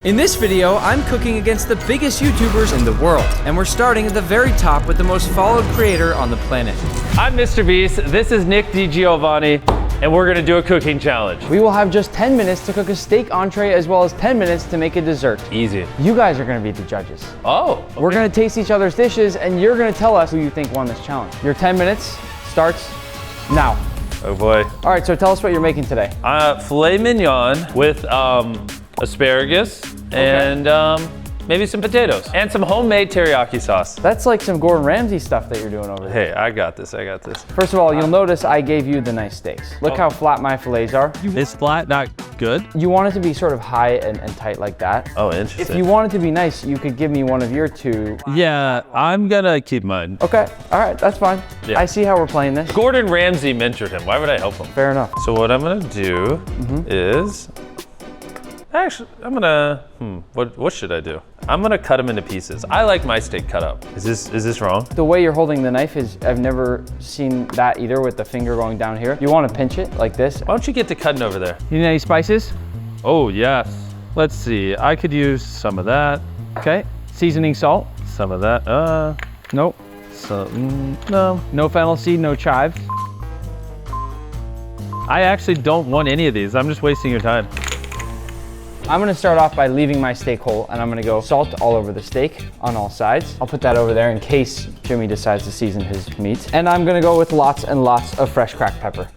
In this video, I'm cooking against the biggest YouTubers in the world, and we're starting at the very top with the most followed creator on the planet. I'm Mr. Beast, this is Nick DiGiovanni, and we're gonna do a cooking challenge. We will have just 10 minutes to cook a steak entree as well as 10 minutes to make a dessert. Easy. You guys are gonna be the judges. Oh. Okay. We're gonna taste each other's dishes, and you're gonna tell us who you think won this challenge. Your 10 minutes starts now. Oh boy. All right, so tell us what you're making today. Filet mignon with asparagus and maybe some potatoes and some homemade teriyaki sauce. That's like some Gordon Ramsay stuff that you're doing over there. Hey, I got this. First of all, you'll notice I gave you the nice steaks. Look how flat my fillets are. Is flat not good? You want it to be sort of high and tight like that. Oh, interesting. If you want it to be nice, you could give me one of your two. Yeah, I'm gonna keep mine. Okay, all right, that's fine. Yeah. I see how we're playing this. Gordon Ramsay mentored him. Why would I help him? Fair enough. So what I'm gonna do is, actually, I'm gonna, what should I do? I'm gonna cut them into pieces. I like my steak cut up. Is this wrong? The way you're holding the knife is, I've never seen that either with the finger going down here. You want to pinch it like this. Why don't you get to cutting over there? You need any spices? Oh, yes. Let's see. I could use some of that. Okay. Seasoning salt? Some of that. Nope. No. No fennel seed, no chives. I actually don't want any of these. I'm just wasting your time. I'm gonna start off by leaving my steak whole, and I'm gonna go salt all over the steak on all sides. I'll put that over there in case Jimmy decides to season his meat. And I'm gonna go with lots and lots of fresh cracked pepper.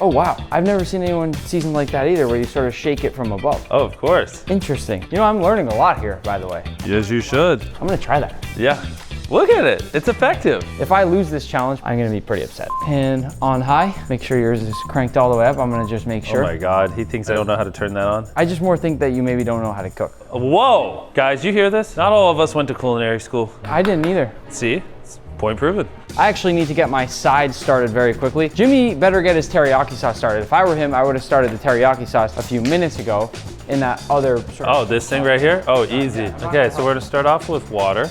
Oh wow, I've never seen anyone season like that either, where you sort of shake it from above. Oh, of course. Interesting. You know, I'm learning a lot here, by the way. Yes, you should. I'm gonna try that. Yeah. Look at it. It's effective. If I lose this challenge, I'm gonna be pretty upset. Pan on high. Make sure yours is cranked all the way up. I'm gonna just make sure. Oh my God, he thinks I don't know how to turn that on. I just more think that you maybe don't know how to cook. Whoa, guys, you hear this? Not all of us went to culinary school. I didn't either. See, it's point proven. I actually need to get my sides started very quickly. Jimmy better get his teriyaki sauce started. If I were him, I would have started the teriyaki sauce a few minutes ago in that other sort of. Oh, this thing right here? Oh, easy. Okay, so we're gonna start off with water,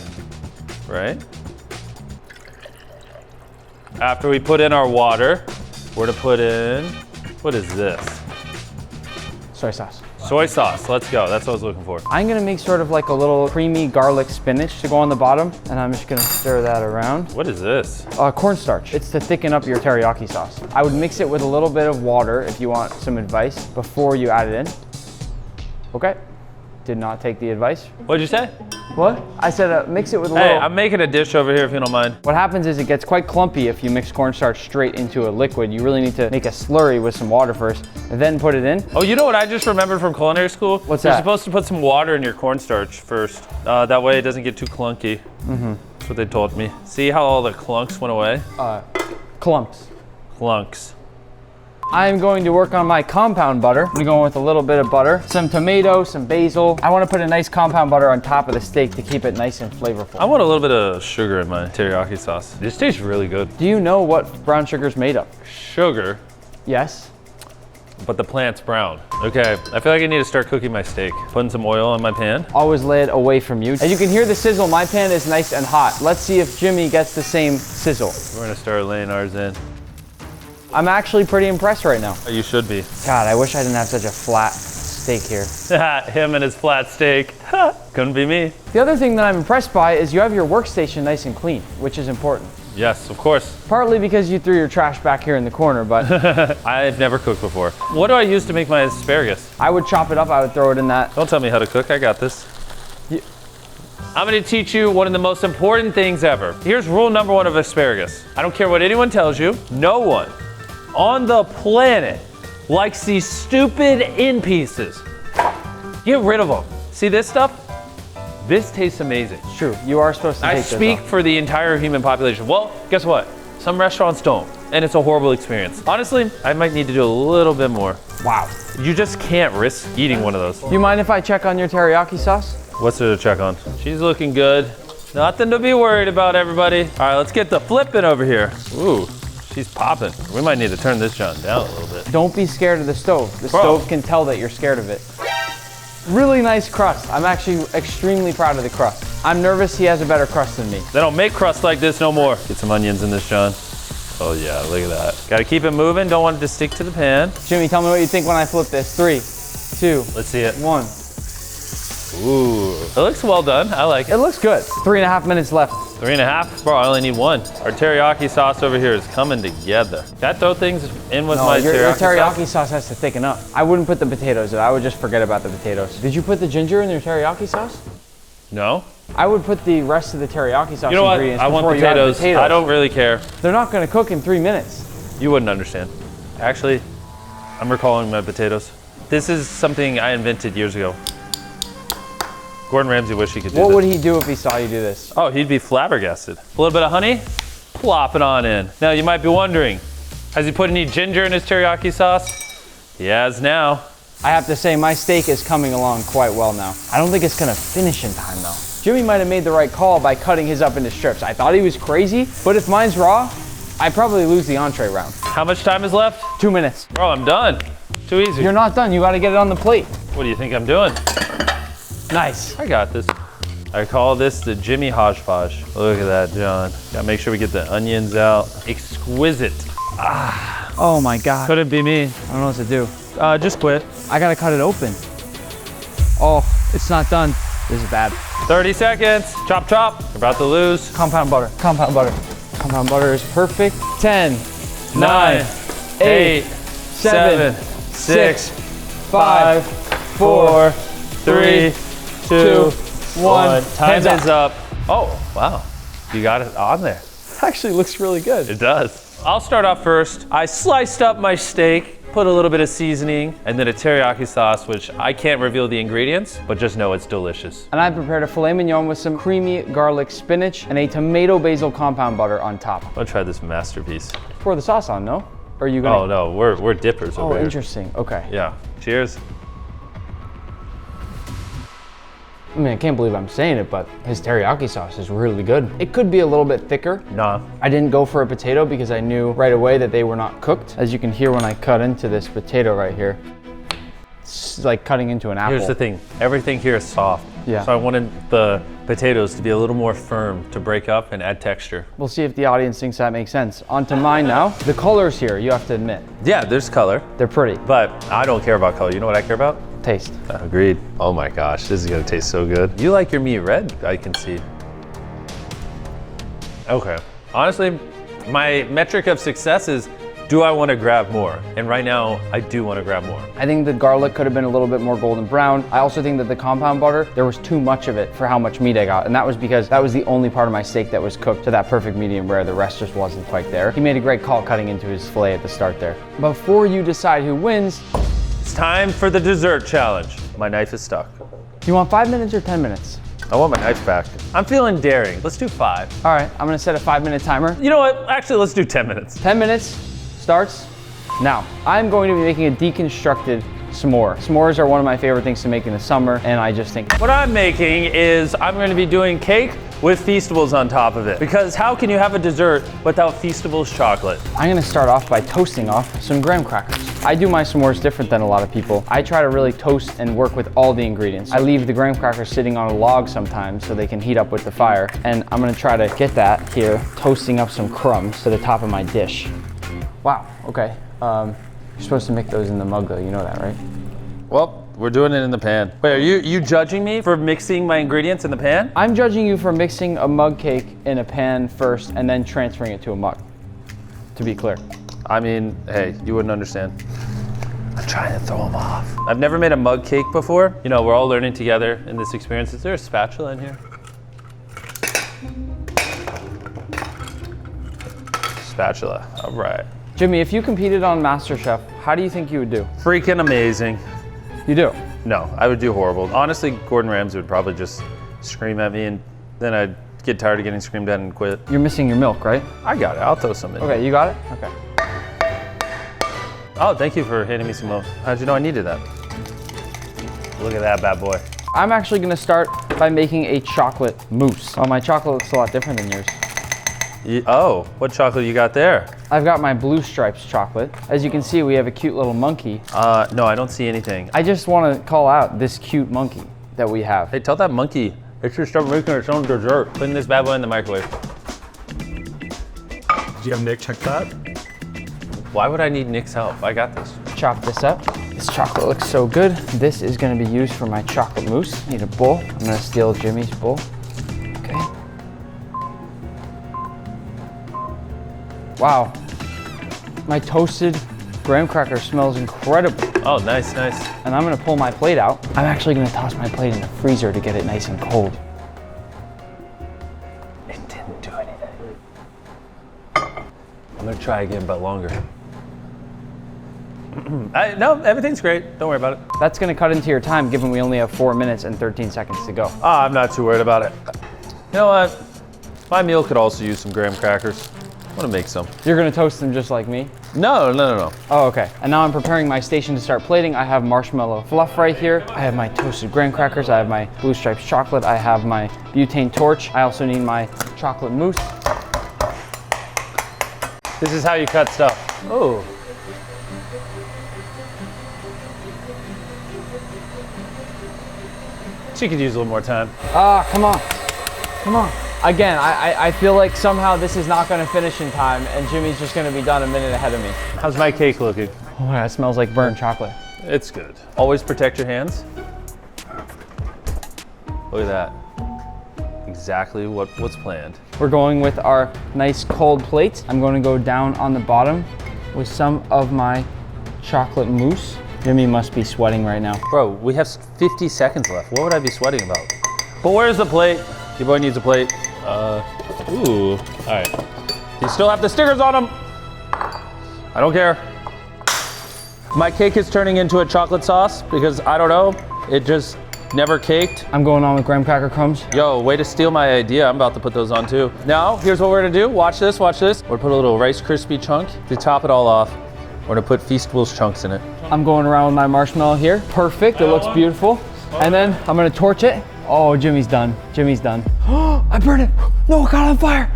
right? After we put in our water, we're gonna put in, what is this? Soy sauce. Soy sauce, let's go. That's what I was looking for. I'm gonna make sort of like a little creamy garlic spinach to go on the bottom, and I'm just gonna stir that around. What is this? Cornstarch. It's to thicken up your teriyaki sauce. I would mix it with a little bit of water if you want some advice before you add it in. Okay. Did not take the advice. What'd you say? What? I said mix it with a Hey, little. I'm making a dish over here if you don't mind. What happens is it gets quite clumpy if you mix cornstarch straight into a liquid. You really need to make a slurry with some water first, and then put it in. Oh, you know what I just remembered from culinary school? What's You're that? supposed to put some water in your cornstarch first. That way it doesn't get too clunky. That's what they told me. See how all the clunks went away? Clumps. Clunks. I'm going to work on my compound butter. I'm going with a little bit of butter, some tomato, some basil. I want to put a nice compound butter on top of the steak to keep it nice and flavorful. I want a little bit of sugar in my teriyaki sauce. This tastes really good. Do you know what brown sugar is made of? Sugar, Yes. but the plant's brown. Okay, I feel like I need to start cooking my steak. Putting some oil on my pan. Always lay it away from you. As you can hear the sizzle, my pan is nice and hot. Let's see if Jimmy gets the same sizzle. We're gonna start laying ours in. I'm actually pretty impressed right now. You should be. God, I wish I didn't have such a flat steak here. Him and his flat steak. Couldn't be me. The other thing that I'm impressed by is you have your workstation nice and clean, which is important. Yes, of course. Partly because you threw your trash back here in the corner, but I've never cooked before. What do I use to make my asparagus? I would chop it up, I would throw it in that. Don't tell me how to cook, I got this. I'm gonna teach you one of the most important things ever. Here's rule number one of asparagus. I don't care what anyone tells you, no one on the planet likes these stupid end pieces. Get rid of them. See this stuff? This tastes amazing. It's true, you are supposed to I take this speak off. for the entire human population. Well, guess what? Some restaurants don't, and it's a horrible experience. Honestly, I might need to do a little bit more. Wow. You just can't risk eating one of those. Do you mind if I check on your teriyaki sauce? What's there to check on? She's looking good. Nothing to be worried about, everybody. All right, let's get the flipping over here. Ooh, she's popping. We might need to turn this John down a little bit. Don't be scared of the stove. The Bro. stove can tell that you're scared of it. Really nice crust. I'm actually extremely proud of the crust. I'm nervous he has a better crust than me. They don't make crust like this no more. Get some onions in this, John. Oh yeah, look at that. Gotta keep it moving, don't want it to stick to the pan. Jimmy, tell me what you think when I flip this. 3, 2, Let's see it. 1. Ooh, it looks well done. I like It it. looks good. 3.5 minutes left. 3.5? Bro, I only need 1. Our teriyaki sauce over here is coming together. That throw things in with my your teriyaki teriyaki sauce? sauce has to thicken up. I wouldn't put the potatoes in. I would just forget about the potatoes. Did you put the ginger in your teriyaki sauce? No. I would put the rest of the teriyaki sauce You know what? ingredients I want before you add potatoes. I don't really care. They're not gonna cook in 3 minutes. You wouldn't understand. Actually, I'm recalling my potatoes. This is something I invented years ago. Gordon Ramsay wished he could do What this. would he do if he saw you do this? Oh, he'd be flabbergasted. A little bit of honey, plop it on in. Now you might be wondering, has he put any ginger in his teriyaki sauce? He has now. I have to say, my steak is coming along quite well now. I don't think it's gonna finish in time though. Jimmy might have made the right call by cutting his up into strips. I thought he was crazy, but if mine's raw, I'd probably lose the entree round. How much time is left? 2 minutes. Bro, I'm done. Too easy. You're not done, you gotta get it on the plate. What do you think I'm doing? Nice. I got this. I call this the Jimmy hodgepodge. Look at that, John. Gotta make sure we get the onions out. Exquisite. Oh my God. Couldn't be me. I don't know what to do. Just quit. I gotta cut it open. Oh, it's not done. This is bad. 30 seconds. Chop, chop. You're about to lose. Compound butter, compound butter. Compound butter is perfect. 10, 9, 8, 7, 6, 5, 4, 3, 2, 1. Time Hands up. is up. Oh, wow. You got it on there. Actually looks really good. It does. I'll start off first. I sliced up my steak, put a little bit of seasoning, and then a teriyaki sauce, which I can't reveal the ingredients, but just know it's delicious. And I prepared a filet mignon with some creamy garlic spinach and a tomato basil compound butter on top. I'm gonna try this masterpiece. Pour the sauce on, no? Or are you gonna? Oh no, we're dippers over Oh, here. interesting. Okay. Yeah. Cheers. I mean, I can't believe I'm saying it, but his teriyaki sauce is really good. It could be a little bit thicker. Nah. I didn't go for a potato because I knew right away that they were not cooked. As you can hear when I cut into this potato right here, it's like cutting into an apple. Here's the thing, everything here is soft. Yeah. So I wanted the potatoes to be a little more firm to break up and add texture. We'll see if the audience thinks that makes sense. On to mine now. The colors here, you have to admit, Yeah, there's color, they're pretty. but I don't care about color. You know what I care about? Taste. Agreed. Oh my gosh, this is gonna taste so good. You like your meat red, I can see. Okay. Honestly, my metric of success is, do I want to grab more? And right now, I do want to grab more. I think the garlic could have been a little bit more golden brown. I also think that the compound butter, there was too much of it for how much meat I got. And that was because that was the only part of my steak that was cooked to that perfect medium rare. The rest just wasn't quite there. He made a great call cutting into his filet at the start there. Before you decide who wins, It's time for the dessert challenge. My knife is stuck. you want 5 minutes or 10 minutes? I want my knife back. I'm feeling daring. Let's do 5. All right, I'm gonna set a 5-minute timer. You know what? Actually, let's do 10 minutes. 10 minutes starts now. I'm going to be making a deconstructed s'more. S'mores are one of my favorite things to make in the summer, and I just think, What I'm making is I'm going to be doing cake with Feastables on top of it. Because how can you have a dessert without Feastables chocolate? I'm gonna start off by toasting off some graham crackers. I do my s'mores different than a lot of people. I try to really toast and work with all the ingredients. I leave the graham crackers sitting on a log sometimes so they can heat up with the fire. And I'm gonna try to get that here, toasting up some crumbs to the top of my dish. Wow, okay. You're supposed to make those in the mug though, you know that, right? Well, we're doing it in the pan. Wait, are you judging me for mixing my ingredients in the pan? I'm judging you for mixing a mug cake in a pan first and then transferring it to a mug, to be clear. I mean, hey, you wouldn't understand. I'm trying to throw them off. I've never made a mug cake before. You know, we're all learning together in this experience. Is there a spatula in here? Spatula, all right. Jimmy, if you competed on MasterChef, how do you think you would do? Freaking amazing. You do? No, I would do horrible. Honestly, Gordon Ramsay would probably just scream at me and then I'd get tired of getting screamed at and quit. You're missing your milk, right? I got it, I'll throw some in. Okay, you got it? Okay. Oh, thank you for handing me some milk. How'd you know I needed that? Look at that bad boy. I'm actually gonna start by making a chocolate mousse. Oh, my chocolate looks a lot different than yours. Oh, what chocolate you got there? I've got my Blue Stripes chocolate. As you can see, we have a cute little monkey. No, I don't see anything. I just wanna call out this cute monkey that we have. Hey, tell that monkey it should start making its own dessert. Putting this bad boy in the microwave. Did you have Nick check that? Why would I need Nick's help? I got this. Chop this up. This chocolate looks so good. This is gonna be used for my chocolate mousse. I need a bowl. I'm gonna steal Jimmy's bowl. Okay. Wow. My toasted graham cracker smells incredible. Oh, nice, nice. And I'm gonna pull my plate out. I'm actually gonna toss my plate in the freezer to get it nice and cold. It didn't do anything. I'm gonna try again, but longer. No, everything's great. Don't worry about it. That's gonna cut into your time given we only have 4 minutes and 13 seconds to go. I'm not too worried about it. You know what? My meal could also use some graham crackers. I'm gonna make some. You're gonna toast them just like me? No. Oh, okay. And now I'm preparing my station to start plating. I have marshmallow fluff right here. I have my toasted graham crackers. I have my Blue Stripes chocolate. I have my butane torch. I also need my chocolate mousse. This is how you cut stuff. Oh. She could use a little more time. Ah, come on. Come on. Again, I feel like somehow this is not gonna finish in time and Jimmy's just gonna be done a minute ahead of me. How's my cake looking? Oh, that smells like burnt chocolate. It's good. Always protect your hands. Look at that. Exactly what's planned. We're going with our nice cold plate. I'm going to go down on the bottom with some of my chocolate mousse. Jimmy must be sweating right now. Bro, we have 50 seconds left. What would I be sweating about? But where's the plate? Your boy needs a plate. Ooh, all right. You still have the stickers on them. I don't care. My cake is turning into a chocolate sauce because I don't know, it just never caked. I'm going on with graham cracker crumbs. Yo, way to steal my idea. I'm about to put those on too. Now, here's what we're gonna do. Watch this, watch this. We're gonna put a little Rice Krispie chunk to top it all off. We're gonna put Feastables chunks in it. I'm going around with my marshmallow here. Perfect, it looks beautiful. And then I'm gonna torch it. Oh, Jimmy's done. Jimmy's done. Oh, I burned it. No, it got on fire.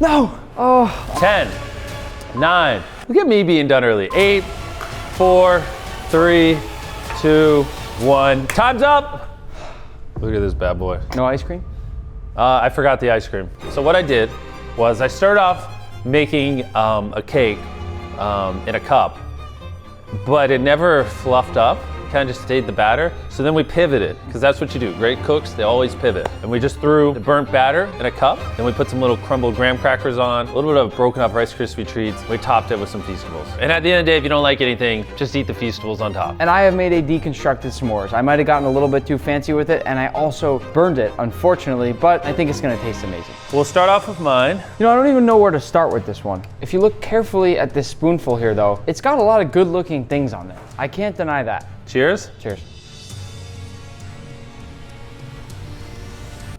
No. Oh. 10, 9. Look at me being done early. 8, 4, 3, 2, 1. Time's up. Look at this bad boy. No ice cream? I forgot the ice cream. So what I did was I started off making a cake in a cup, but it never fluffed up. Kind of just stayed the batter. So then we pivoted, because that's what you do. Great cooks, they always pivot. And we just threw the burnt batter in a cup, then we put some little crumbled graham crackers on, a little bit of broken up Rice Krispie treats. We topped it with some Feastables. And at the end of the day, if you don't like anything, just eat the Feastables on top. And I have made a deconstructed s'mores. I might have gotten a little bit too fancy with it, and I also burned it, unfortunately, but I think it's gonna taste amazing. We'll start off with mine. You know, I don't even know where to start with this one. If you look carefully at this spoonful here though, it's got a lot of good looking things on there. I can't deny that. Cheers. Cheers.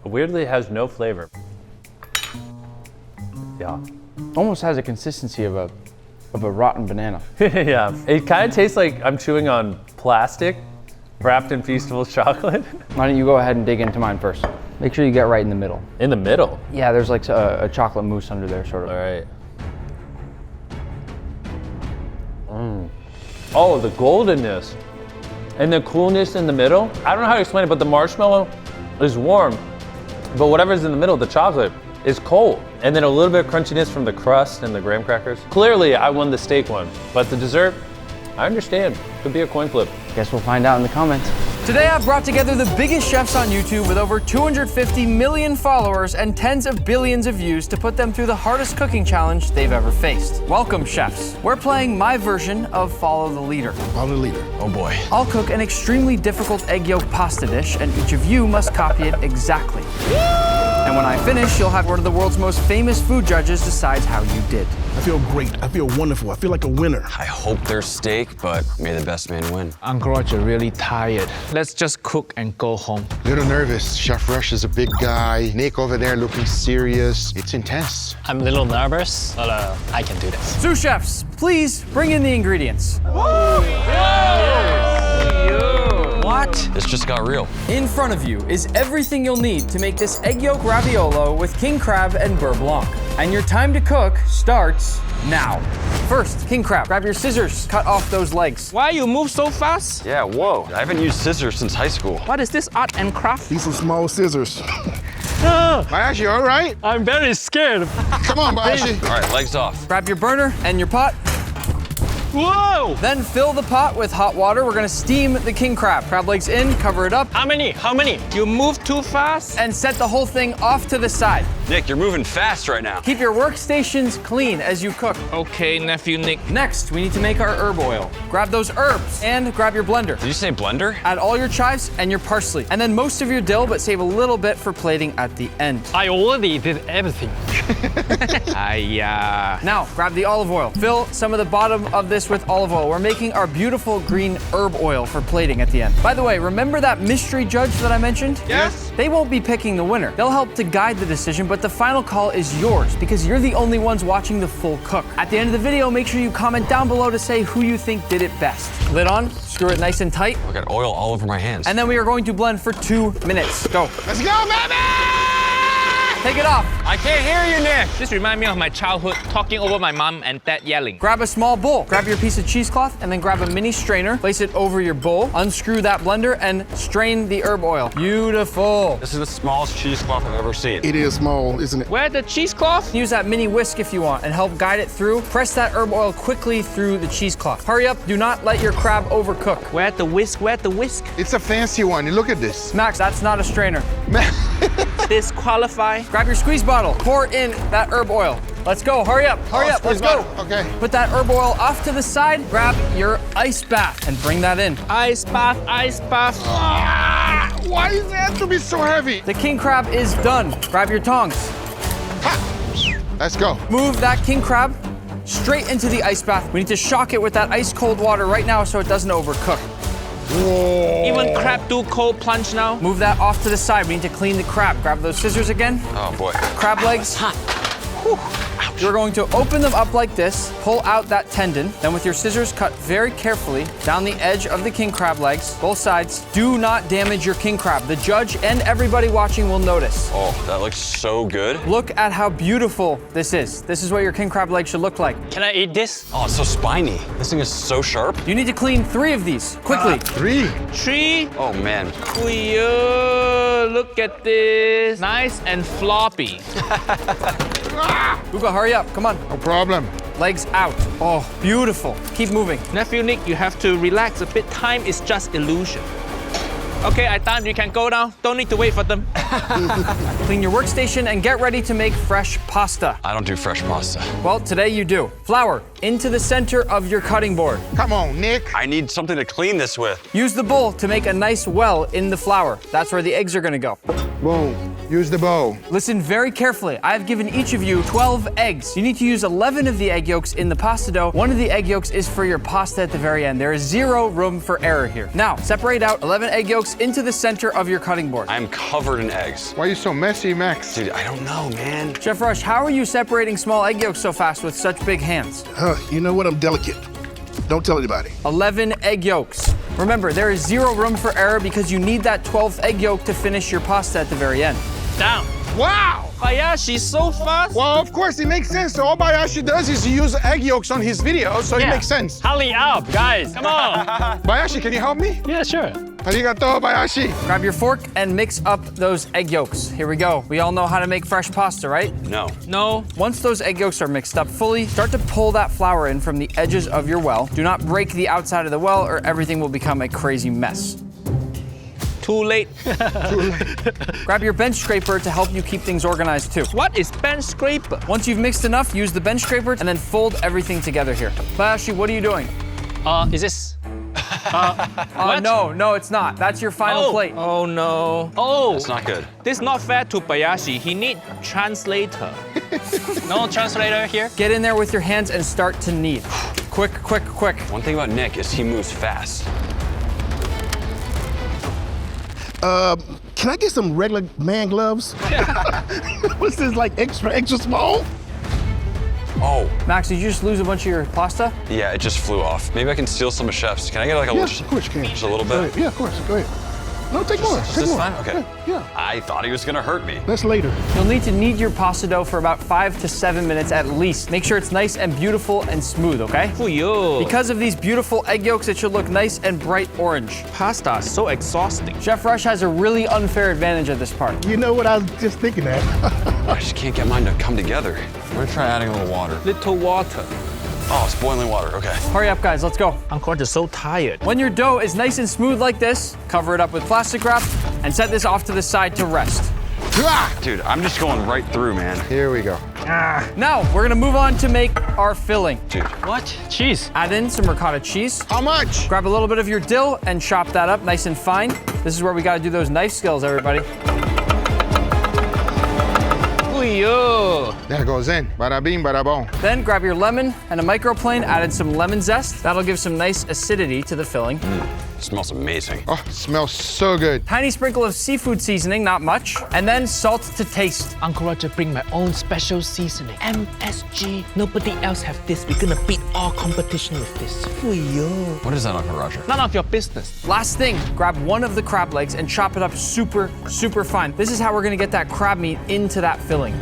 Weirdly, it has no flavor. Yeah. Almost has a consistency of a rotten banana. Yeah. It kind of tastes like I'm chewing on plastic wrapped in Feastables chocolate. Why don't you go ahead and dig into mine first? Make sure you get right in the middle. In the middle? Yeah, there's like a chocolate mousse under there, sort of. All right. Oh, the goldenness and the coolness in the middle. I don't know how to explain it, but the marshmallow is warm, but whatever's in the middle, the chocolate, is cold. And then a little bit of crunchiness from the crust and the graham crackers. Clearly, I won the steak one, but the dessert, I understand. Could be a coin flip. Guess we'll find out in the comments. Today I've brought together the biggest chefs on YouTube with over 250 million followers and tens of billions of views to put them through the hardest cooking challenge they've ever faced. Welcome, chefs. We're playing my version of Follow the Leader. Follow the leader. Oh boy. I'll cook an extremely difficult egg yolk pasta dish, and each of you must copy it exactly. And when I finish, you'll have one of the world's most famous food judges decide how you did. I feel great. I feel wonderful. I feel like a winner. I hope there's steak, but may the best man win. Uncle Roger really tired. Let's just cook and go home. Little nervous. Chef Rush is a big guy. Nick over there looking serious. It's intense. I'm a little nervous, but I can do this. Sous chefs, please bring in the ingredients. What? This just got real. In front of you is everything you'll need to make this egg yolk raviolo with king crab and beurre blanc. And your time to cook starts now. First, king crab, grab your scissors, cut off those legs. Why you move so fast? Yeah, whoa. I haven't used scissors since high school. What is this art and craft? These some small scissors. Bayashi, you all right? I'm very scared. Come on, Bayashi. All right, legs off. Grab your burner and your pot. Whoa! Then fill the pot with hot water. We're gonna steam the king crab. Crab legs in, cover it up, How many? How many? You move too fast. and set the whole thing off to the side. Nick, you're moving fast right now. Keep your workstations clean as you cook. Okay, nephew Nick. Next, we need to make our herb oil. Grab those herbs and grab your blender. Did you say blender? Add all your chives and your parsley, and then most of your dill, but save a little bit for plating at the end. I already did everything. Now, grab the olive oil. Fill some of the bottom of this with olive oil. We're making our beautiful green herb oil for plating at the end. By the way, remember that mystery judge that I mentioned? Yes. They won't be picking the winner. They'll help to guide the decision, but the final call is yours because you're the only ones watching the full cook. At the end of the video, make sure you comment down below to say who you think did it best. Lid on, screw it nice and tight, I got oil all over my hands. and then we are going to blend for 2 minutes. Go. Let's go, baby! Take it off. I can't hear you, Nick. This reminds me of my childhood, talking over my mom and dad yelling. Grab a small bowl. Grab your piece of cheesecloth and then grab a mini strainer. Place it over your bowl. Unscrew that blender and strain the herb oil. Beautiful. This is the smallest cheesecloth I've ever seen. It is small, isn't it? Where the cheesecloth? Use that mini whisk if you want and help guide it through. Press that herb oil quickly through the cheesecloth. Hurry up. Do not let your crab overcook. Where the whisk? Where the whisk? It's a fancy one. Look at this. Max, that's not a strainer. Disqualify. Grab your squeeze bottle. Pour in that herb oil. Let's go. Hurry up. Hurry up. Let's go. Okay. Put that herb oil off to the side. Grab your ice bath and bring that in. Ice bath, ice bath. Why does it have to be so heavy? The king crab is done. Grab your tongs. Let's go. Move that king crab straight into the ice bath. We need to shock it with that ice cold water right now so it doesn't overcook. Even crab do cold plunge now. Move that off to the side. We need to clean the crab. Grab those scissors again. Oh boy. Crab legs. Whew. You're going to open them up like this, pull out that tendon, then with your scissors cut very carefully down the edge of the king crab legs, both sides. Do not damage your king crab. The judge and everybody watching will notice. Oh, that looks so good. Look at how beautiful this is. This is what your king crab leg should look like. Can I eat this? Oh, it's so spiny. This thing is so sharp. You need to clean 3 of these, quickly. 3. Tree. Oh man. Look at this. Nice and floppy. Ugo, hurry up, come on. No problem. Legs out. Oh, beautiful. Keep moving. Nephew Nick, you have to relax a bit. Time is just illusion. Okay, I done. You can go now. Don't need to wait for them. Clean your workstation and get ready to make fresh pasta. I don't do fresh pasta. Well, today you do. Flour into the center of your cutting board. Come on, Nick. I need something to clean this with. Use the bowl to make a nice well in the flour. That's where the eggs are gonna go. Boom. Use the bow. Listen very carefully. I have given each of you 12 eggs. You need to use 11 of the egg yolks in the pasta dough. One of the egg yolks is for your pasta at the very end. There is 0 room for error here. Now, separate out 11 egg yolks into the center of your cutting board. I'm covered in eggs. Why are you so messy, Max? Dude, I don't know, man. Chef Rush, how are you separating small egg yolks so fast with such big hands? You know what? I'm delicate. Don't tell anybody. 11 egg yolks. Remember, there is 0 room for error because you need that 12th egg yolk to finish your pasta at the very end. Down. Wow! Bayashi, so fast. Well, of course, it makes sense. So all Bayashi does is use egg yolks on his videos, so it makes sense. Hurry up, guys. Come on. Bayashi, can you help me? Yeah, sure. Arigato, Bayashi. Grab your fork and mix up those egg yolks. Here we go. We all know how to make fresh pasta, right? No. No. Once those egg yolks are mixed up fully, start to pull that flour in from the edges of your well. Do not break the outside of the well or everything will become a crazy mess. Too late. Grab your bench scraper to help you keep things organized too. What is bench scraper? Once you've mixed enough, use the bench scraper and then fold everything together here. Bayashi, what are you doing? Is this? No, it's not. That's your final plate. Oh no. Oh, It's not good. This is not fair to Bayashi. He need translator. no translator here. Get in there with your hands and start to knead. Quick, quick, quick. One thing about Nick is he moves fast. Can I get some regular man gloves? What's this, like extra small? Oh, Max, did you just lose a bunch of your pasta? yeah, it just flew off. Maybe I can steal some of Chef's. Can I get like a Yes, little? of course you can. Just a little Go bit. ahead. Yeah, of course. Go ahead. No, take more. Is Take this more. fine? Okay. Yeah. I thought he was gonna hurt me. That's later. You'll need to knead your pasta dough for about 5 to 7 minutes at least. Make sure it's nice and beautiful and smooth, okay? Fuyo. Because of these beautiful egg yolks, it should look nice and bright orange. Pasta is so exhausting. Chef Rush has a really unfair advantage at this part. You know what I was just thinking that. I just can't get mine to come together. I'm gonna try adding a little water. Little water. Oh, it's boiling water. Okay. Hurry up, guys, let's go. Uncle Roger's so tired. When your dough is nice and smooth like this, cover it up with plastic wrap and set this off to the side to rest. Dude, I'm just going right through, man. Here we go. Now, we're gonna move on to make our filling. Dude. What? Cheese. Add in some ricotta cheese. How much? Grab a little bit of your dill and chop that up nice and fine. This is where we gotta do those knife skills, everybody. That goes in. Bada bing, bada boom. Then grab your lemon and a microplane, add in some lemon zest. That'll give some nice acidity to the filling. Smells amazing. Oh, it smells so good. Tiny sprinkle of seafood seasoning, not much. And then salt to taste. Uncle Roger bring my own special seasoning. MSG. Nobody else have this. We're gonna beat all competition with this. What is that, Uncle Roger? None of your business. Last thing, grab one of the crab legs and chop it up super, super fine. This is how we're gonna get that crab meat into that filling.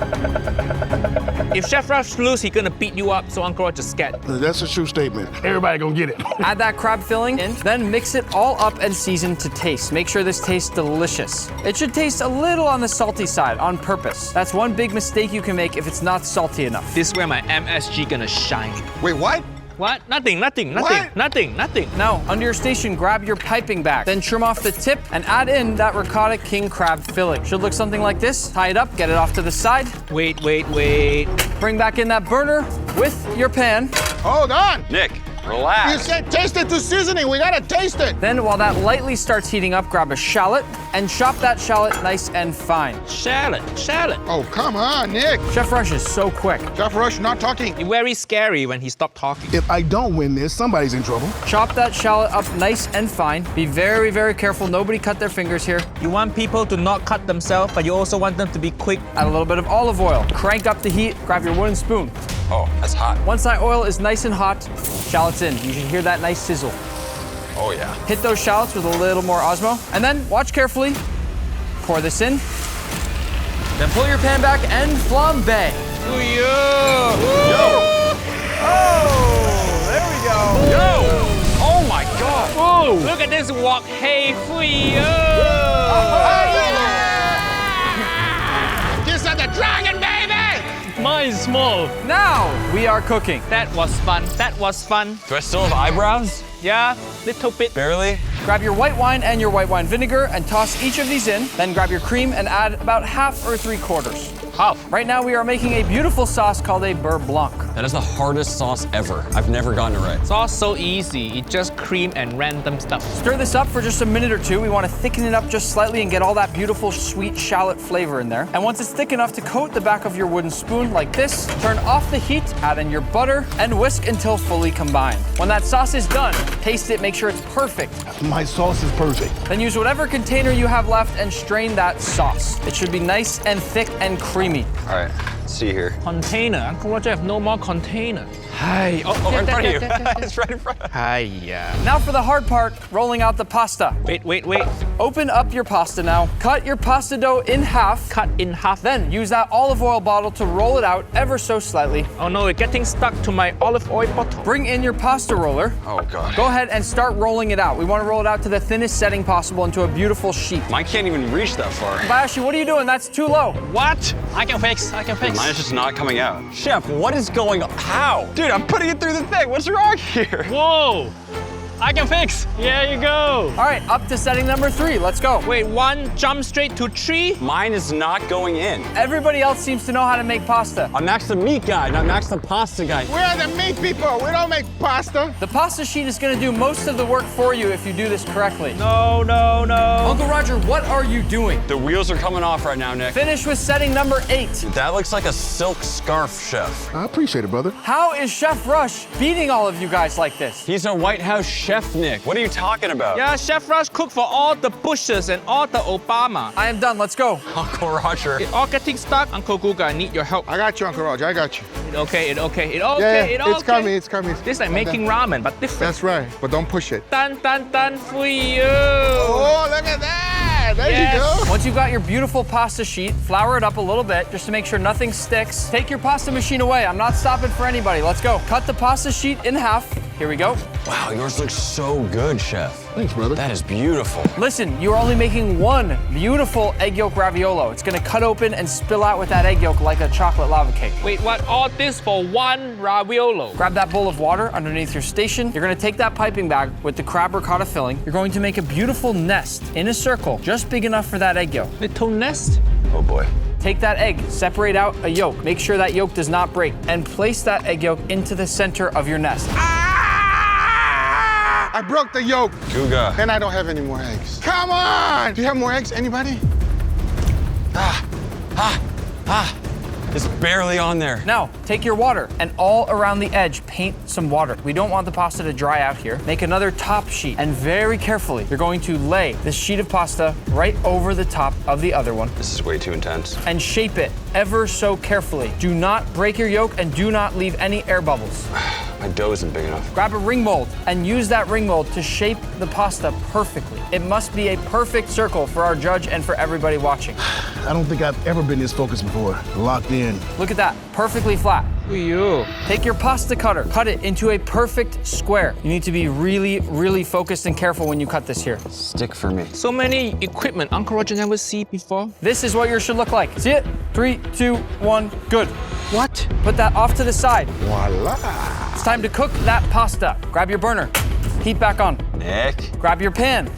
If Chef Rush lose, he's gonna beat you up, so Uncle Roger's scared. That's a true statement. Everybody gonna get it. Add that crab filling in, then mix it all up and season to taste. Make sure this tastes delicious. It should taste a little on the salty side on purpose. That's one big mistake you can make if it's not salty enough. This is where my MSG gonna shine. Wait, what? What? Nothing. What? Nothing. Now, under your station, grab your piping bag. Then trim off the tip and add in that ricotta king crab filling. Should look something like this. Tie it up, get it off to the side. Wait. Bring back in that burner with your pan. Hold on. Nick, relax. You said taste it to seasoning. We gotta taste it. Then while that lightly starts heating up, grab a shallot and chop that shallot nice and fine. Shallot. Oh, come on, Nick. Chef Rush is so quick. Chef Rush not talking. It's very scary when he stopped talking. If I don't win this, somebody's in trouble. Chop that shallot up nice and fine. Be very, very careful. Nobody cut their fingers here. You want people to not cut themselves, but you also want them to be quick. Add a little bit of olive oil. Crank up the heat. Grab your wooden spoon. Oh, that's hot. Once that oil is nice and hot, shallots in. You should hear that nice sizzle. Oh, yeah. Hit those shallots with a little more Osmo. And then, watch carefully. Pour this in. Then pull your pan back and flambe. Oh, there we go. Yo! Oh, my God. Whoa! Look at this wok. Hey, This is the dragon, baby. Mine's small. Now we are cooking. That was fun. Do I still have eyebrows? Yeah, little bit. Barely. Grab your white wine and your white wine vinegar and toss each of these in. Then grab your cream and add about half or 3/4. Half. Right now we are making a beautiful sauce called a beurre blanc. That is the hardest sauce ever. I've never gotten it right. It's all so easy. It's just cream and random stuff. Stir this up for just a minute or two. We want to thicken it up just slightly and get all that beautiful sweet shallot flavor in there. And once it's thick enough to coat the back of your wooden spoon like this, turn off the heat, add in your butter, and whisk until fully combined. When that sauce is done, taste it, make sure it's perfect. My sauce is perfect. Then use whatever container you have left and strain that sauce. It should be nice and thick and creamy. All right, let's see here. Container. Uncle Roger have no more container. Hi. Oh, right in front of you. It's right in front. Now for the hard part, rolling out the pasta. Wait. Open up your pasta now. Cut your pasta dough in half. Cut in half. Then use that olive oil bottle to roll it out ever so slightly. Oh no, it's getting stuck to my olive oil bottle. Bring in your pasta roller. Oh, God. Go ahead and start rolling it out. We want to roll it out to the thinnest setting possible into a beautiful sheet. Mine can't even reach that far. Bayashi, what are you doing? That's too low. What? I can fix. Mine is just not coming out. Chef, what is going on? How? Dude, I'm putting it through the thing. What's wrong here? Whoa! I can fix. There you go. All right, up to setting number 3. Let's go. Wait, 1 jump straight to 3? Mine is not going in. Everybody else seems to know how to make pasta. I'm Max the meat guy, not Max the pasta guy. We're the meat people. We don't make pasta. The pasta sheet is going to do most of the work for you if you do this correctly. No. Uncle Roger, what are you doing? The wheels are coming off right now, Nick. Finish with setting number 8. That looks like a silk scarf, Chef. I appreciate it, brother. How is Chef Rush beating all of you guys like this? He's a White House chef, Nick. What are you talking about? Yeah, Chef Rush cooked for all the Bushes and all the Obama. I am done. Let's go. Uncle Roger. It's all getting stuck. Uncle Guga, I need your help. I got you, Uncle Roger. I got you. It okay. It's coming. It's coming. This is like making ramen, but different. That's right. But don't push it. Dun for you. Oh, look at that. There Yes. you go. Once you've got your beautiful pasta sheet, flour it up a little bit just to make sure nothing sticks. Take your pasta machine away. I'm not stopping for anybody. Let's go. Cut the pasta sheet in half. Here we go. Wow, yours looks so good, Chef. Thanks, brother. That is beautiful. Listen, you're only making one beautiful egg yolk raviolo. It's gonna cut open and spill out with that egg yolk like a chocolate lava cake. Wait, what? All this for one raviolo? Grab that bowl of water underneath your station. You're gonna take that piping bag with the crab ricotta filling. You're going to make a beautiful nest in a circle, just big enough for that egg yolk. Little nest? Oh boy. Take that egg, separate out a yolk. Make sure that yolk does not break, and place that egg yolk into the center of your nest. I broke the yolk, Guga. and I don't have any more eggs. Come on! Do you have more eggs, anybody? It's barely on there. Now, take your water and all around the edge, paint some water. We don't want the pasta to dry out here. Make another top sheet, and very carefully, you're going to lay this sheet of pasta right over the top of the other one This is way too intense. and shape it ever so carefully. Do not break your yolk and do not leave any air bubbles. My dough isn't big enough. Grab a ring mold and use that ring mold to shape the pasta perfectly. It must be a perfect circle for our judge and for everybody watching. I don't think I've ever been this focused before. Locked in. Look at that, perfectly flat. Take your pasta cutter, cut it into a perfect square. You need to be really, really focused and careful when you cut this here. Stick for me. So many equipment Uncle Roger never see before. This is what yours should look like. See it? 3, 2, 1, good. What? Put that off to the side. Voila! It's time to cook that pasta. Grab your burner, heat back on. Nick, Grab your pan,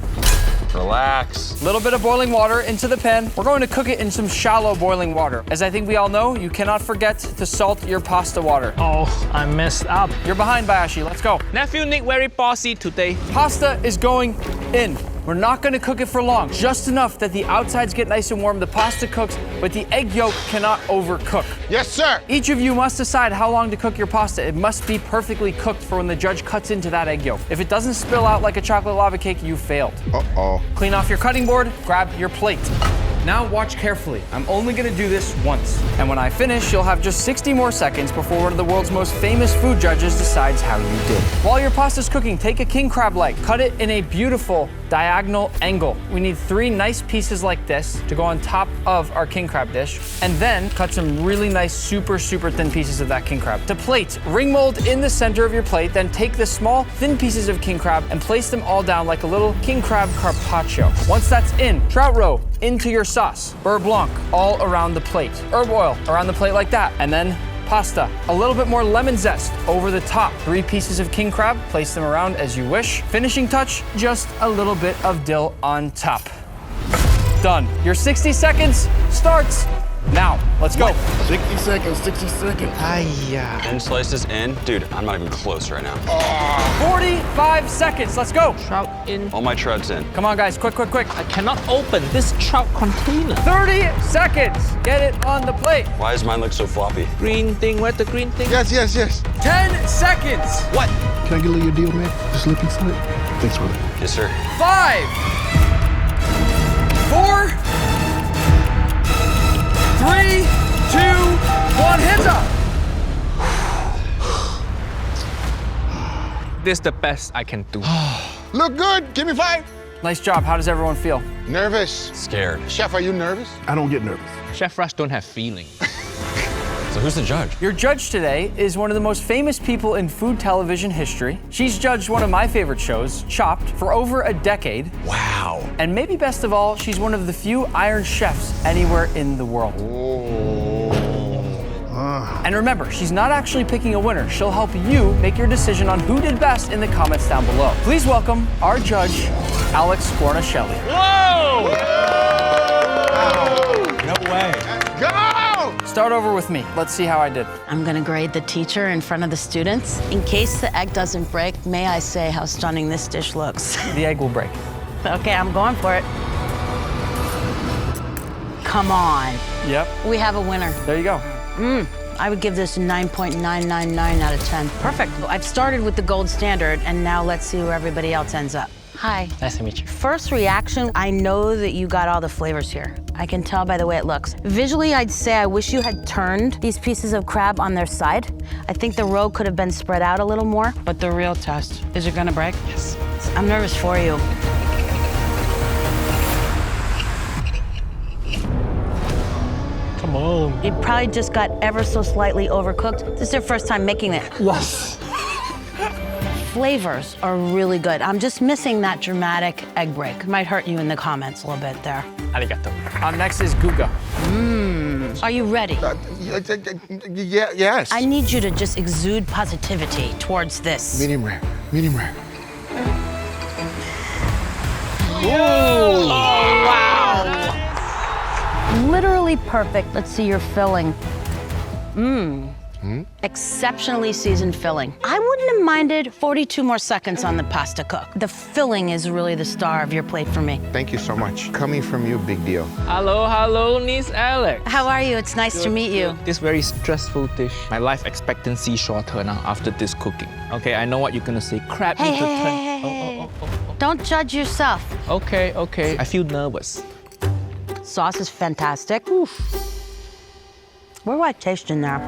relax. little bit of boiling water into the pan. We're going to cook it in some shallow boiling water. As I think we all know, you cannot forget to salt your pasta water. Oh, I messed up. You're behind, Bayashi, let's go. Nephew Nick very bossy today. Pasta is going in. We're not gonna cook it for long, just enough that the outsides get nice and warm, the pasta cooks, but the egg yolk cannot overcook. Yes, sir. Each of you must decide how long to cook your pasta. It must be perfectly cooked for when the judge cuts into that egg yolk. If it doesn't spill out like a chocolate lava cake, you failed. Uh-oh. Clean off your cutting board, grab your plate. Now watch carefully. I'm only gonna do this once. And when I finish, you'll have just 60 more seconds before one of the world's most famous food judges decides how you did. While your pasta's cooking, take a king crab leg, cut it in a beautiful diagonal angle. We need 3 nice pieces like this to go on top of our king crab dish, and then cut some really nice, super, super thin pieces of that king crab. To plate, ring mold in the center of your plate, then take the small, thin pieces of king crab and place them all down like a little king crab carpaccio. Once that's in, trout roe into your sauce, beurre blanc all around the plate, herb oil around the plate like that, and then pasta. A little bit more lemon zest over the top. 3 pieces of king crab, place them around as you wish. Finishing touch, just a little bit of dill on top. Done. Your 60 seconds starts now. Let's go. 60 seconds, 60 seconds. 10 slices in. Dude, I'm not even close right now. 45 seconds, let's go. Trout in. All my treads in. Come on guys, quick, quick, quick. I cannot open this trout container. 30 seconds, get it on the plate. Why does mine look so floppy? Green thing, where's the green thing? Yes, yes, yes. 10 seconds. What? Can I get a little deal, man? Just look inside. Thanks, brother. Yes, sir. 5, 4, 3, 2, 1, hands up. This is the best I can do. Look good. Give me 5. Nice job, how does everyone feel? Nervous. Scared. Chef, are you nervous? I don't get nervous. Chef Rush don't have feelings. So who's the judge? Your judge today is one of the most famous people in food television history. She's judged one of my favorite shows, Chopped, for over a decade. Wow. And maybe best of all, she's one of the few Iron Chefs anywhere in the world. And remember, she's not actually picking a winner. She'll help you make your decision on who did best in the comments down below. Please welcome our judge, Alex Guarnaschelli. Whoa! No way. Go! Start over with me. Let's see how I did. I'm gonna grade the teacher in front of the students. In case the egg doesn't break, may I say how stunning this dish looks. The egg will break. Okay, I'm going for it. Come on. Yep, We have a winner. there you go. I would give this a 9.999 out of 10. Perfect. I've started with the gold standard, and now let's see where everybody else ends up. Hi. Nice to meet you. First reaction, I know that you got all the flavors here. I can tell by the way it looks. Visually, I'd say I wish you had turned these pieces of crab on their side. I think the roe could have been spread out a little more. But the real test, is it gonna break? Yes. I'm nervous for you. Come on. It probably just got ever so slightly overcooked. This is their first time making it. Yes. flavors are really good. I'm just missing that dramatic egg break. Might hurt you in the comments a little bit there. Arigato. Next is Guga. Are you ready? Yes. I need you to just exude positivity towards this. Medium rare. Medium rare. Literally perfect. Let's see your filling. Exceptionally seasoned filling. I wouldn't have minded 42 more seconds on the pasta cook. The filling is really the star of your plate for me. Thank you so much. Coming from you, big deal. Hello, Miss Alex. How are you? It's nice to meet you. This very stressful dish. My life expectancy shorter now after this cooking. Okay, I know what you're gonna say. Crab Hey, need to hey, turn. hey, hey, hey. Don't judge yourself. Okay, okay. I feel nervous. Sauce is fantastic. Oof. What do I taste in there?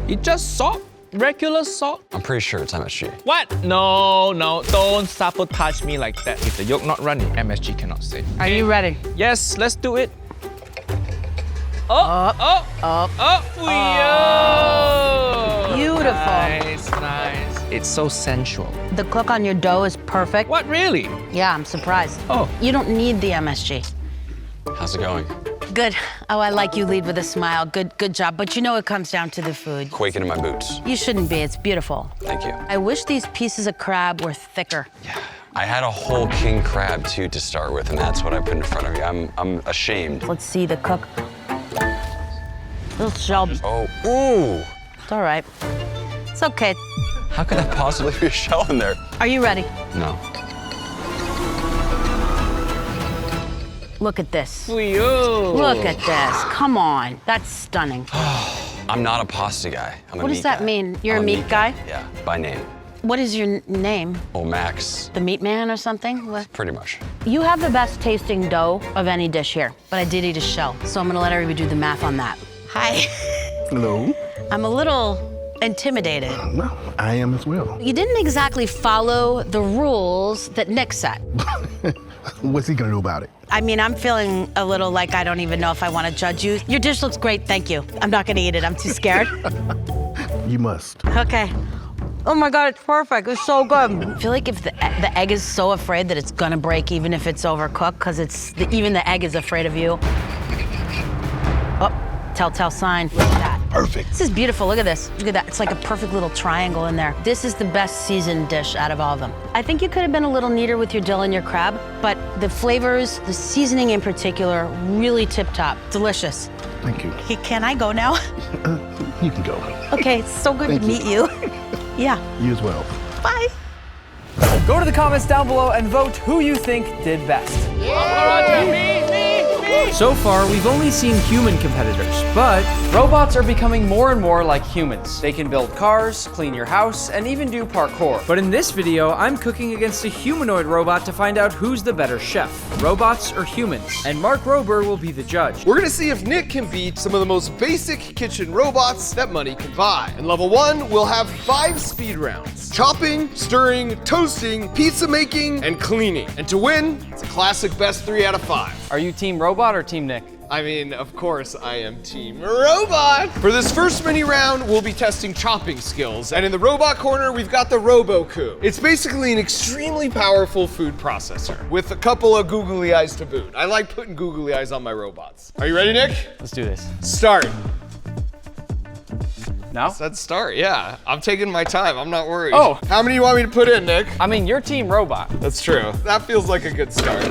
It's just salt, regular salt. I'm pretty sure it's MSG. What? No, don't sabotage me like that. If the yolk not running, MSG cannot say. Are you ready? Yes, let's do it. Beautiful. Nice. It's so sensual. The cook on your dough is perfect. What, really? Yeah, I'm surprised. Oh. You don't need the MSG. How's it going? Good. Oh, I like you lead with a smile. Good job. But you know it comes down to the food. Quaking in my boots. You shouldn't be. It's beautiful. Thank you. I wish these pieces of crab were thicker. I had a whole king crab too to start with, and that's what I put in front of you. I'm ashamed. Let's see the cook. Little shell. Oh, ooh. It's all right. It's okay. How could that possibly be a shell in there? Are you ready? No. Look at this. Yo. Look at this. Come on. That's stunning. I'm not a pasta guy. I'm a What meat does that guy. mean? You're I'm a meat guy? Yeah, by name. What is your name? Oh, Max. The meat man or something? What? Pretty much. You have the best tasting dough of any dish here, but I did eat a shell, so I'm gonna let everybody do the math on that. Hi. Hello. I'm a little intimidated. No, I am as well. You didn't exactly follow the rules that Nick set. What's he gonna do about it? I mean, I'm feeling a little like I don't even know if I want to judge you. Your dish looks great, thank you. I'm not gonna eat it, I'm too scared. You must. Okay. Oh my God, it's perfect. It's so good. I feel like if the egg is so afraid that it's gonna break even if it's overcooked, because even the egg is afraid of you. Oh, telltale sign. Look at that. Perfect. This is beautiful. Look at this. Look at that. It's like a perfect little triangle in there. This is the best seasoned dish out of all of them. I think you could have been a little neater with your dill and your crab, but the flavors, the seasoning in particular, really tip-top. Delicious. Thank you. Can I go now? You can go. Okay, it's so good to meet you. Yeah. You as well. Bye. Go to the comments down below and vote who you think did best. So far, we've only seen human competitors, but robots are becoming more and more like humans. They can build cars, clean your house, and even do parkour. But in this video, I'm cooking against a humanoid robot to find out who's the better chef, robots or humans. And Mark Rober will be the judge. We're gonna see if Nick can beat some of the most basic kitchen robots that money can buy. In level 1, we'll have 5 speed rounds. Chopping, stirring, toasting, pizza making, and cleaning. And to win, it's a classic best 3 out of 5. Are you team robot or team Nick? I mean, of course, I am Team Robot. For this first mini round, we'll be testing chopping skills. And in the robot corner, we've got the RoboCoo. It's basically an extremely powerful food processor with a couple of googly eyes to boot. I like putting googly eyes on my robots. Are you ready, Nick? Let's do this. Start. Now? Let's start, yeah. I'm taking my time, I'm not worried. Oh. How many do you want me to put in, Nick? I mean, you're team robot. That's true. That feels like a good start.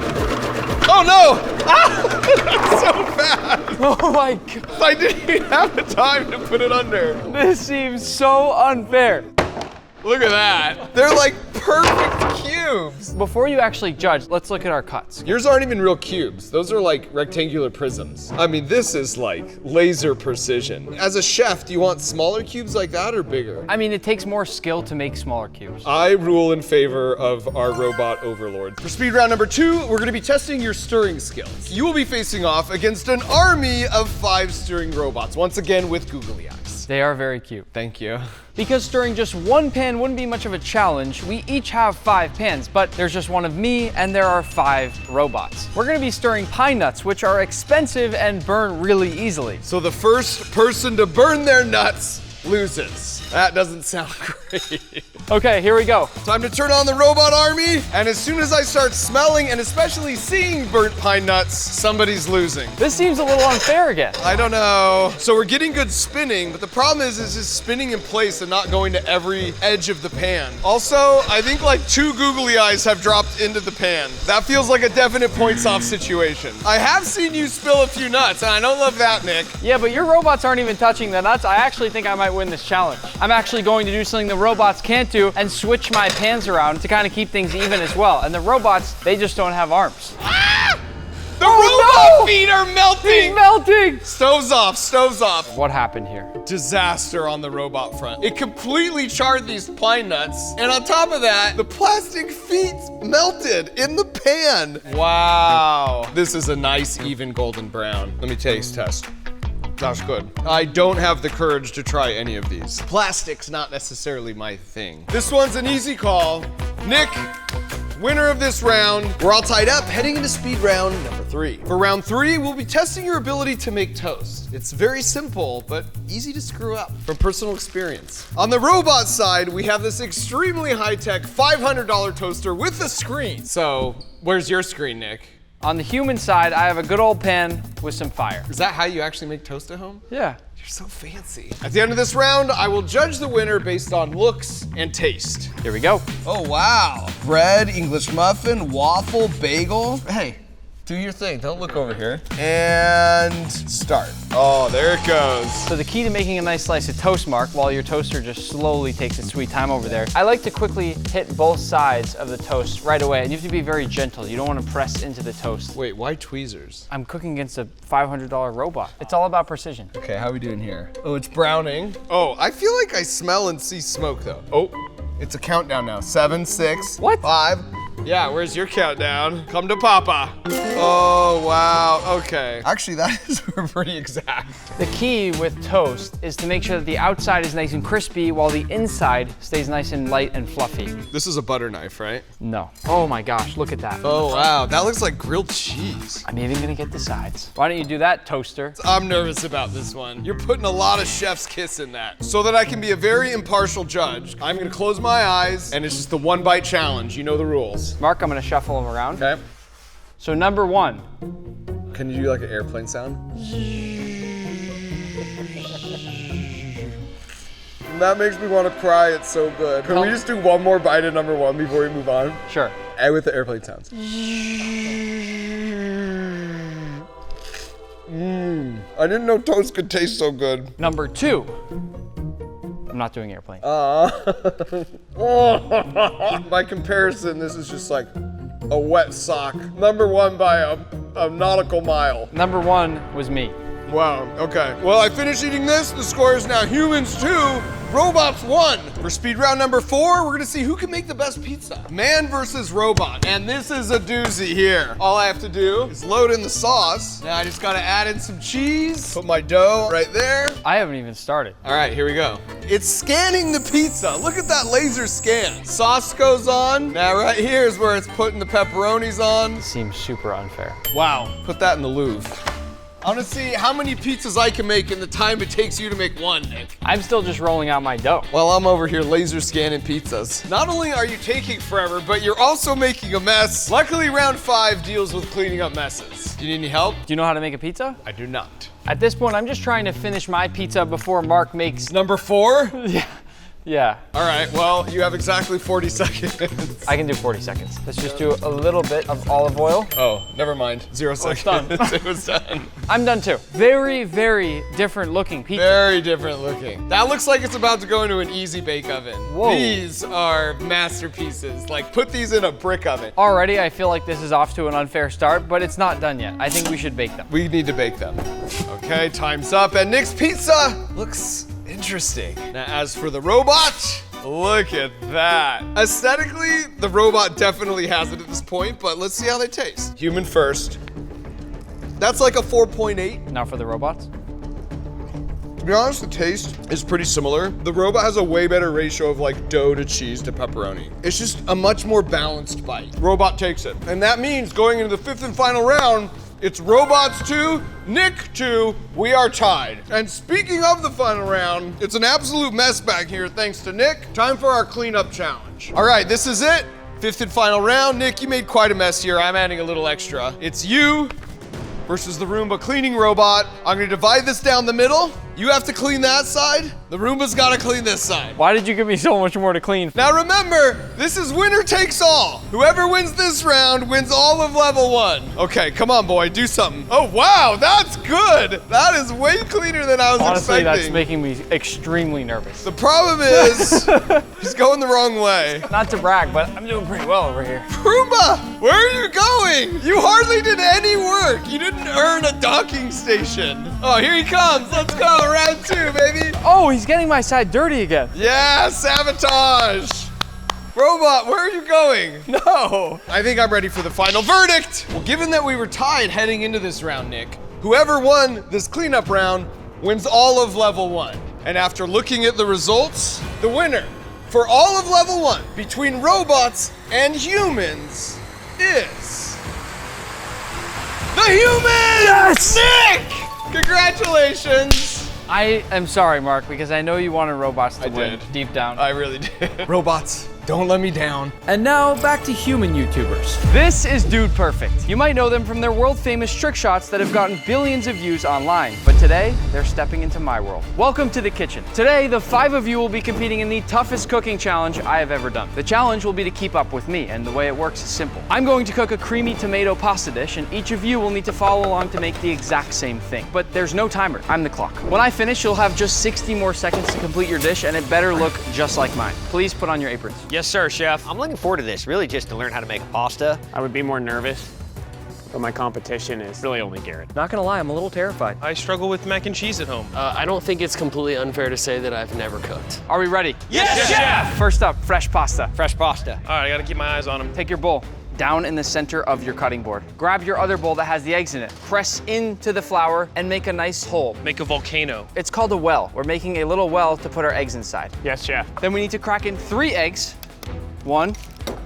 Oh no! Ah! That's so fast! Oh my God. I didn't even have the time to put it under. This seems so unfair. Look at that. They're like perfect cubes. Before you actually judge, let's look at our cuts. Yours aren't even real cubes. Those are like rectangular prisms. I mean, this is like laser precision. As a chef, do you want smaller cubes like that or bigger? I mean, it takes more skill to make smaller cubes. I rule in favor of our robot overlord. For speed round number 2, we're gonna be testing your stirring skills. You will be facing off against an army of 5 stirring robots, once again with googly eyes. They are very cute. Thank you. Because stirring just one pan wouldn't be much of a challenge, we each have 5 pans, but there's just one of me and there are 5 robots. We're gonna be stirring pine nuts, which are expensive and burn really easily. So the first person to burn their nuts loses. That doesn't sound great. Okay, here we go. Time to turn on the robot army, and as soon as I start smelling and especially seeing burnt pine nuts, somebody's losing. This seems a little unfair again. I don't know. So we're getting good spinning, but the problem is just spinning in place and not going to every edge of the pan. Also, I think like 2 googly eyes have dropped into the pan. That feels like a definite points off situation. I have seen you spill a few nuts, and I don't love that, Nick. Yeah, but your robots aren't even touching the nuts. I actually think I might win this challenge. I'm actually going to do something the robots can't do and switch my pans around to kind of keep things even as well. And the robots, they just don't have arms. The robot feet are melting! He's melting! Stoves off, stoves off. What happened here? Disaster on the robot front. It completely charred these pine nuts, and on top of that, the plastic feet melted in the pan. Wow. This is a nice, even golden brown. Let me taste test. That's good. I don't have the courage to try any of these. Plastic's not necessarily my thing. This one's an easy call. Nick, winner of this round. We're all tied up, heading into speed round number 3. For round 3, we'll be testing your ability to make toast. It's very simple, but easy to screw up from personal experience. On the robot side, we have this extremely high-tech $500 toaster with a screen. So, where's your screen, Nick? On the human side, I have a good old pan with some fire. Is that how you actually make toast at home? Yeah. You're so fancy. At the end of this round, I will judge the winner based on looks and taste. Here we go. Oh, wow. Bread, English muffin, waffle, bagel. Hey, do your thing. Don't look over here. And start. Oh, there it goes. So the key to making a nice slice of toast, Mark, while your toaster just slowly takes its sweet time over there, I like to quickly hit both sides of the toast right away. And you have to be very gentle. You don't want to press into the toast. Wait, why tweezers? I'm cooking against a $500 robot. It's all about precision. Okay, how are we doing here? Oh, it's browning. Oh, I feel like I smell and see smoke though. Oh, it's a countdown now. 7, 6, what? 5. Yeah, where's your countdown? Come to Papa. Oh, wow, okay. Actually, that is pretty exact. The key with toast is to make sure that the outside is nice and crispy while the inside stays nice and light and fluffy. This is a butter knife, right? No. Oh my gosh, look at that. Oh, wow, that looks like grilled cheese. I'm even gonna get the sides. Why don't you do that, toaster? I'm nervous about this one. You're putting a lot of chef's kiss in that. So that I can be a very impartial judge, I'm gonna close my eyes, and it's just the 1 bite challenge. You know the rules. Mark, I'm gonna shuffle them around. Okay. So number 1. Can you do like an airplane sound? That makes me want to cry, it's so good. Can we just do one more bite of number 1 before we move on? Sure. And with the airplane sounds. I didn't know toast could taste so good. Number 2. I'm not doing airplane. By comparison, this is just like a wet sock. Number 1 by a nautical mile. Number 1 was me. Wow, okay. Well, I finished eating this. The score is now humans 2, robots 1. For speed round number 4, we're gonna see who can make the best pizza. Man versus robot. And this is a doozy here. All I have to do is load in the sauce. Now I just gotta add in some cheese, put my dough right there. I haven't even started. All right, here we go. It's scanning the pizza. Look at that laser scan. Sauce goes on. Now right here is where it's putting the pepperonis on. It seems super unfair. Wow, put that in the Louvre. I want to see how many pizzas I can make in the time it takes you to make one, Nick. I'm still just rolling out my dough. While I'm over here laser scanning pizzas. Not only are you taking forever, but you're also making a mess. Luckily, round 5 deals with cleaning up messes. Do you need any help? Do you know how to make a pizza? I do not. At this point, I'm just trying to finish my pizza before Mark makes... Number 4? Yeah. All right, well, you have exactly 40 seconds. I can do 40 seconds. Let's just do a little bit of olive oil. Oh, never mind. 0 seconds. Done. It was done. I'm done too. Very, very different looking pizza. Very different looking. That looks like it's about to go into an easy bake oven. Whoa. These are masterpieces. Like, put these in a brick oven. Already, I feel like this is off to an unfair start, but it's not done yet. I think we should bake them. We need to bake them. Okay, time's up. And Nick's pizza looks interesting. Now, as for the robot, look at that. Aesthetically, the robot definitely has it at this point, but let's see how they taste. Human first. That's like a 4.8. Now for the robots. To be honest, the taste is pretty similar. The robot has a way better ratio of like dough to cheese to pepperoni. It's just a much more balanced bite. Robot takes it. And that means going into the 5th and final round, It's Robots 2, Nick 2. We are tied. And speaking of the final round, it's an absolute mess back here thanks to Nick. Time for our cleanup challenge. All right, this is it. 5th and final round. Nick, you made quite a mess here. I'm adding a little extra. It's you versus the Roomba cleaning robot. I'm gonna divide this down the middle. You have to clean that side. The Roomba's gotta clean this side. Why did you give me so much more to clean? Now remember, this is winner takes all. Whoever wins this round wins all of level 1. Okay, come on, boy, do something. Oh, wow, that's good. That is way cleaner than I was Honestly, expecting. that's making me extremely nervous. The problem is, he's going the wrong way. Not to brag, but I'm doing pretty well over here. Roomba, where are you going? You hardly did any work. You didn't earn a docking station. Oh, here he comes. Let's go, round 2, baby. Oh, he's getting my side dirty again. Yeah, sabotage. Robot, where are you going? No. I think I'm ready for the final verdict. Well, given that we were tied heading into this round, Nick, whoever won this cleanup round wins all of level 1. And after looking at the results, the winner for all of level 1 between robots and humans is the humans! Yes! Nick! Congratulations! I am sorry, Mark, because I know you wanted robots to win deep down. I really did. Robots, don't let me down. And now back to human YouTubers. This is Dude Perfect. You might know them from their world famous trick shots that have gotten billions of views online. But today, they're stepping into my world. Welcome to the kitchen. Today, the 5 of you will be competing in the toughest cooking challenge I have ever done. The challenge will be to keep up with me, and the way it works is simple. I'm going to cook a creamy tomato pasta dish, and each of you will need to follow along to make the exact same thing. But there's no timer. I'm the clock. When I finish, you'll have just 60 more seconds to complete your dish, and it better look just like mine. Please put on your aprons. Yes, sir, chef. I'm looking forward to this, really just to learn how to make pasta. I would be more nervous, but my competition is really only Garrett. Not gonna lie, I'm a little terrified. I struggle with mac and cheese at home. I don't think it's completely unfair to say that I've never cooked. Are we ready? Yes, chef! First up, fresh pasta. Fresh pasta. All right, I gotta keep my eyes on him. Take your bowl down in the center of your cutting board. Grab your other bowl that has the eggs in it. Press into the flour and make a nice hole. Make a volcano. It's called a well. We're making a little well to put our eggs inside. Yes, chef. Then we need to crack in 3 eggs. 1,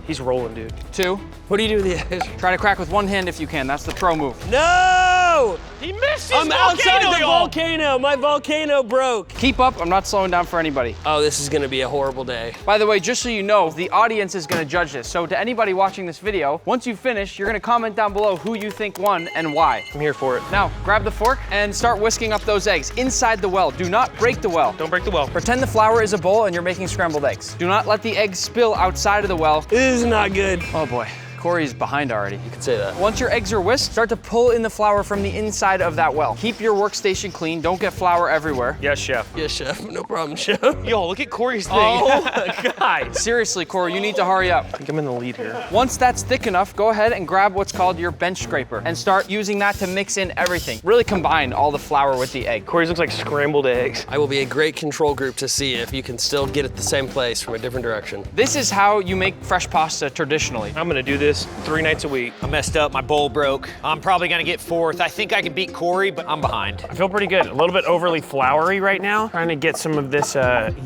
He's rolling, dude. 2. What do you do with the eggs? Try to crack with 1 hand if you can. That's the pro move. No! He missed his I'm outside the y'all. volcano. My volcano broke. Keep up. I'm not slowing down for anybody. Oh, this is gonna be a horrible day. By the way, just so you know, the audience is gonna judge this. So to anybody watching this video, once you finish, you're gonna comment down below who you think won and why. I'm here for it. Now, grab the fork and start whisking up those eggs inside the well. Do not break the well. Don't break the well. Pretend the flour is a bowl and you're making scrambled eggs. Do not let the eggs spill outside of the well. This is not good. Oh boy. Corey's behind already. You could say that. Once your eggs are whisked, start to pull in the flour from the inside of that well. Keep your workstation clean. Don't get flour everywhere. Yes, chef. Yes, chef. No problem, chef. Yo, look at Corey's thing. Oh my God. Seriously, Corey, you need to hurry up. I think I'm in the lead here. Once that's thick enough, go ahead and grab what's called your bench scraper and start using that to mix in everything. Really combine all the flour with the egg. Corey's looks like scrambled eggs. I will be a great control group to see if you can still get it the same place from a different direction. This is how you make fresh pasta traditionally. I'm gonna do this 3 nights a week. I messed up, my bowl broke. I'm probably gonna get 4th. I think I can beat Corey, but I'm behind. I feel pretty good. A little bit overly floury right now. Trying to get some of this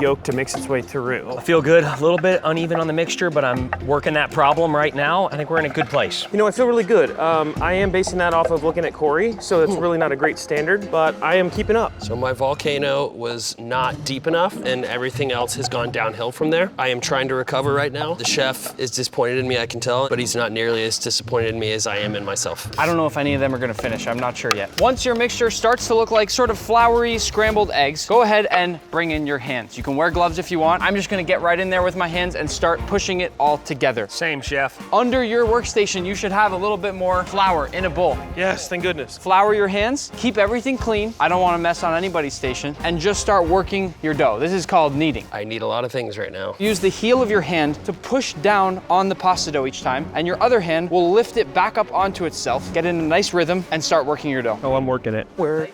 yolk to mix its way through. I feel good. A little bit uneven on the mixture, but I'm working that problem right now. I think we're in a good place. You know, I feel really good. I am basing that off of looking at Corey, so it's really not a great standard, but I am keeping up. So my volcano was not deep enough, and everything else has gone downhill from there. I am trying to recover right now. The chef is disappointed in me, I can tell, but he's not nearly as disappointed in me as I am in myself. I don't know if any of them are gonna finish. I'm not sure yet. Once your mixture starts to look like sort of floury, scrambled eggs, go ahead and bring in your hands. You can wear gloves if you want. I'm just gonna get right in there with my hands and start pushing it all together. Same, chef. Under your workstation, you should have a little bit more flour in a bowl. Yes, thank goodness. Flour your hands, keep everything clean. I don't wanna mess on anybody's station, and just start working your dough. This is called kneading. I need a lot of things right now. Use the heel of your hand to push down on the pasta dough each time, and your other hand will lift it back up onto itself, get in a nice rhythm, and start working your dough. Oh, I'm working it. Work.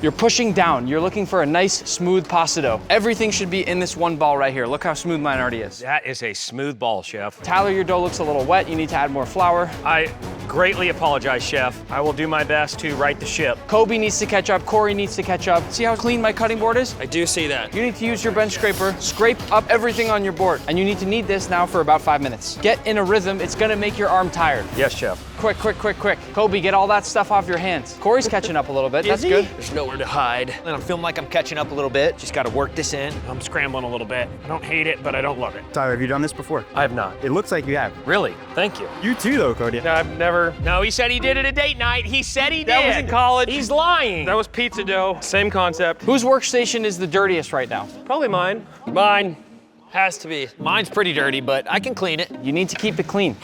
You're pushing down. You're looking for a nice, smooth pasta dough. Everything should be in this one ball right here. Look how smooth mine already is. That is a smooth ball, chef. Tyler, your dough looks a little wet. You need to add more flour. I greatly apologize, chef. I will do my best to right the ship. Kobe needs to catch up. Corey needs to catch up. See how clean my cutting board is? I do see that. You need to use your bench scraper, scrape up everything on your board, and you need to knead this now for about 5 minutes. Get in a rhythm. It's gonna make your arm tired. Yes, chef. Quick. Kobe, get all that stuff off your hands. Corey's catching up a little bit. That's good. There's nowhere to hide. And I'm feeling like I'm catching up a little bit. Just gotta work this in. I'm scrambling a little bit. I don't hate it, but I don't love it. Tyler, have you done this before? I have not. It looks like you have. Really? Thank you. You too, though, Cody. No, I've never. No, he said he did it at date night. He said he did. That was in college. He's lying. That was pizza dough. Same concept. Whose workstation is the dirtiest right now? Probably mine. Mine has to be. Mine's pretty dirty, but I can clean it. You need to keep it clean.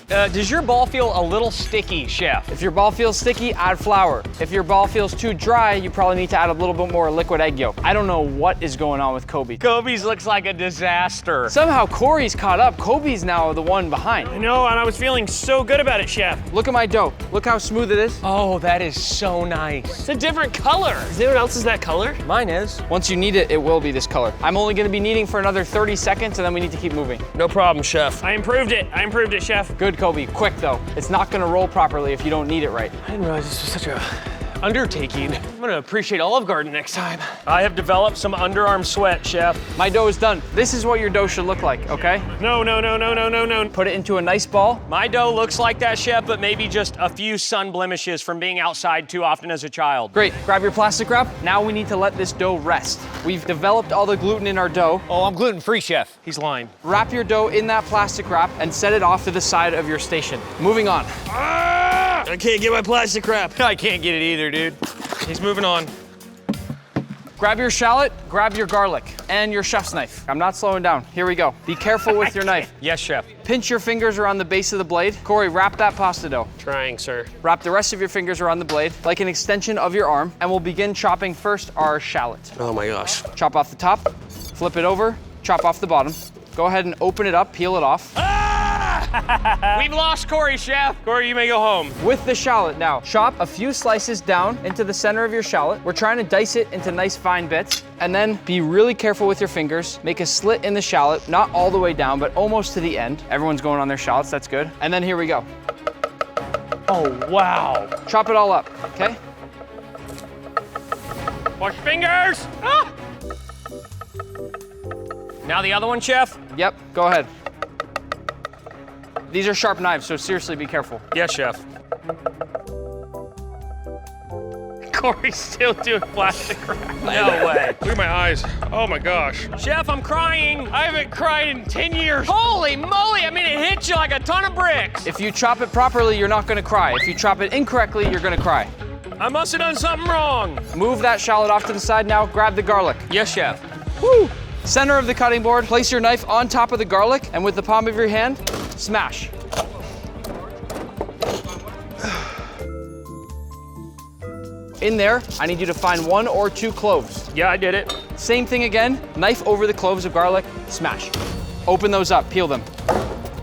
Does your ball feel a little sticky, chef? If your ball feels sticky, add flour. If your ball feels too dry, you probably need to add a little bit more liquid egg yolk. I don't know what is going on with Kobe. Kobe's looks like a disaster. Somehow Corey's caught up. Kobe's now the one behind. I know, and I was feeling so good about it, chef. Look at my dough. Look how smooth it is. Oh, that is so nice. It's a different color. Is anyone else's that color? Mine is. Once you knead it, it will be this color. I'm only gonna be kneading for another 30 seconds and then we need to keep moving. No problem, chef. I improved it, chef. Good, Kobe. Quick though. It's not gonna roll properly if you don't knead it right. I didn't realize this was such a undertaking. I'm gonna appreciate Olive Garden next time. I have developed some underarm sweat, chef. My dough is done. This is what your dough should look like, okay? No. Put it into a nice ball. My dough looks like that, chef, but maybe just a few sun blemishes from being outside too often as a child. Great, grab your plastic wrap. Now we need to let this dough rest. We've developed all the gluten in our dough. Oh, I'm gluten-free, chef. He's lying. Wrap your dough in that plastic wrap and set it off to the side of your station. Moving on. I can't get my plastic wrap. I can't get it either, dude. He's moving on. Grab your shallot, grab your garlic, and your chef's knife. I'm not slowing down. Here we go. Be careful with your knife. Yes, chef. Pinch your fingers around the base of the blade. Corey, wrap that pasta dough. Trying, sir. Wrap the rest of your fingers around the blade, like an extension of your arm, and we'll begin chopping first our shallot. Oh my gosh. Chop off the top, flip it over, chop off the bottom. Go ahead and open it up, peel it off. We've lost Corey, chef. Corey, you may go home. With the shallot now, chop a few slices down into the center of your shallot. We're trying to dice it into nice fine bits. And then be really careful with your fingers. Make a slit in the shallot, not all the way down, but almost to the end. Everyone's going on their shallots, that's good. And then here we go. Oh, wow. Chop it all up, okay? Wash your fingers. Ah! Now the other one, chef? Yep, go ahead. These are sharp knives, so seriously be careful. Yes, chef. Corey's still doing plastic wrap. No way. Look at my eyes. Oh my gosh. Chef, I'm crying. I haven't cried in 10 years. Holy moly, I mean, it hit you like a ton of bricks. If you chop it properly, you're not gonna cry. If you chop it incorrectly, you're gonna cry. I must have done something wrong. Move that shallot off to the side now, grab the garlic. Yes, chef. Woo! Center of the cutting board, place your knife on top of the garlic, and with the palm of your hand, smash. In there, I need you to find 1 or 2 cloves. Yeah, I did it. Same thing again, knife over the cloves of garlic, smash. Open those up, peel them.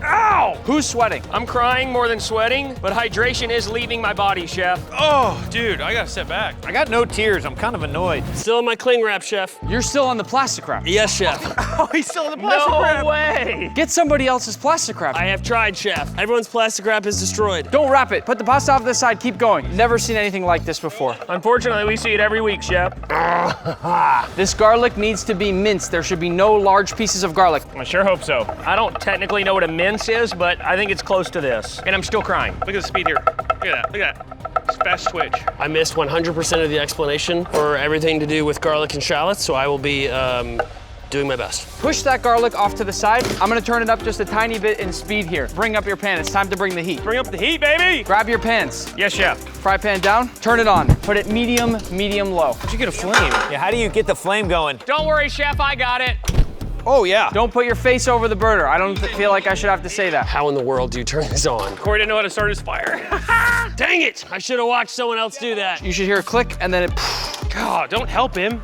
Ow! Who's sweating? I'm crying more than sweating, but hydration is leaving my body, chef. Oh, dude, I gotta step back. I got no tears. I'm kind of annoyed. Still in my cling wrap, chef. You're still on the plastic wrap. Yes, chef. Oh, he's still in the plastic wrap. No way. Get somebody else's plastic wrap. I have tried, chef. Everyone's plastic wrap is destroyed. Don't wrap it. Put the pasta off to the side, keep going. Never seen anything like this before. Unfortunately, we see it every week, chef. This garlic needs to be minced. There should be no large pieces of garlic. I sure hope so. I don't technically know what a mince is, but I think it's close to this. And I'm still crying. Look at the speed here. Look at that. Look at that. It's fast twitch. I missed 100% of the explanation for everything to do with garlic and shallots, so I will be doing my best. Push that garlic off to the side. I'm gonna turn it up just a tiny bit in speed here. Bring up your pan. It's time to bring the heat. Bring up the heat, baby! Grab your pans. Yes, chef. Fry pan down. Turn it on. Put it medium, medium low. How'd you get a flame? Yeah, how do you get the flame going? Don't worry, chef, I got it. Oh, yeah. Don't put your face over the burner. I don't feel like I should have to say that. How in the world do you turn this on? Corey didn't know how to start his fire. Dang it! I should have watched someone else do that. You should hear a click and then it. God, don't help him.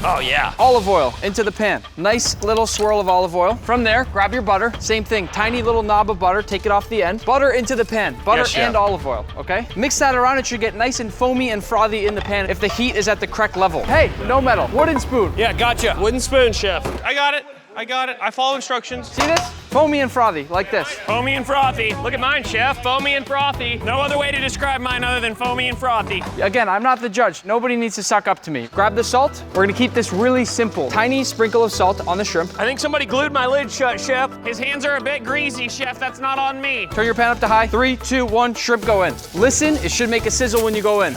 Oh, yeah. Olive oil into the pan. Nice little swirl of olive oil. From there, grab your butter. Same thing, tiny little knob of butter. Take it off the end. Butter into the pan. Butter Yes, chef. and olive oil, okay? Mix that around. It should get nice and foamy and frothy in the pan if the heat is at the correct level. Hey, no metal. Wooden spoon. Yeah, gotcha. Wooden spoon, chef. I got it. I got it. I follow instructions. See this? Foamy and frothy, like this. Foamy and frothy. Look at mine, chef. Foamy and frothy. No other way to describe mine other than foamy and frothy. Again, I'm not the judge. Nobody needs to suck up to me. Grab the salt. We're gonna keep this really simple. Tiny sprinkle of salt on the shrimp. I think somebody glued my lid shut, chef. His hands are a bit greasy, chef. That's not on me. Turn your pan up to high. 3, 2, 1, shrimp go in. Listen, it should make a sizzle when you go in.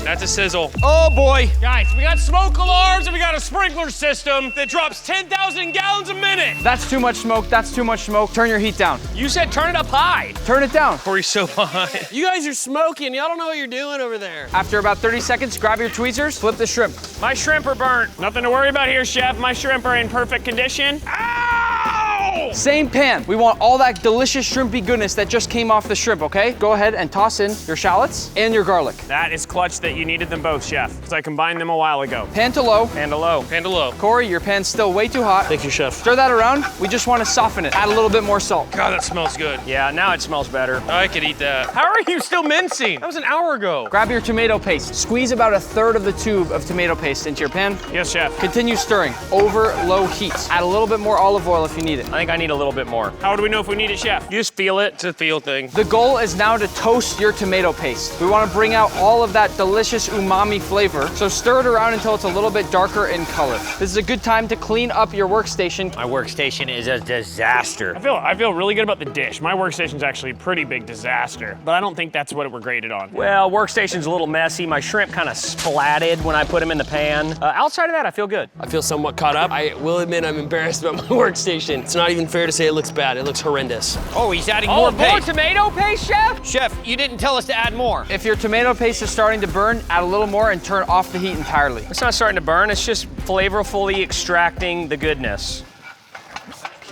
That's a sizzle. Oh boy. Guys, we got smoke alarms and we got a sprinkler system that drops 10,000 gallons a minute. That's too much smoke, that's too much smoke. Turn your heat down. You said turn it up high. Turn it down. Corey's so behind. You guys are smoking. Y'all don't know what you're doing over there. After about 30 seconds, grab your tweezers, flip the shrimp. My shrimp are burnt. Nothing to worry about here, chef. My shrimp are in perfect condition. Ow! Same pan. We want all that delicious shrimpy goodness that just came off the shrimp, okay? Go ahead and toss in your shallots and your garlic. That is clutch that you needed them both, chef, because I combined them a while ago. Pan to low. Pan to low. Pan to low. Corey, your pan's still way too hot. Thank you, chef. Stir that around. We just want to soften it. Add a little bit more salt. God, that smells good. Yeah, now it smells better. I could eat that. How are you still mincing? That was an hour ago. Grab your tomato paste. Squeeze about 1/3 of the tube of tomato paste into your pan. Yes, chef. Continue stirring over low heat. Add a little bit more olive oil if you need it. I think I need a little bit more. How do we know if we need it, chef? You just feel it. It's a feel thing. The goal is now to toast your tomato paste. We want to bring out all of that delicious umami flavor. So stir it around until it's a little bit darker in color. This is a good time to clean up your workstation. My workstation is a disaster. I feel really good about the dish. My workstation's actually a pretty big disaster, but I don't think that's what we're graded on. Well, workstation's a little messy. My shrimp kind of splatted when I put them in the pan. Outside of that, I feel good. I feel somewhat caught up. I will admit I'm embarrassed about my workstation. It's not even fair to say it looks bad. It looks horrendous. Oh, he's adding more paste. Tomato paste, chef? Chef, you didn't tell us to add more. If your tomato paste is starting to burn, add a little more and turn off the heat entirely. It's not starting to burn. It's just flavorfully extracting the goodness.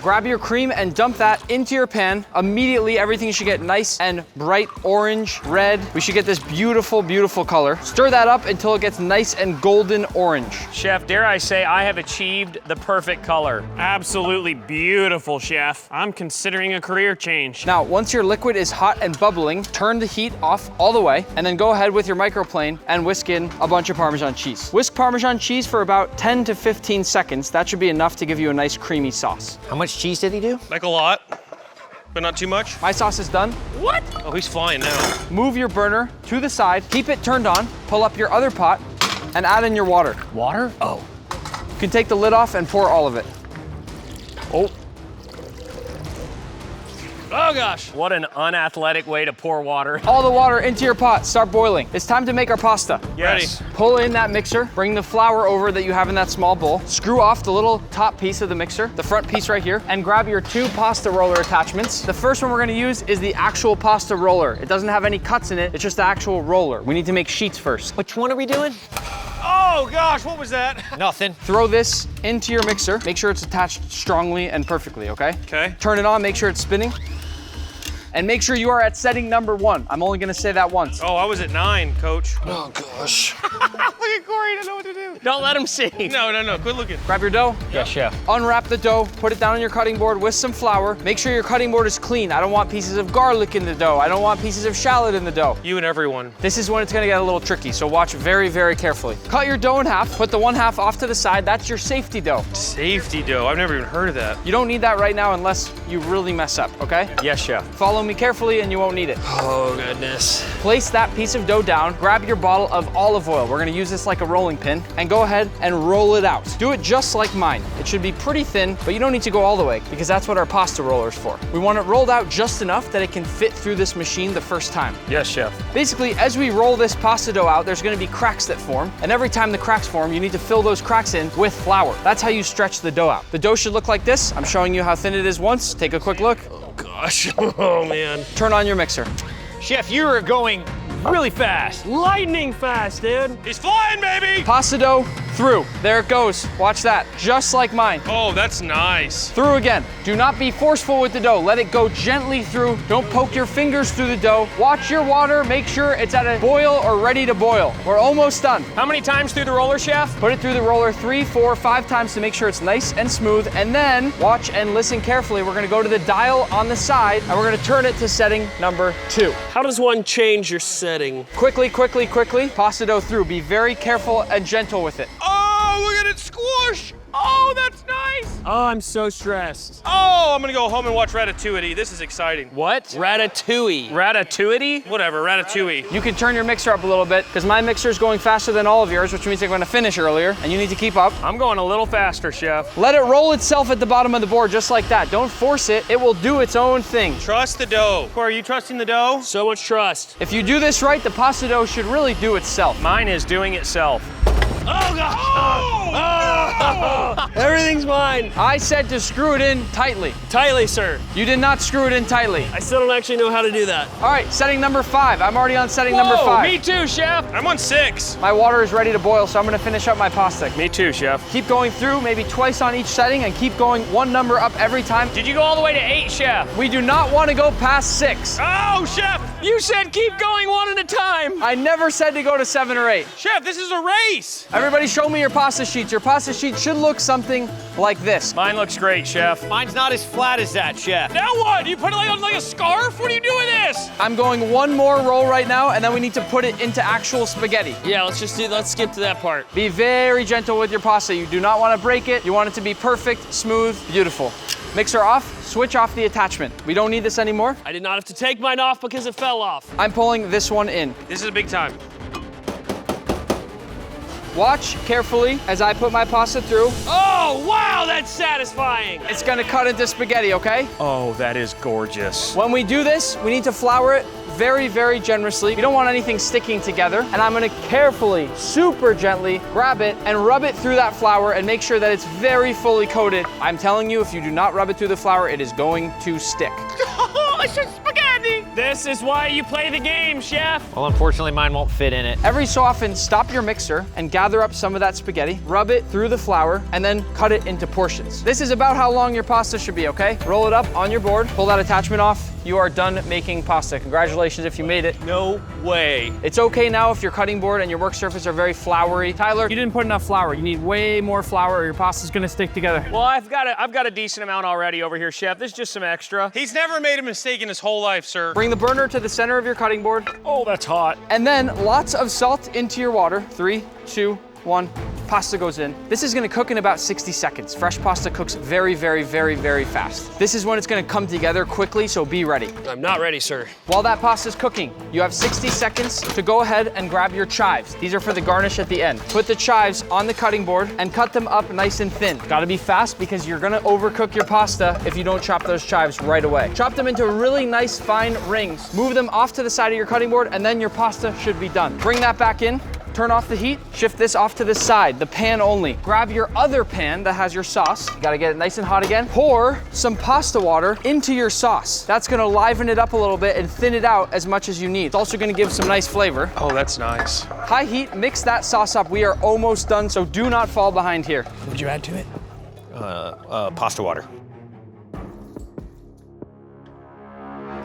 Grab your cream and dump that into your pan. Immediately, everything should get nice and bright orange, red. We should get this beautiful, beautiful color. Stir that up until it gets nice and golden orange. Chef, dare I say I have achieved the perfect color. Absolutely beautiful, chef. I'm considering a career change. Now, once your liquid is hot and bubbling, turn the heat off all the way, and then go ahead with your microplane and whisk in a bunch of Parmesan cheese. Whisk Parmesan cheese for about 10 to 15 seconds. That should be enough to give you a nice creamy sauce. How much cheese did he do? Like a lot, but not too much. My sauce is done. What? Oh, he's flying now. Move your burner to the side, keep it turned on, pull up your other pot, and add in your water. Water? Oh. You can take the lid off and pour all of it. Oh gosh. What an unathletic way to pour water. All the water into your pot, start boiling. It's time to make our pasta. Yes. Ready. Pull in that mixer, bring the flour over that you have in that small bowl, screw off the little top piece of the mixer, the front piece right here, and grab your 2 pasta roller attachments. The first one we're gonna use is the actual pasta roller. It doesn't have any cuts in it, it's just the actual roller. We need to make sheets first. Which one are we doing? Oh gosh, what was that? Nothing. Throw this into your mixer. Make sure it's attached strongly and perfectly, okay? Okay. Turn it on, make sure it's spinning. And make sure you are at setting number 1. I'm only gonna say that once. Oh, I was at 9, coach. Oh gosh. Look at Corey, I don't know what to do. Don't let him see. No, quit looking. Grab your dough. Yes, chef. Unwrap the dough, put it down on your cutting board with some flour. Make sure your cutting board is clean. I don't want pieces of garlic in the dough. I don't want pieces of shallot in the dough. You and everyone. This is when it's gonna get a little tricky, so watch very, very carefully. Cut your dough in half, put the 1/2 off to the side. That's your safety dough. Safety dough, I've never even heard of that. You don't need that right now unless you really mess up, okay? Yes, chef. Follow me carefully and you won't need it. Oh goodness. Place that piece of dough down, grab your bottle of olive oil. We're gonna use this like a rolling pin, and go ahead and roll it out. Do it just like mine. It should be pretty thin, but you don't need to go all the way because that's what our pasta roller's for. We want it rolled out just enough that it can fit through this machine the first time. Yes, chef. Basically, as we roll this pasta dough out, there's gonna be cracks that form, and every time the cracks form, you need to fill those cracks in with flour. That's how you stretch the dough out. The dough should look like this. I'm showing you how thin it is once. Take a quick look. Oh gosh. Oh man. Turn on your mixer. Chef, you are going Really fast. Lightning fast, dude. He's flying, baby! Pasta dough through. There it goes. Watch that. Just like mine. Oh, that's nice. Through again. Do not be forceful with the dough. Let it go gently through. Don't poke your fingers through the dough. Watch your water. Make sure it's at a boil or ready to boil. We're almost done. How many times through the roller, chef? Put it through the roller 3, 4, 5 times to make sure it's nice and smooth. And then watch and listen carefully. We're gonna go to the dial on the side and we're gonna turn it to setting number 2. How does one change your setting? Quickly, quickly, quickly. Pasta dough through. Be very careful and gentle with it. Oh, look at it squash! Oh, Oh, that's nice. Oh, I'm so stressed. Oh, I'm gonna go home and watch Ratatouille. This is exciting. What? Ratatouille. Ratatouille? Whatever, Ratatouille. You can turn your mixer up a little bit because my mixer is going faster than all of yours, which means they're going to finish earlier, and you need to keep up. I'm going a little faster, Chef. Let it roll itself at the bottom of the board just like that. Don't force it. It will do its own thing. Trust the dough. Corey, are you trusting the dough? So much trust. If you do this right, the pasta dough should really do itself. Mine is doing itself. Oh, gosh. Oh. Everything's mine. I said to screw it in tightly. Tightly, sir. You did not screw it in tightly. I still don't actually know how to do that. All right, setting number 5. I'm already on setting number 5. Me too, Chef. I'm on 6. My water is ready to boil, so I'm gonna finish up my pasta. Me too, Chef. Keep going through, maybe twice on each setting, and keep going one number up every time. Did you go all the way to 8, Chef? We do not want to go past 6. Oh, Chef! You said keep going one at a time. I never said to go to 7 or 8. Chef, this is a race. Everybody show me your pasta sheets. Your pasta sheet should look something like this. Mine looks great, Chef. Mine's not as flat as that, Chef. Now what? You put it on like a scarf? What do you do with this? I'm going one more roll right now, and then we need to put it into actual spaghetti. Yeah, let's skip to that part. Be very gentle with your pasta. You do not want to break it. You want it to be perfect, smooth, beautiful. Mixer off, switch off the attachment. We don't need this anymore. I did not have to take mine off because it fell off. I'm pulling this one in. This is a big time. Watch carefully as I put my pasta through. Oh, wow, that's satisfying. It's gonna cut into spaghetti, okay? Oh, that is gorgeous. When we do this, we need to flour it very, very generously. We don't want anything sticking together. And I'm gonna carefully, super gently grab it and rub it through that flour and make sure that it's very fully coated. I'm telling you, if you do not rub it through the flour, it is going to stick. It's just spaghetti. This is why you play the game, Chef. Well, unfortunately, mine won't fit in it. Every so often, stop your mixer and gather up some of that spaghetti, rub it through the flour, and then cut it into portions. This is about how long your pasta should be, okay? Roll it up on your board, pull that attachment off. You are done making pasta. Congratulations if you made it. No way. It's okay now if your cutting board and your work surface are very floury. Tyler, you didn't put enough flour. You need way more flour or your pasta's gonna stick together. Well, I've got a decent amount already over here, Chef. This is just some extra. He's never made a mistake in his whole life, sir. Bring the burner to the center of your cutting board. Oh, that's hot. And then lots of salt into your water. 3, 2, 1. Pasta goes in. This is gonna cook in about 60 seconds. Fresh pasta cooks very, very, very, very fast. This is when it's gonna come together quickly, so be ready. I'm not ready, sir. While that pasta's cooking, you have 60 seconds to go ahead and grab your chives. These are for the garnish at the end. Put the chives on the cutting board and cut them up nice and thin. Gotta be fast because you're gonna overcook your pasta if you don't chop those chives right away. Chop them into really nice fine rings. Move them off to the side of your cutting board and then your pasta should be done. Bring that back in. Turn off the heat, shift this off to the side, the pan only. Grab your other pan that has your sauce. You gotta get it nice and hot again. Pour some pasta water into your sauce. That's gonna liven it up a little bit and thin it out as much as you need. It's also gonna give some nice flavor. Oh, that's nice. High heat, mix that sauce up. We are almost done, so do not fall behind here. What'd you add to it? Pasta water.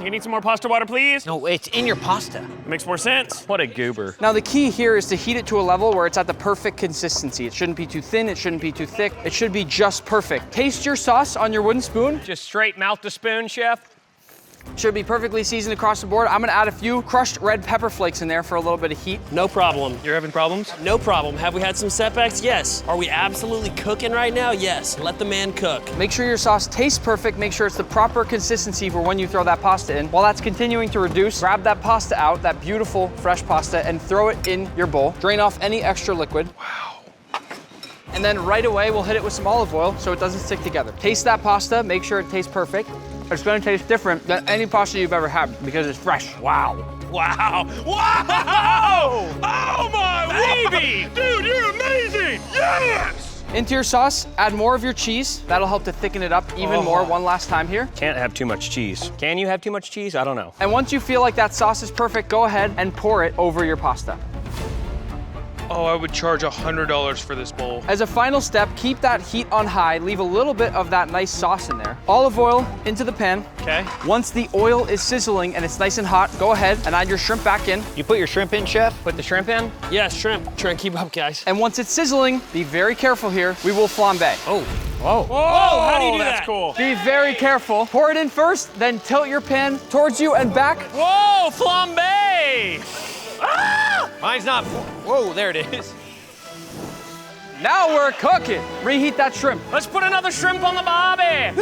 You need some more pasta water, please? No, it's in your pasta. Makes more sense. What a goober. Now the key here is to heat it to a level where it's at the perfect consistency. It shouldn't be too thin, it shouldn't be too thick. It should be just perfect. Taste your sauce on your wooden spoon. Just straight mouth the spoon, Chef. Should be perfectly seasoned across the board. I'm gonna add a few crushed red pepper flakes in there for a little bit of heat. No problem. You're having problems? No problem. Have we had some setbacks? Yes. Are we absolutely cooking right now? Yes. Let the man cook. Make sure your sauce tastes perfect. Make sure it's the proper consistency for when you throw that pasta in. While that's continuing to reduce, grab that pasta out, that beautiful fresh pasta, and throw it in your bowl. Drain off any extra liquid. Wow. And then right away, we'll hit it with some olive oil so it doesn't stick together. Taste that pasta, make sure it tastes perfect. It's gonna taste different than any pasta you've ever had because it's fresh. Wow. Wow. Wow! Oh my baby! Dude, you're amazing! Yes! Into your sauce, add more of your cheese. That'll help to thicken it up even more one last time here. Can't have too much cheese. Can you have too much cheese? I don't know. And once you feel like that sauce is perfect, go ahead and pour it over your pasta. Oh, I would charge $100 for this bowl. As a final step, keep that heat on high. Leave a little bit of that nice sauce in there. Olive oil into the pan. Okay. Once the oil is sizzling and it's nice and hot, go ahead and add your shrimp back in. You put your shrimp in, Chef? Put the shrimp in? Yes, shrimp. Try and keep up, guys. And once it's sizzling, be very careful here. We will flambe. Oh. Whoa. Whoa, how do you do that's that? Cool. Be very careful. Pour it in first, then tilt your pan towards you and back. Whoa, flambe! Mine's not. Whoa, there it is. Now we're cooking. Reheat that shrimp. Let's put another shrimp on the barbie.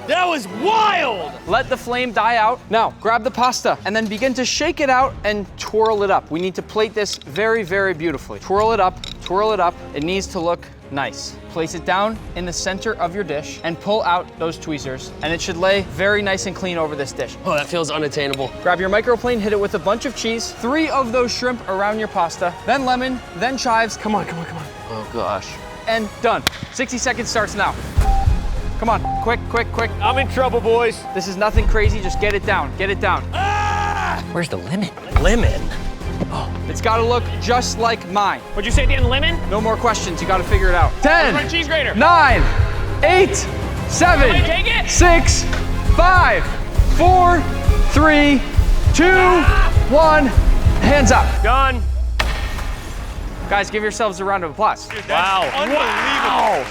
That was wild. Let the flame die out. Now, grab the pasta and then begin to shake it out and twirl it up. We need to plate this very, very beautifully. Twirl it up, twirl it up. It needs to look nice. Place it down in the center of your dish and pull out those tweezers, and it should lay very nice and clean over this dish. Oh, that feels unattainable. Grab your microplane, hit it with a bunch of cheese, 3 of those shrimp around your pasta, then lemon, then chives. Come on, come on, come on. Oh gosh. And done. 60 seconds starts now. Come on, quick, quick, quick. I'm in trouble, boys. This is nothing crazy, just get it down, get it down. Ah! Where's the lemon? Lemon. It's gotta look just like mine. What'd you say at the end, lemon? No more questions, you gotta figure it out. 10, My cheese grater. 9, 8, 7, Wait, take it. 6, 5, 4, 3, 2, 1. Hands up. Done. Guys, give yourselves a round of applause. Wow. Unbelievable.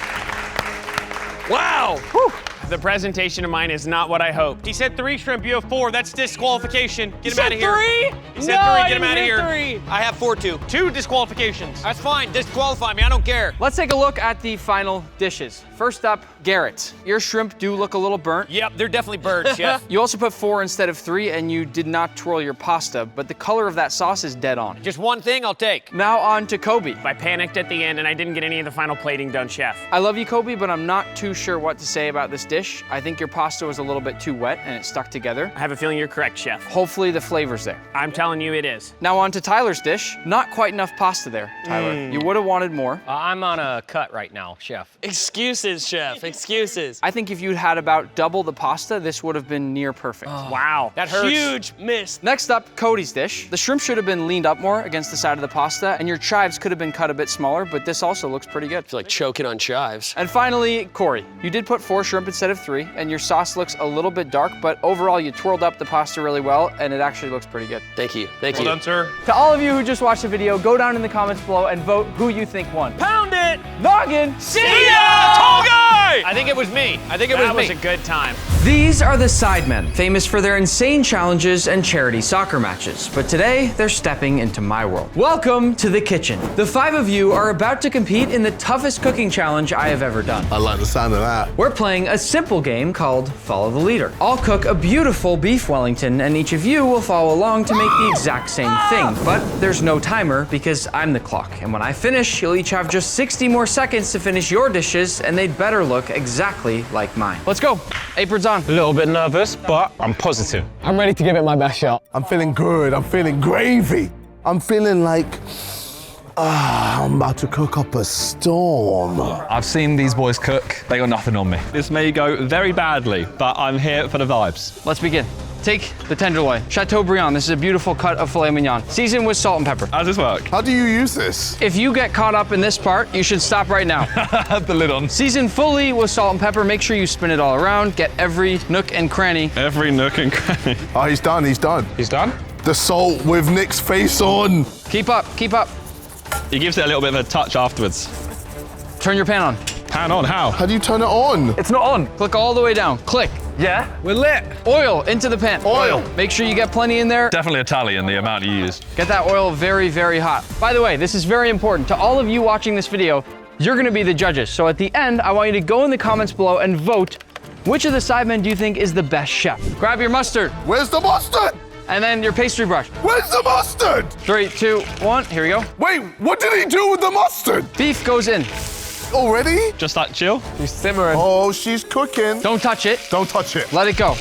Wow. Whew. The presentation of mine is not what I hoped. He said 3 shrimp, you have 4. That's disqualification. Get him said out of here. 3? He said No, 3, I get him didn't out of hear here. 3. I have 4 too. 2 disqualifications. That's fine. Disqualify me. I don't care. Let's take a look at the final dishes. First up, Garrett. Your shrimp do look a little burnt. Yep, they're definitely birds, chef. You also put 4 instead of 3, and you did not twirl your pasta, but the color of that sauce is dead on. Just one thing I'll take. Now on to Kobe. I panicked at the end and I didn't get any of the final plating done, chef. I love you, Kobe, but I'm not too sure what to say about this dish. I think your pasta was a little bit too wet and it stuck together. I have a feeling you're correct, chef. Hopefully the flavor's there. I'm telling you it is. Now on to Tyler's dish. Not quite enough pasta there, Tyler. You would have wanted more. I'm on a cut right now, chef. Excuses, chef, excuses. I think if you'd had about double the pasta, this would have been near perfect. Wow. That hurts. Huge miss. Next up, Cody's dish. The shrimp should have been leaned up more against the side of the pasta, and your chives could have been cut a bit smaller, but this also looks pretty good. I feel like choking on chives. And finally, Corey. You did put 4 shrimp instead of 3, and your sauce looks a little bit dark, but overall you twirled up the pasta really well, and it actually looks pretty good. Thank you, thank you. Well done, sir. To all of you who just watched the video, go down in the comments below and vote who you think won. Pound it! Noggin! See ya! Tall guy! I think it was me. I think it That was was me. a good time. These are the Sidemen, famous for their insane challenges and charity soccer matches. But today, they're stepping into my world. Welcome to the kitchen. The 5 of you are about to compete in the toughest cooking challenge I have ever done. I like the sound of that. We're playing a simple game called Follow the Leader. I'll cook a beautiful beef Wellington, and each of you will follow along to make the exact same thing. But there's no timer because I'm the clock. And when I finish, you'll each have just 60 more seconds to finish your dishes, and they'd better look exactly like mine. Let's go. Aprons on. A little bit nervous, but I'm positive. I'm ready to give it my best shot. I'm feeling good. I'm feeling gravy. I'm feeling like I'm about to cook up a storm. I've seen these boys cook. They got nothing on me. This may go very badly, but I'm here for the vibes. Let's begin. Take the tenderloin. Chateaubriand, this is a beautiful cut of filet mignon. Season with salt and pepper. How does this work? How do you use this? If you get caught up in this part, you should stop right now. The lid on. Season fully with salt and pepper. Make sure you spin it all around. Get every nook and cranny. Every nook and cranny. Oh, he's done. He's done. He's done? The salt with Nick's face on. Keep up, keep up. He gives it a little bit of a touch afterwards. Turn your pan on. Pan on, how? How do you turn it on? It's not on. Click all the way down. Click. Yeah? We're lit. Oil into the pan. Oil. Make sure you get plenty in there. Definitely Italian, the amount you use. Get that oil very, very hot. By the way, this is very important. To all of you watching this video, you're gonna be the judges. So at the end, I want you to go in the comments below and vote which of the Sidemen do you think is the best chef. Grab your mustard. Where's the mustard? And then your pastry brush. Where's the mustard? 3, 2, 1, here we go. Wait, what did he do with the mustard? Beef goes in. Already? Just like chill. She's simmering. Oh, she's cooking. Don't touch it. Don't touch it. Let it go.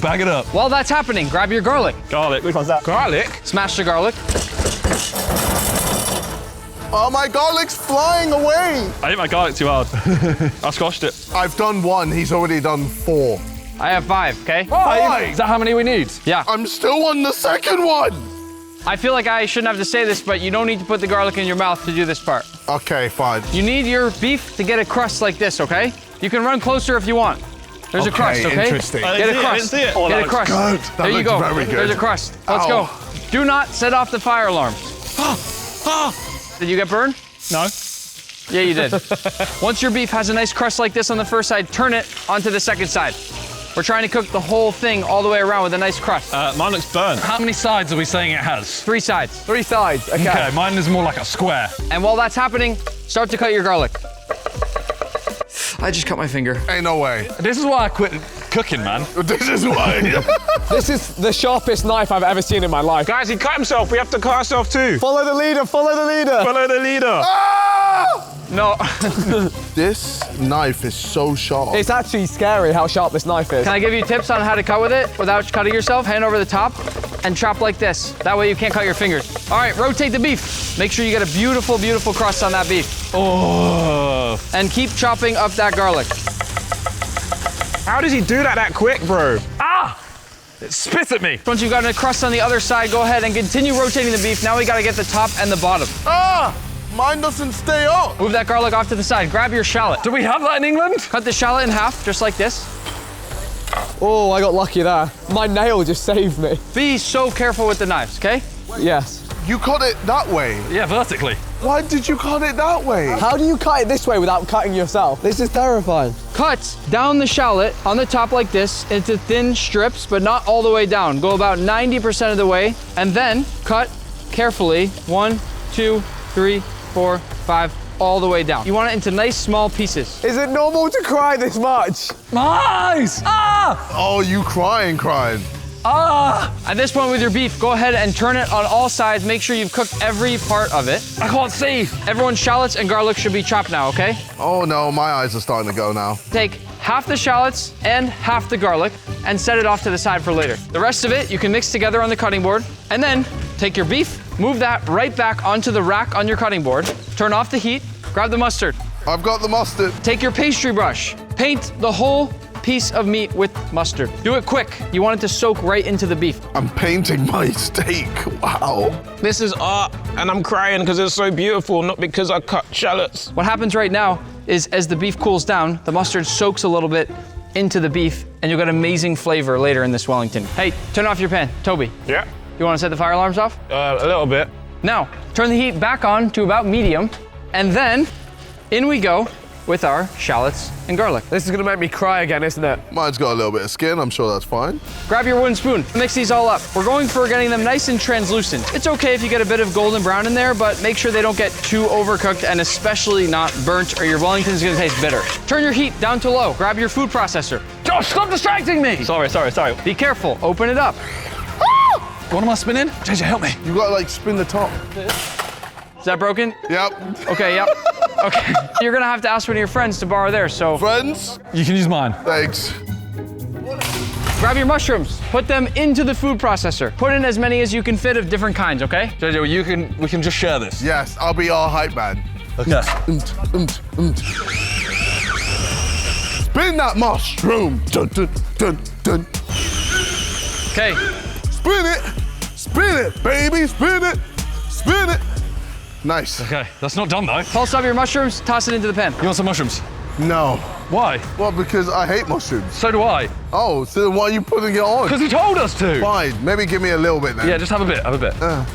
Bag it up. While that's happening, grab your garlic. Garlic. Which one's that? Garlic? Smash the garlic. Oh, my garlic's flying away. I hit my garlic too hard. I squashed it. I've done 1. He's already done 4. I have 5, okay? 5? Is that how many we need? Yeah. I'm still on the second one. I feel like I shouldn't have to say this, but you don't need to put the garlic in your mouth to do this part. Okay, fine. You need your beef to get a crust like this, okay? You can run closer if you want. There's a crust, okay? Interesting. Get a crust. I didn't see it. Oh, Get that a crust. good. That There you looks go. very good. There's a crust. Let's Ow. go. Do not set off the fire alarm. Did you get burned? No. Yeah, you did. Once your beef has a nice crust like this on the first side, turn it onto the second side. We're trying to cook the whole thing all the way around with a nice crust. Mine looks burnt. How many sides are we saying it has? 3 sides. 3 sides, okay. Okay, mine is more like a square. And while that's happening, start to cut your garlic. I just cut my finger. Ain't no way. This is why I quit cooking, man. This is why. This is the sharpest knife I've ever seen in my life. Guys, he cut himself. We have to cut ourselves too. Follow the leader, follow the leader. Follow the leader. No. This knife is so sharp. It's actually scary how sharp this knife is. Can I give you tips on how to cut with it without cutting yourself? Hand over the top and chop like this. That way you can't cut your fingers. All right, rotate the beef. Make sure you get a beautiful, beautiful crust on that beef. Oh. And keep chopping up that garlic. How does he do that quick, bro? Ah! It spit at me. Once you've gotten a crust on the other side, go ahead and continue rotating the beef. Now we gotta get the top and the bottom. Ah! Mine doesn't stay up. Move that garlic off to the side. Grab your shallot. Do we have that in England? Cut the shallot in half, just like this. Oh, I got lucky there. My nail just saved me. Be so careful with the knives, okay? Yes. You cut it that way. Yeah, vertically. Why did you cut it that way? How do you cut it this way without cutting yourself? This is terrifying. Cut down the shallot on the top like this into thin strips, but not all the way down. Go about 90% of the way, and then cut carefully 1, 2, 3, 4, 5, all the way down. You want it into nice small pieces. Is it normal to cry this much? My eyes! Ah! Oh, you crying. Ah! At this point with your beef, go ahead and turn it on all sides. Make sure you've cooked every part of it. I can't see. Everyone's shallots and garlic should be chopped now, okay? Oh no, my eyes are starting to go now. Take half the shallots and half the garlic and set it off to the side for later. The rest of it you can mix together on the cutting board, and then take your beef, move that right back onto the rack on your cutting board, turn off the heat, grab the mustard. I've got the mustard. Take your pastry brush, paint the whole piece of meat with mustard. Do it quick. You want it to soak right into the beef. I'm painting my steak. Wow. This is art, and I'm crying because it's so beautiful, not because I cut shallots. What happens right now is as the beef cools down, the mustard soaks a little bit into the beef, and you'll get amazing flavor later in this Wellington. Hey, turn off your pan. Toby. Yeah. You want to set the fire alarms off? A little bit. Now, turn the heat back on to about medium, and then in we go with our shallots and garlic. This is gonna make me cry again, isn't it? Mine's got a little bit of skin. I'm sure that's fine. Grab your wooden spoon. Mix these all up. We're going for getting them nice and translucent. It's okay if you get a bit of golden brown in there, but make sure they don't get too overcooked and especially not burnt or your Wellington's gonna taste bitter. Turn your heat down to low. Grab your food processor. Josh, stop distracting me! Sorry. Be careful. Open it up. What am I spinning? JJ, help me. You gotta like spin the top. Is that broken? Yep. Okay, yep. Okay. You're gonna have to ask one of your friends to borrow theirs, so. Friends? You can use mine. Thanks. Grab your mushrooms. Put them into the food processor. Put in as many as you can fit of different kinds, okay? JJ, we can just share this. Yes, I'll be our hype man. Okay. Spin that mushroom. Dun, dun, dun, dun. Okay. Spin it, baby, spin it. Nice. Okay, that's not done though. Pulse up your mushrooms, toss it into the pan. You want some mushrooms? No. Why? Well, because I hate mushrooms. So do I. Oh, so then why are you putting it on? Because he told us to. Fine, maybe give me a little bit then. Yeah, just have a bit,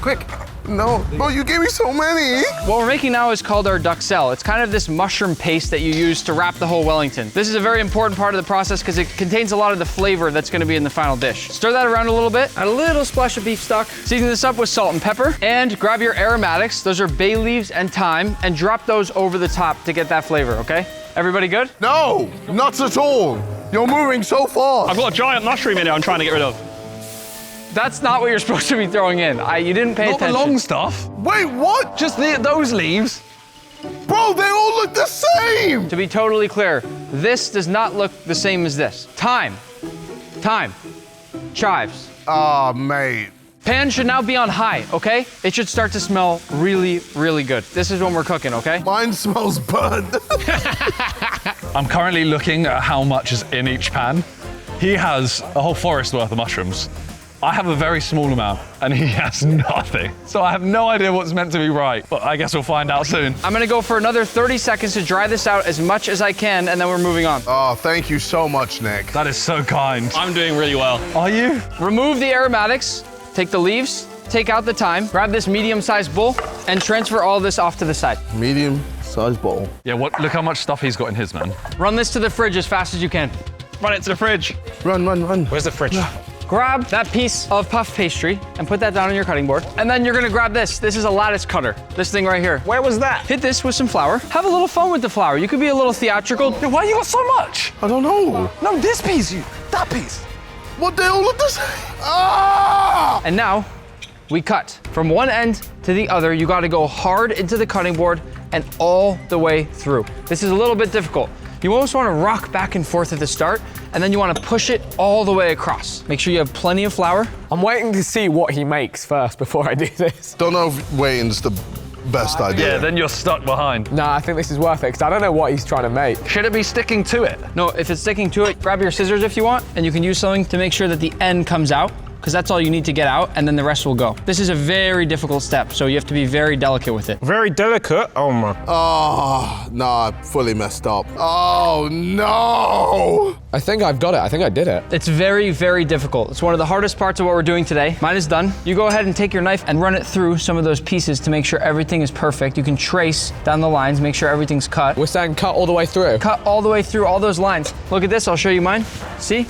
Quick. No, but you gave me so many. What we're making now is called our duxelle. It's kind of this mushroom paste that you use to wrap the whole Wellington. This is a very important part of the process because it contains a lot of the flavor that's gonna be in the final dish. Stir that around a little bit, add a little splash of beef stock. Season this up with salt and pepper, and grab your aromatics. Those are bay leaves and thyme, and drop those over the top to get that flavor, okay? Everybody good? No, not at all. You're moving so fast. I've got a giant mushroom in there I'm trying to get rid of. That's not what you're supposed to be throwing in. You didn't pay attention. Not the long stuff. Wait, what? Just those leaves. Bro, they all look the same. To be totally clear, this does not look the same as this. Thyme, chives. Ah, mate. Pan should now be on high, okay? It should start to smell really, really good. This is when we're cooking, okay? Mine smells burnt. I'm currently looking at how much is in each pan. He has a whole forest worth of mushrooms. I have a very small amount, and he has nothing. So I have no idea what's meant to be right, but I guess we'll find out soon. I'm gonna go for another 30 seconds to dry this out as much as I can, and then we're moving on. Oh, thank you so much, Nick. That is so kind. I'm doing really well. Are you? Remove the aromatics, take the leaves, take out the thyme, grab this medium-sized bowl, and transfer all this off to the side. Medium-sized bowl. Yeah, look how much stuff he's got in his, man. Run this to the fridge as fast as you can. Run it to the fridge. Run. Where's the fridge? Grab that piece of puff pastry and put that down on your cutting board. And then you're gonna grab this. This is a lattice cutter. This thing right here. Where was that? Hit this with some flour. Have a little fun with the flour. You could be a little theatrical. Yo, why you got so much? I don't know. No, this piece, that piece. What they all look the same? Ah! And now we cut. From one end to the other, you gotta go hard into the cutting board and all the way through. This is a little bit difficult. You almost wanna rock back and forth at the start, and then you wanna push it all the way across. Make sure you have plenty of flour. I'm waiting to see what he makes first before I do this. Don't know if waiting's the best idea. Yeah, then you're stuck behind. Nah, I think this is worth it, because I don't know what he's trying to make. Should it be sticking to it? No, if it's sticking to it, grab your scissors if you want, and you can use something to make sure that the end comes out, because that's all you need to get out, and then the rest will go. This is a very difficult step, so you have to be very delicate with it. Very delicate. Oh my. Oh, no, I fully messed up. Oh, no. I think I've got it. I think I did it. It's very, very difficult. It's one of the hardest parts of what we're doing today. Mine is done. You go ahead and take your knife and run it through some of those pieces to make sure everything is perfect. You can trace down the lines, make sure everything's cut. We're saying cut all the way through. Cut all the way through all those lines. Look at this, I'll show you mine. See?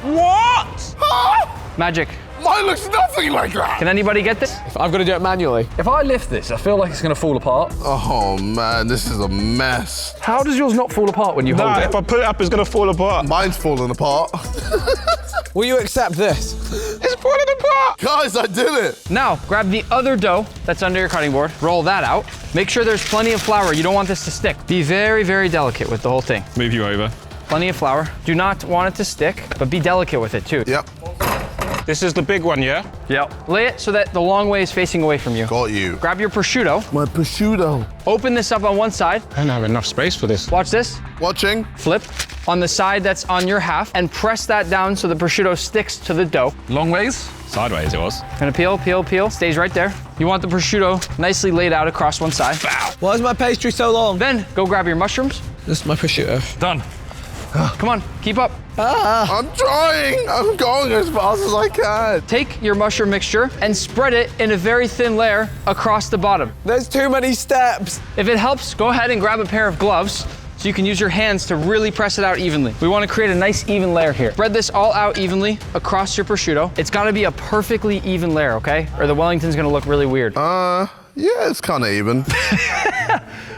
What? Ah! Magic. Mine looks nothing like that. Can anybody get this? I've got to do it manually. If I lift this, I feel like it's gonna fall apart. Oh man, this is a mess. How does yours not fall apart when you hold it? If I put it up, it's gonna fall apart. Mine's falling apart. Will you accept this? It's falling apart. Guys, I did it. Now, grab the other dough that's under your cutting board, roll that out. Make sure there's plenty of flour. You don't want this to stick. Be very, very delicate with the whole thing. Move you over. Plenty of flour. Do not want it to stick, but be delicate with it too. Yep. This is the big one, yeah? Yep. Lay it so that the long way is facing away from you. Got you. Grab your prosciutto. My prosciutto. Open this up on one side. I don't have enough space for this. Watch this. Watching. Flip on the side that's on your half and press that down so the prosciutto sticks to the dough. Long ways? Sideways it was. Gonna peel, peel, peel. Stays right there. You want the prosciutto nicely laid out across one side. Bow. Why is my pastry so long? Then go grab your mushrooms. This is my prosciutto. Done. Come on, keep up. I'm trying. I'm going as fast as I can. Take your mushroom mixture and spread it in a very thin layer across the bottom. There's too many steps. If it helps, go ahead and grab a pair of gloves so you can use your hands to really press it out evenly. We want to create a nice even layer here. Spread this all out evenly across your prosciutto. It's got to be a perfectly even layer, okay? Or the Wellington's going to look really weird. Yeah, it's kind of even.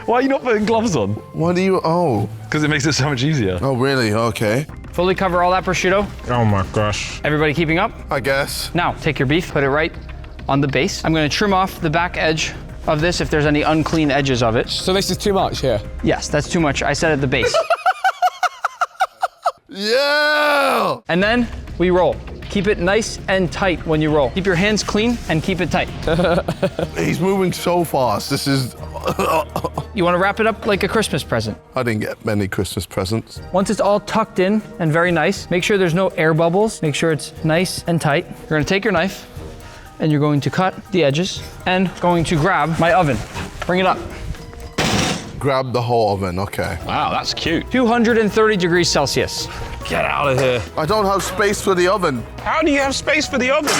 Why are you not putting gloves on? What do you, oh. Because it makes it so much easier. Oh, really? Okay. Fully cover all that prosciutto. Oh my gosh. Everybody keeping up? I guess. Now, take your beef, put it right on the base. I'm gonna trim off the back edge of this if there's any unclean edges of it. So this is too much here? Yes, that's too much. I said at the base. Yeah! And then we roll. Keep it nice and tight when you roll. Keep your hands clean and keep it tight. He's moving so fast. This is... You wanna wrap it up like a Christmas present. I didn't get many Christmas presents. Once it's all tucked in and very nice, make sure there's no air bubbles. Make sure it's nice and tight. You're gonna take your knife and you're going to cut the edges and going to grab my oven. Bring it up. Grab the whole oven, okay. Wow, that's cute. 230 degrees Celsius. Get out of here. I don't have space for the oven. How do you have space for the oven?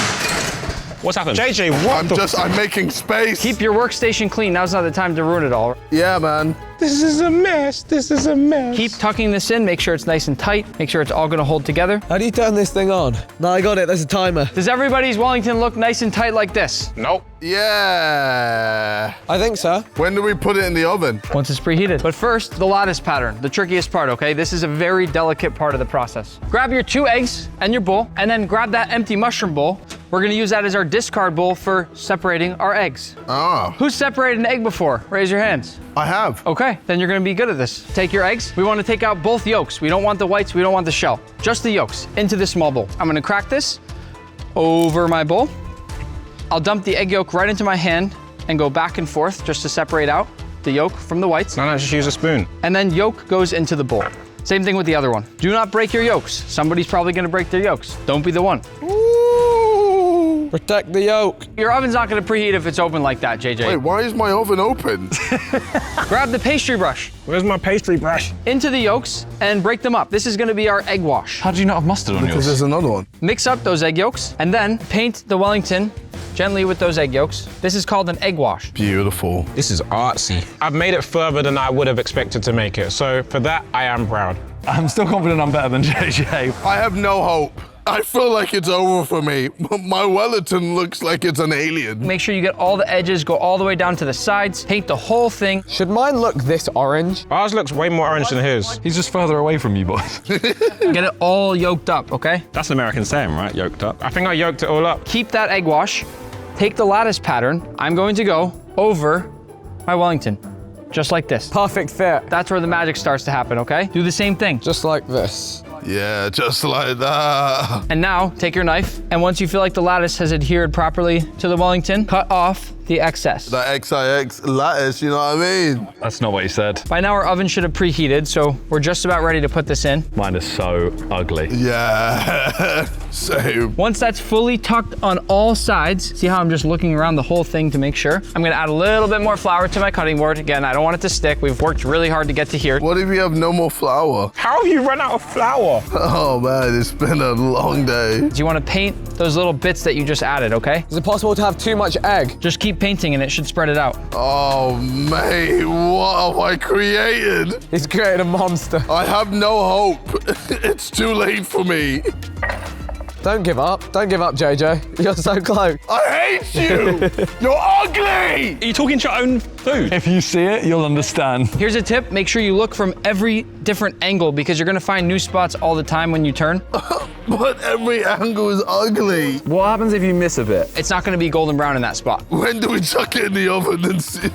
What's happened? JJ, what I'm making space. Keep your workstation clean. Now's not the time to ruin it all. Yeah, man. This is a mess. This is a mess. Keep tucking this in. Make sure it's nice and tight. Make sure it's all gonna hold together. How do you turn this thing on? No, I got it. There's a timer. Does everybody's Wellington look nice and tight like this? Nope. Yeah. I think so. When do we put it in the oven? Once it's preheated. But first, the lattice pattern, the trickiest part, okay? This is a very delicate part of the process. Grab your 2 eggs and your bowl, and then grab that empty mushroom bowl. We're gonna use that as our discard bowl for separating our eggs. Ah. Who's separated an egg before? Raise your hands. I have. Okay, then you're gonna be good at this. Take your eggs. We wanna take out both yolks. We don't want the whites, we don't want the shell. Just the yolks into this small bowl. I'm gonna crack this over my bowl. I'll dump the egg yolk right into my hand and go back and forth just to separate out the yolk from the whites. No, just use a spoon. And then yolk goes into the bowl. Same thing with the other one. Do not break your yolks. Somebody's probably gonna break their yolks. Don't be the one. Protect the yolk. Your oven's not gonna preheat if it's open like that, JJ. Wait, why is my oven open? Grab the pastry brush. Where's my pastry brush? Into the yolks and break them up. This is gonna be our egg wash. How do you not have mustard on Because yours? there's another one. Mix up those egg yolks and then paint the Wellington gently with those egg yolks. This is called an egg wash. Beautiful. This is artsy. I've made it further than I would have expected to make it, so for that, I am proud. I'm still confident I'm better than JJ. I have no hope. I feel like it's over for me. My Wellington looks like it's an alien. Make sure you get all the edges, go all the way down to the sides, paint the whole thing. Should mine look this orange? Ours looks way more orange than his. He's just further away from you boys. Get it all yolked up, okay? That's an American saying, right? Yolked up. I think I yolked it all up. Keep that egg wash. Take the lattice pattern. I'm going to go over my Wellington, just like this. Perfect fit. That's where the magic starts to happen, okay? Do the same thing. Just like this. Yeah, just like that. And now, take your knife, and once you feel like the lattice has adhered properly to the Wellington, cut off the excess. The XIX lattice, you know what I mean? That's not what he said. By now, our oven should have preheated, so we're just about ready to put this in. Mine is so ugly. Yeah, same. Once that's fully tucked on all sides, see how I'm just looking around the whole thing to make sure? I'm gonna add a little bit more flour to my cutting board. Again, I don't want it to stick. We've worked really hard to get to here. What if you have no more flour? How have you run out of flour? Oh man, it's been a long day. Do you want to paint those little bits that you just added, okay? Is it possible to have too much egg? Just keep painting and it should spread it out. Oh mate, what have I created? He's created a monster. I have no hope. It's too late for me. Don't give up. Don't give up, JJ. You're so close. I hate you. You're ugly. Are you talking to your own food? If you see it, you'll understand. Here's a tip. Make sure you look from every different angle because you're gonna find new spots all the time when you turn. But every angle is ugly. What happens if you miss a bit? It's not gonna be golden brown in that spot. When do we chuck it in the oven and see?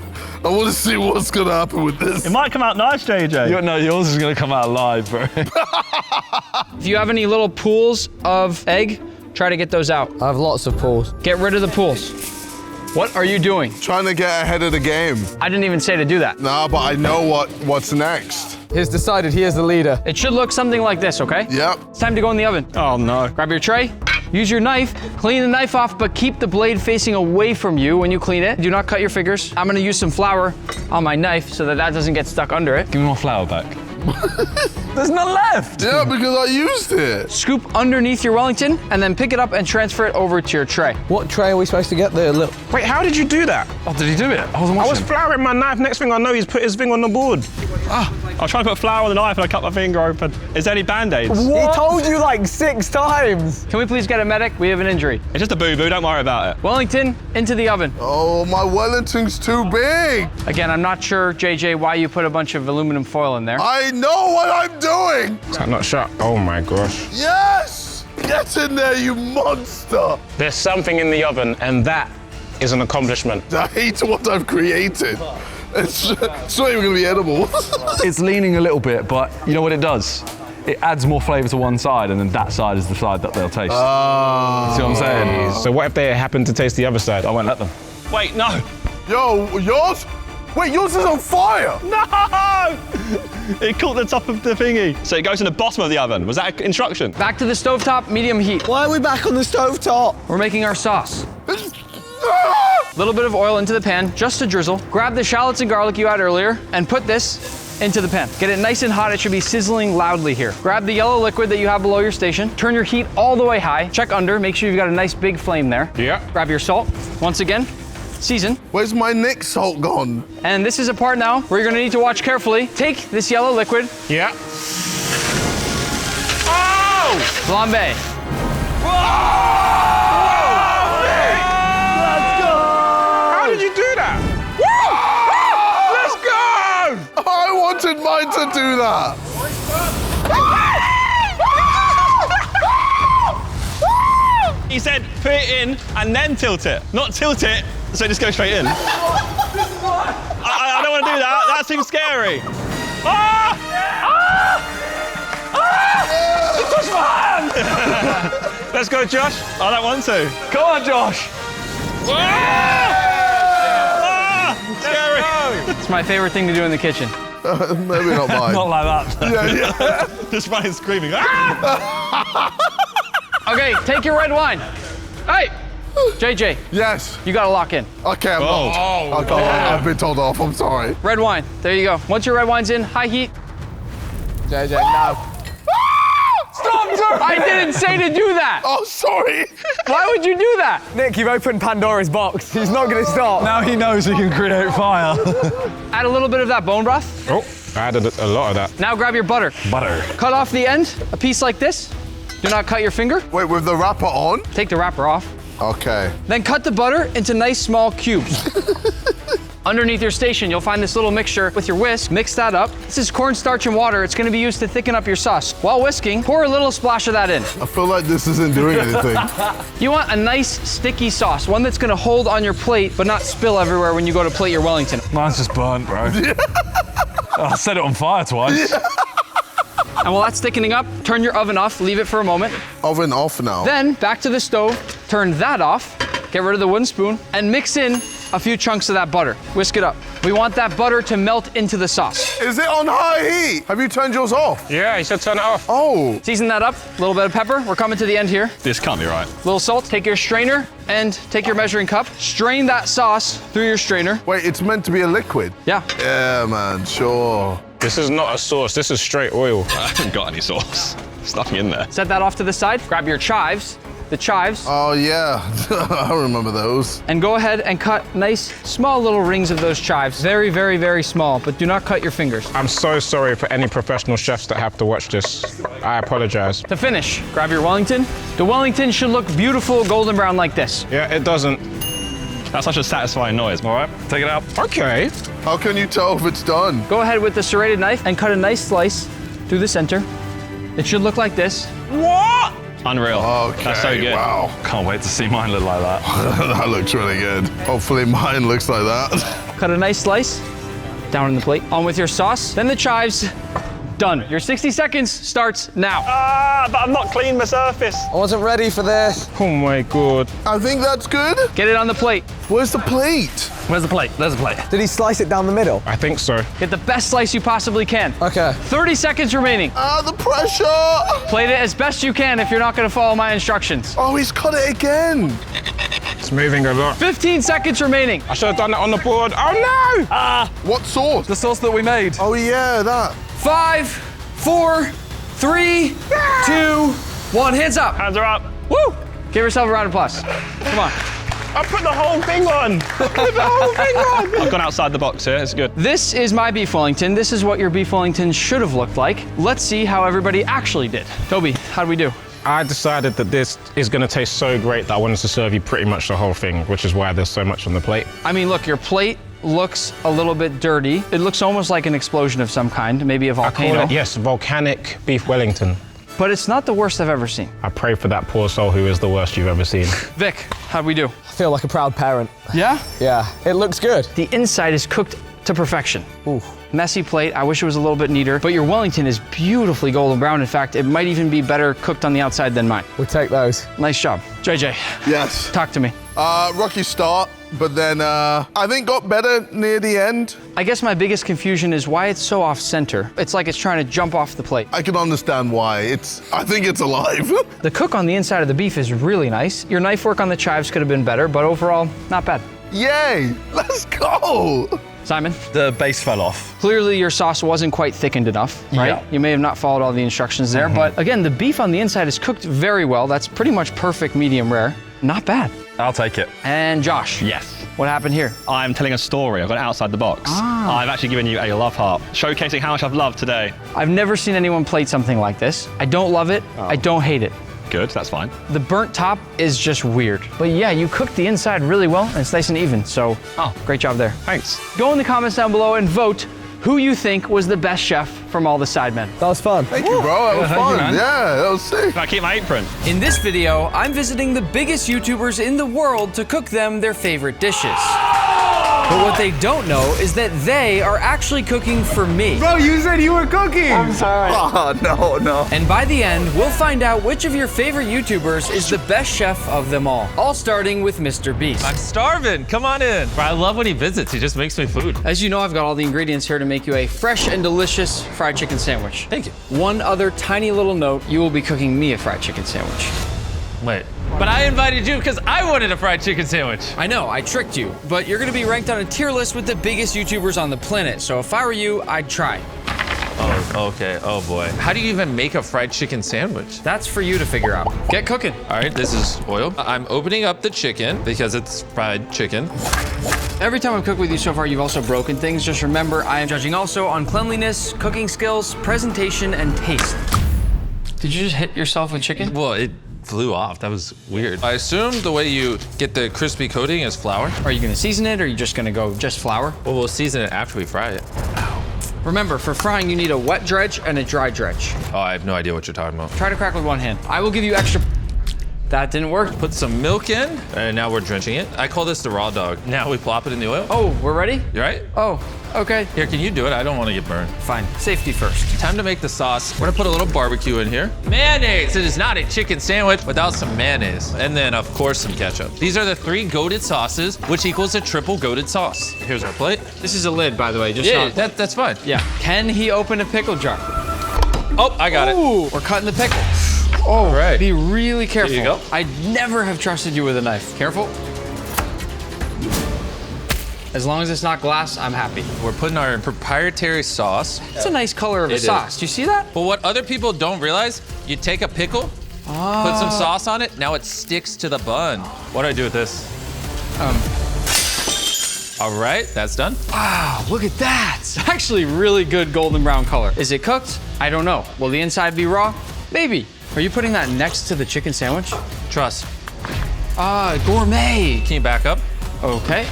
I want to see what's gonna happen with this. It might come out nice, JJ. No, yours is gonna come out alive, bro. If you have any little pools of egg, try to get those out. I have lots of pools. Get rid of the pools. What are you doing? Trying to get ahead of the game. I didn't even say to do that. Nah, but I know what's next. He's decided he is the leader. It should look something like this, okay? Yep. It's time to go in the oven. Oh no. Grab your tray, use your knife, clean the knife off, but keep the blade facing away from you when you clean it. Do not cut your fingers. I'm gonna use some flour on my knife so that doesn't get stuck under it. Give me my flour back. There's none left. Yeah, because I used it. Scoop underneath your Wellington and then pick it up and transfer it over to your tray. What tray are we supposed to get there? Look. Wait, how did you do that? Oh, did he do it? I wasn't I watching. was flouring my knife. Next thing I know, he's put his thing on the board. I was trying to put flour on the knife and I cut my finger open. Is there any Band-Aids? He told you like 6 times. Can we please get a medic? We have an injury. It's just a boo-boo, don't worry about it. Wellington, into the oven. Oh, my Wellington's too big. Again, I'm not sure, JJ, why you put a bunch of aluminum foil in there. I know what I'm doing. Is that not shut? Oh my gosh. Yes! Get in there, you monster. There's something in the oven and that is an accomplishment. I hate what I've created. It's not even gonna be edible. It's leaning a little bit, but you know what it does? It adds more flavor to one side, and then that side is the side that they'll taste. Oh. See what I'm saying? So what if they happen to taste the other side? I won't let them. Wait, no. Yo, yours? Wait, yours is on fire! No! It caught the top of the thingy. So it goes in the bottom of the oven. Was that instruction? Back to the stovetop, medium heat. Why are we back on the stovetop? We're making our sauce. Little bit of oil into the pan, just a drizzle. Grab the shallots and garlic you had earlier and put this into the pan. Get it nice and hot. It should be sizzling loudly here. Grab the yellow liquid that you have below your station. Turn your heat all the way high. Check under. Make sure you've got a nice big flame there. Yeah. Grab your salt. Once again, season. Where's my Nick salt gone? And this is a part now where you're gonna need to watch carefully. Take this yellow liquid. Yeah. Oh! Flambe. How did you do that? Let's go! I wanted mine to do that. He said put it in and then tilt it, not tilt it so it just goes straight in. I don't want to do that. That seems scary. Ah! Ah! Ah! It touched my hand! Let's go, Josh. I don't want to. Come on, Josh. Ah! Ah! Scary. It's my favorite thing to do in the kitchen. Maybe not mine. Not like that. Yeah. Just running screaming. Ah! Okay, take your red wine. Hey, JJ. Yes. You gotta lock in. Okay, I'm not. Okay, I've been told off. I'm sorry. Red wine. There you go. Once your red wine's in, high heat. JJ, no. Stop, sir! I didn't say to do that. Oh, sorry. Why would you do that? Nick, you've opened Pandora's box. He's not going to stop. Now he knows he can create fire. Add a little bit of that bone broth. Oh. I added a lot of that. Now grab your butter. Butter. Cut off the end, a piece like this. Do not cut your finger. Wait, with the wrapper on? Take the wrapper off. Okay. Then cut the butter into nice small cubes. Underneath your station, you'll find this little mixture with your whisk. Mix that up. This is cornstarch and water. It's gonna be used to thicken up your sauce. While whisking, pour a little splash of that in. I feel like this isn't doing anything. You want a nice sticky sauce, one that's gonna hold on your plate but not spill everywhere when you go to plate your Wellington. Mine's just burnt, bro. I set it on fire twice. And while that's thickening up, turn your oven off, leave it for a moment. Oven off now. Then back to the stove, turn that off, get rid of the wooden spoon, and mix in a few chunks of that butter. Whisk it up. We want that butter to melt into the sauce. Is it on high heat? Have you turned yours off? Yeah, you said turn it off. Oh. Season that up, a little bit of pepper. We're coming to the end here. This can't be right. Little salt. Take your strainer and take your measuring cup. Strain that sauce through your strainer. Wait, it's meant to be a liquid? Yeah. Yeah, man, sure. This is not a sauce, this is straight oil. I haven't got any sauce. There's nothing in there. Set that off to the side. Grab your chives. The chives. Oh yeah, I remember those. And go ahead and cut nice, small little rings of those chives. Very, very, very small, but do not cut your fingers. I'm so sorry for any professional chefs that have to watch this. I apologize. To finish, grab your Wellington. The Wellington should look beautiful golden brown like this. Yeah, it doesn't. That's such a satisfying noise. All right, take it out. Okay. How can you tell if it's done? Go ahead with the serrated knife and cut a nice slice through the center. It should look like this. What? Unreal. Okay, that's so good. Wow. Can't wait to see mine look like that. That looks really good. Hopefully mine looks like that. Cut a nice slice down in the plate. On with your sauce, then the chives. Done. Your 60 seconds starts now. Ah, but I've not cleaned my surface. I wasn't ready for this. Oh my God. I think that's good. Get it on the plate. Where's the plate? Where's the plate? There's the plate. Did he slice it down the middle? I think so. Get the best slice you possibly can. Okay. 30 seconds remaining. Ah, the pressure. Plate it as best you can if you're not gonna follow my instructions. Oh, he's cut it again. It's moving a lot. 15 seconds remaining. I should have done it on the board. Oh no! What sauce? The sauce that we made. Oh yeah, that. 5, 4, 3, 2, 1. Hands up. Hands are up. Woo! Give yourself a round of applause. Come on. I put the whole thing on. I put the whole thing on. I've gone outside the box here. It's good. This is my beef Wellington. This is what your beef Wellington should have looked like. Let's see how everybody actually did. Toby, how do we do? I decided that this is going to taste so great that I wanted to serve you pretty much the whole thing, which is why there's so much on the plate. I mean, look, your plate looks a little bit dirty. It looks almost like an explosion of some kind, maybe a volcano. I call it, yes, volcanic beef Wellington. But it's not the worst I've ever seen. I pray for that poor soul who is the worst you've ever seen. Vic, how'd we do? I feel like a proud parent. Yeah? Yeah, it looks good. The inside is cooked to perfection. Ooh. Messy plate, I wish it was a little bit neater, but your Wellington is beautifully golden brown. In fact, it might even be better cooked on the outside than mine. We'll take those. Nice job. JJ. Yes. Talk to me. Rocky start, but then I think got better near the end. I guess my biggest confusion is why it's so off center. It's like it's trying to jump off the plate. I can understand why. I think it's alive. The cook on the inside of the beef is really nice. Your knife work on the chives could have been better, but overall, not bad. Yay, let's go. Simon? The base fell off. Clearly your sauce wasn't quite thickened enough, right? Yeah. You may have not followed all the instructions there, but again, the beef on the inside is cooked very well. That's pretty much perfect medium rare. Not bad. I'll take it. And Josh. Yes. What happened here? I'm telling a story. I've gone outside the box. Ah. I've actually given you a love heart, showcasing how much I've loved today. I've never seen anyone plate something like this. I don't love it. I don't hate it. Good, that's fine. The burnt top is just weird. But yeah, you cooked the inside really well and it's nice and even. So, great job there. Thanks. Go in the comments down below and vote who you think was the best chef from all the sidemen. That was fun. Thank you, bro. That was fun. Yeah, that was sick. Can I keep my apron? In this video, I'm visiting the biggest YouTubers in the world to cook them their favorite dishes. But what they don't know is that they are actually cooking for me. Bro, you said you were cooking. I'm sorry. Oh, no. And by the end, we'll find out which of your favorite YouTubers is the best chef of them all. All starting with Mr. Beast. I'm starving. Come on in. I love when he visits. He just makes me food. As you know, I've got all the ingredients here to make you a fresh and delicious fried chicken sandwich. Thank you. One other tiny little note, you will be cooking me a fried chicken sandwich. Wait. But I invited you because I wanted a fried chicken sandwich. I know, I tricked you, but you're gonna be ranked on a tier list with the biggest YouTubers on the planet, so if I were you, I'd try. Oh, okay. Oh boy. How do you even make a fried chicken sandwich? That's for you to figure out. Get cooking. All right, this is oil. I'm opening up the chicken because it's fried chicken. Every time I've cooked with you so far, you've also broken things. Just remember, I am judging also on cleanliness, cooking skills, presentation, and taste. Did you just hit yourself with chicken? Well, it flew off. That was weird. I assume the way you get the crispy coating is flour. Are you gonna season it, or are you just gonna go just flour? Well, we'll season it after we fry it. Remember, for frying, you need a wet dredge and a dry dredge. Oh, I have no idea what you're talking about. Try to crack with one hand. I will give you extra. That didn't work. Put some milk in, and now we're drenching it. I call this the raw dog. Now we plop it in the oil. Oh, we're ready? You right? Oh, okay. Here, can you do it? I don't want to get burned. Fine. Safety first. Time to make the sauce. We're gonna put a little barbecue in here. Mayonnaise! It is not a chicken sandwich without some mayonnaise. And then, of course, some ketchup. These are the 3 goated sauces, which equals a triple goated sauce. Here's our plate. This is a lid, by the way. Just Yeah, not... that's fine. Yeah. Can he open a pickle jar? Oh, I got it. We're cutting the pickle. Oh, all right. Be really careful. Here you go. I'd never have trusted you with a knife. Careful. As long as it's not glass, I'm happy. We're putting our proprietary sauce. It's a nice color of a sauce. Do you see that? But what other people don't realize, you take a pickle, put some sauce on it, now it sticks to the bun. What do I do with this? All right, that's done. Wow, look at that. It's actually really good golden brown color. Is it cooked? I don't know. Will the inside be raw? Maybe. Are you putting that next to the chicken sandwich? Trust. Gourmet. Can you back up? Okay,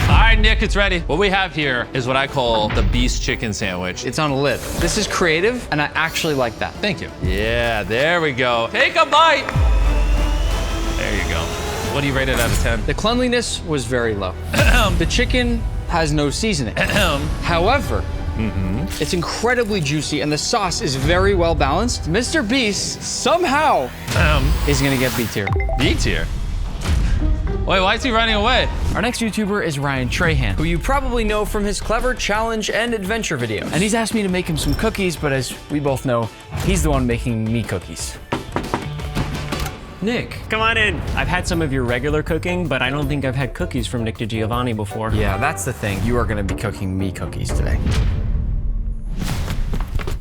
All right, Nick, it's ready. What we have here is what I call the beast chicken sandwich. It's on a lid. This is creative, and I actually like that. Thank you. Yeah, there we go. Take a bite. There you go. What do you rate it out of 10? The cleanliness was very low. The chicken has no seasoning. However, it's incredibly juicy, and the sauce is very well balanced. Mr. Beast somehow is gonna get B tier. B tier? Wait, why is he running away? Our next YouTuber is Ryan Trahan, who you probably know from his clever challenge and adventure videos. And he's asked me to make him some cookies, but as we both know, he's the one making me cookies. Nick, come on in. I've had some of your regular cooking, but I don't think I've had cookies from Nick DiGiovanni before. Yeah, that's the thing. You are gonna be cooking me cookies today.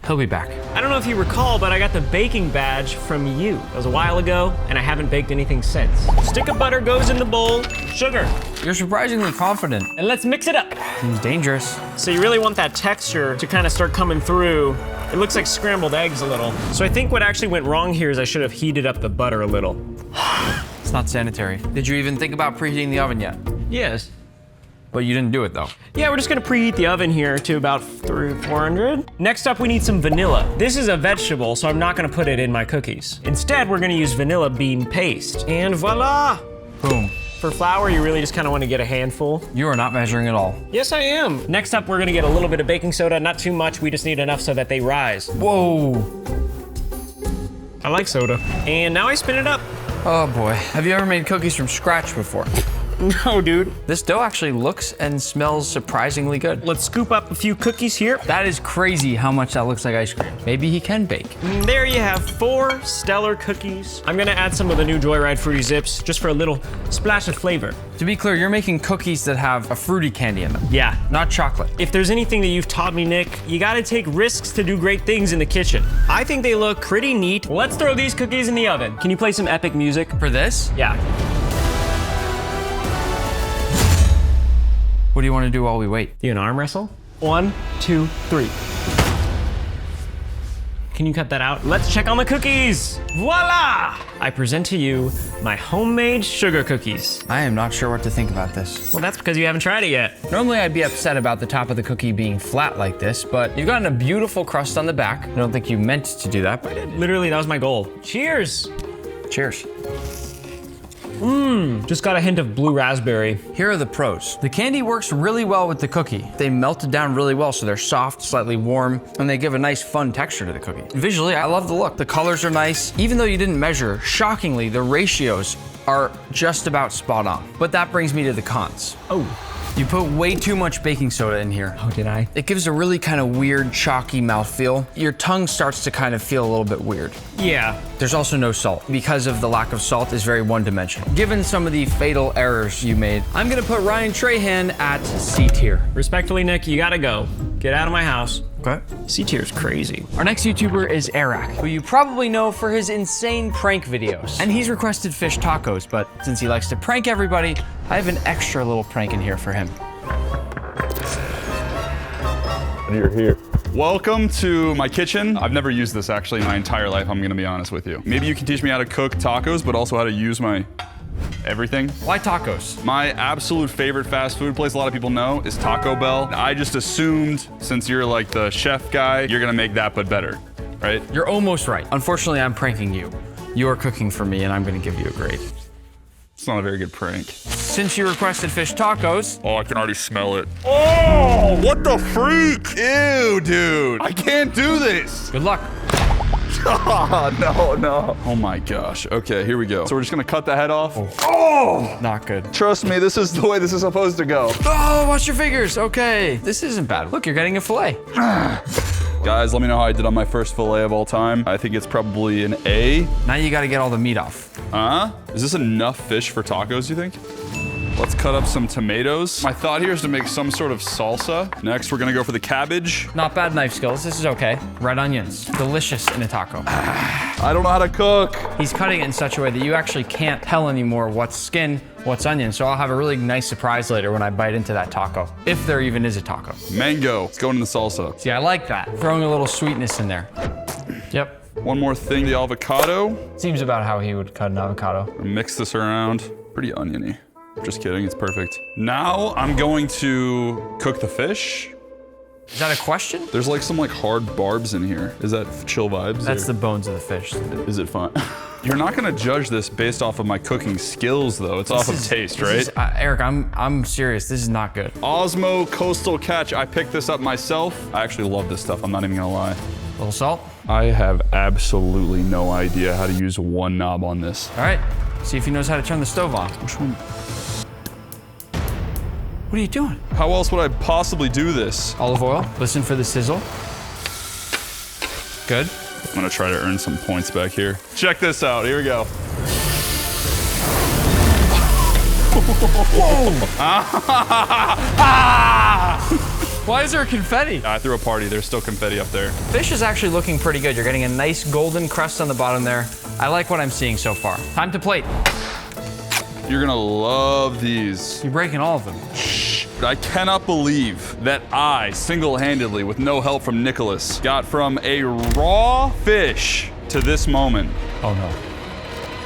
He'll be back. I don't know if you recall, but I got the baking badge from you. That was a while ago, and I haven't baked anything since. Stick of butter goes in the bowl, sugar. You're surprisingly confident. And let's mix it up. Seems dangerous. So you really want that texture to kind of start coming through. It looks like scrambled eggs a little. So I think what actually went wrong here is I should have heated up the butter a little. It's not sanitary. Did you even think about preheating the oven yet? Yes. But you didn't do it though. Yeah, we're just gonna preheat the oven here to about 400. Next up, we need some vanilla. This is a vegetable, so I'm not gonna put it in my cookies. Instead, we're gonna use vanilla bean paste. And voila! Boom. For flour, you really just kind of want to get a handful. You are not measuring at all. Yes, I am. Next up, we're gonna get a little bit of baking soda, not too much, we just need enough so that they rise. Whoa. I like soda. And now I spin it up. Oh boy. Have you ever made cookies from scratch before? No, dude. This dough actually looks and smells surprisingly good. Let's scoop up a few cookies here. That is crazy how much that looks like ice cream. Maybe he can bake. And there you have 4 stellar cookies. I'm gonna add some of the new Joyride Fruity Zips just for a little splash of flavor. To be clear, you're making cookies that have a fruity candy in them. Yeah. Not chocolate. If there's anything that you've taught me, Nick, you gotta take risks to do great things in the kitchen. I think they look pretty neat. Let's throw these cookies in the oven. Can you play some epic music? For this? Yeah. What do you want to do while we wait? Do an arm wrestle? 1, 2, 3. Can you cut that out? Let's check on the cookies. Voila! I present to you my homemade sugar cookies. I am not sure what to think about this. Well, that's because you haven't tried it yet. Normally I'd be upset about the top of the cookie being flat like this, but you've gotten a beautiful crust on the back. I don't think you meant to do that, but Literally, that was my goal. Cheers. Cheers. Just got a hint of blue raspberry. Here are the pros. The candy works really well with the cookie. They melted down really well, so they're soft, slightly warm, and they give a nice fun texture to the cookie. Visually, I love the look. The colors are nice. Even though you didn't measure, shockingly, the ratios are just about spot on. But that brings me to the cons. Oh. You put way too much baking soda in here. Oh, did I? It gives a really kind of weird, chalky mouthfeel. Your tongue starts to kind of feel a little bit weird. Yeah. There's also no salt. Because of the lack of salt, is very one-dimensional. Given some of the fatal errors you made, I'm gonna put Ryan Trahan at C tier. Respectfully, Nick, you gotta go. Get out of my house. Okay. C tier is crazy. Our next YouTuber is Eric, who you probably know for his insane prank videos. And he's requested fish tacos, but since he likes to prank everybody, I have an extra little prank in here for him. You're here. Welcome to my kitchen. I've never used this actually in my entire life, I'm gonna be honest with you. Maybe you can teach me how to cook tacos, but also how to use my everything. Why tacos? My absolute favorite fast food place, a lot of people know, is Taco Bell. I just assumed, since you're like the chef guy, you're gonna make that but better, right? You're almost right. Unfortunately, I'm pranking you. You're cooking for me, and I'm gonna give you a grade. It's not a very good prank. Since you requested fish tacos. Oh, I can already smell it. Oh, what the freak? Ew, dude. I can't do this. Good luck. No. Oh my gosh. Okay, here we go. So we're just gonna cut the head off. Oh! Not good. Trust me, this is the way this is supposed to go. Oh, watch your fingers. Okay. This isn't bad. Look, you're getting a fillet. Guys, let me know how I did on my first fillet of all time. I think it's probably an A. Now you gotta get all the meat off. Is this enough fish for tacos, you think? Let's cut up some tomatoes. My thought here is to make some sort of salsa. Next, we're gonna go for the cabbage. Not bad knife skills. This is okay. Red onions. Delicious in a taco. I don't know how to cook. He's cutting it in such a way that you actually can't tell anymore what's skin, what's onion. So I'll have a really nice surprise later when I bite into that taco. If there even is a taco. Mango. It's going in the salsa. See, I like that. Throwing a little sweetness in there. Yep. One more thing, the avocado. Seems about how he would cut an avocado. Mix this around. Pretty oniony. Just kidding, it's perfect. Now I'm going to cook the fish. Is that a question? There's like some like hard barbs in here. Is that chill vibes? That's the bones of the fish. Is it fun? You're not gonna judge this based off of my cooking skills though. It's off of taste, right? Eric, I'm serious. This is not good. Osmo Coastal Catch. I picked this up myself. I actually love this stuff. I'm not even gonna lie. A little salt. I have absolutely no idea how to use one knob on this. All right, see if he knows how to turn the stove on. Which one? What are you doing? How else would I possibly do this? Olive oil. Listen for the sizzle. Good. I'm gonna try to earn some points back here. Check this out. Here we go. Why is there confetti? I threw a party. There's still confetti up there. Fish is actually looking pretty good. You're getting a nice golden crust on the bottom there. I like what I'm seeing so far. Time to plate. You're gonna love these. You're breaking all of them. I cannot believe that I, single-handedly, with no help from Nicholas, got from a raw fish to this moment. Oh no.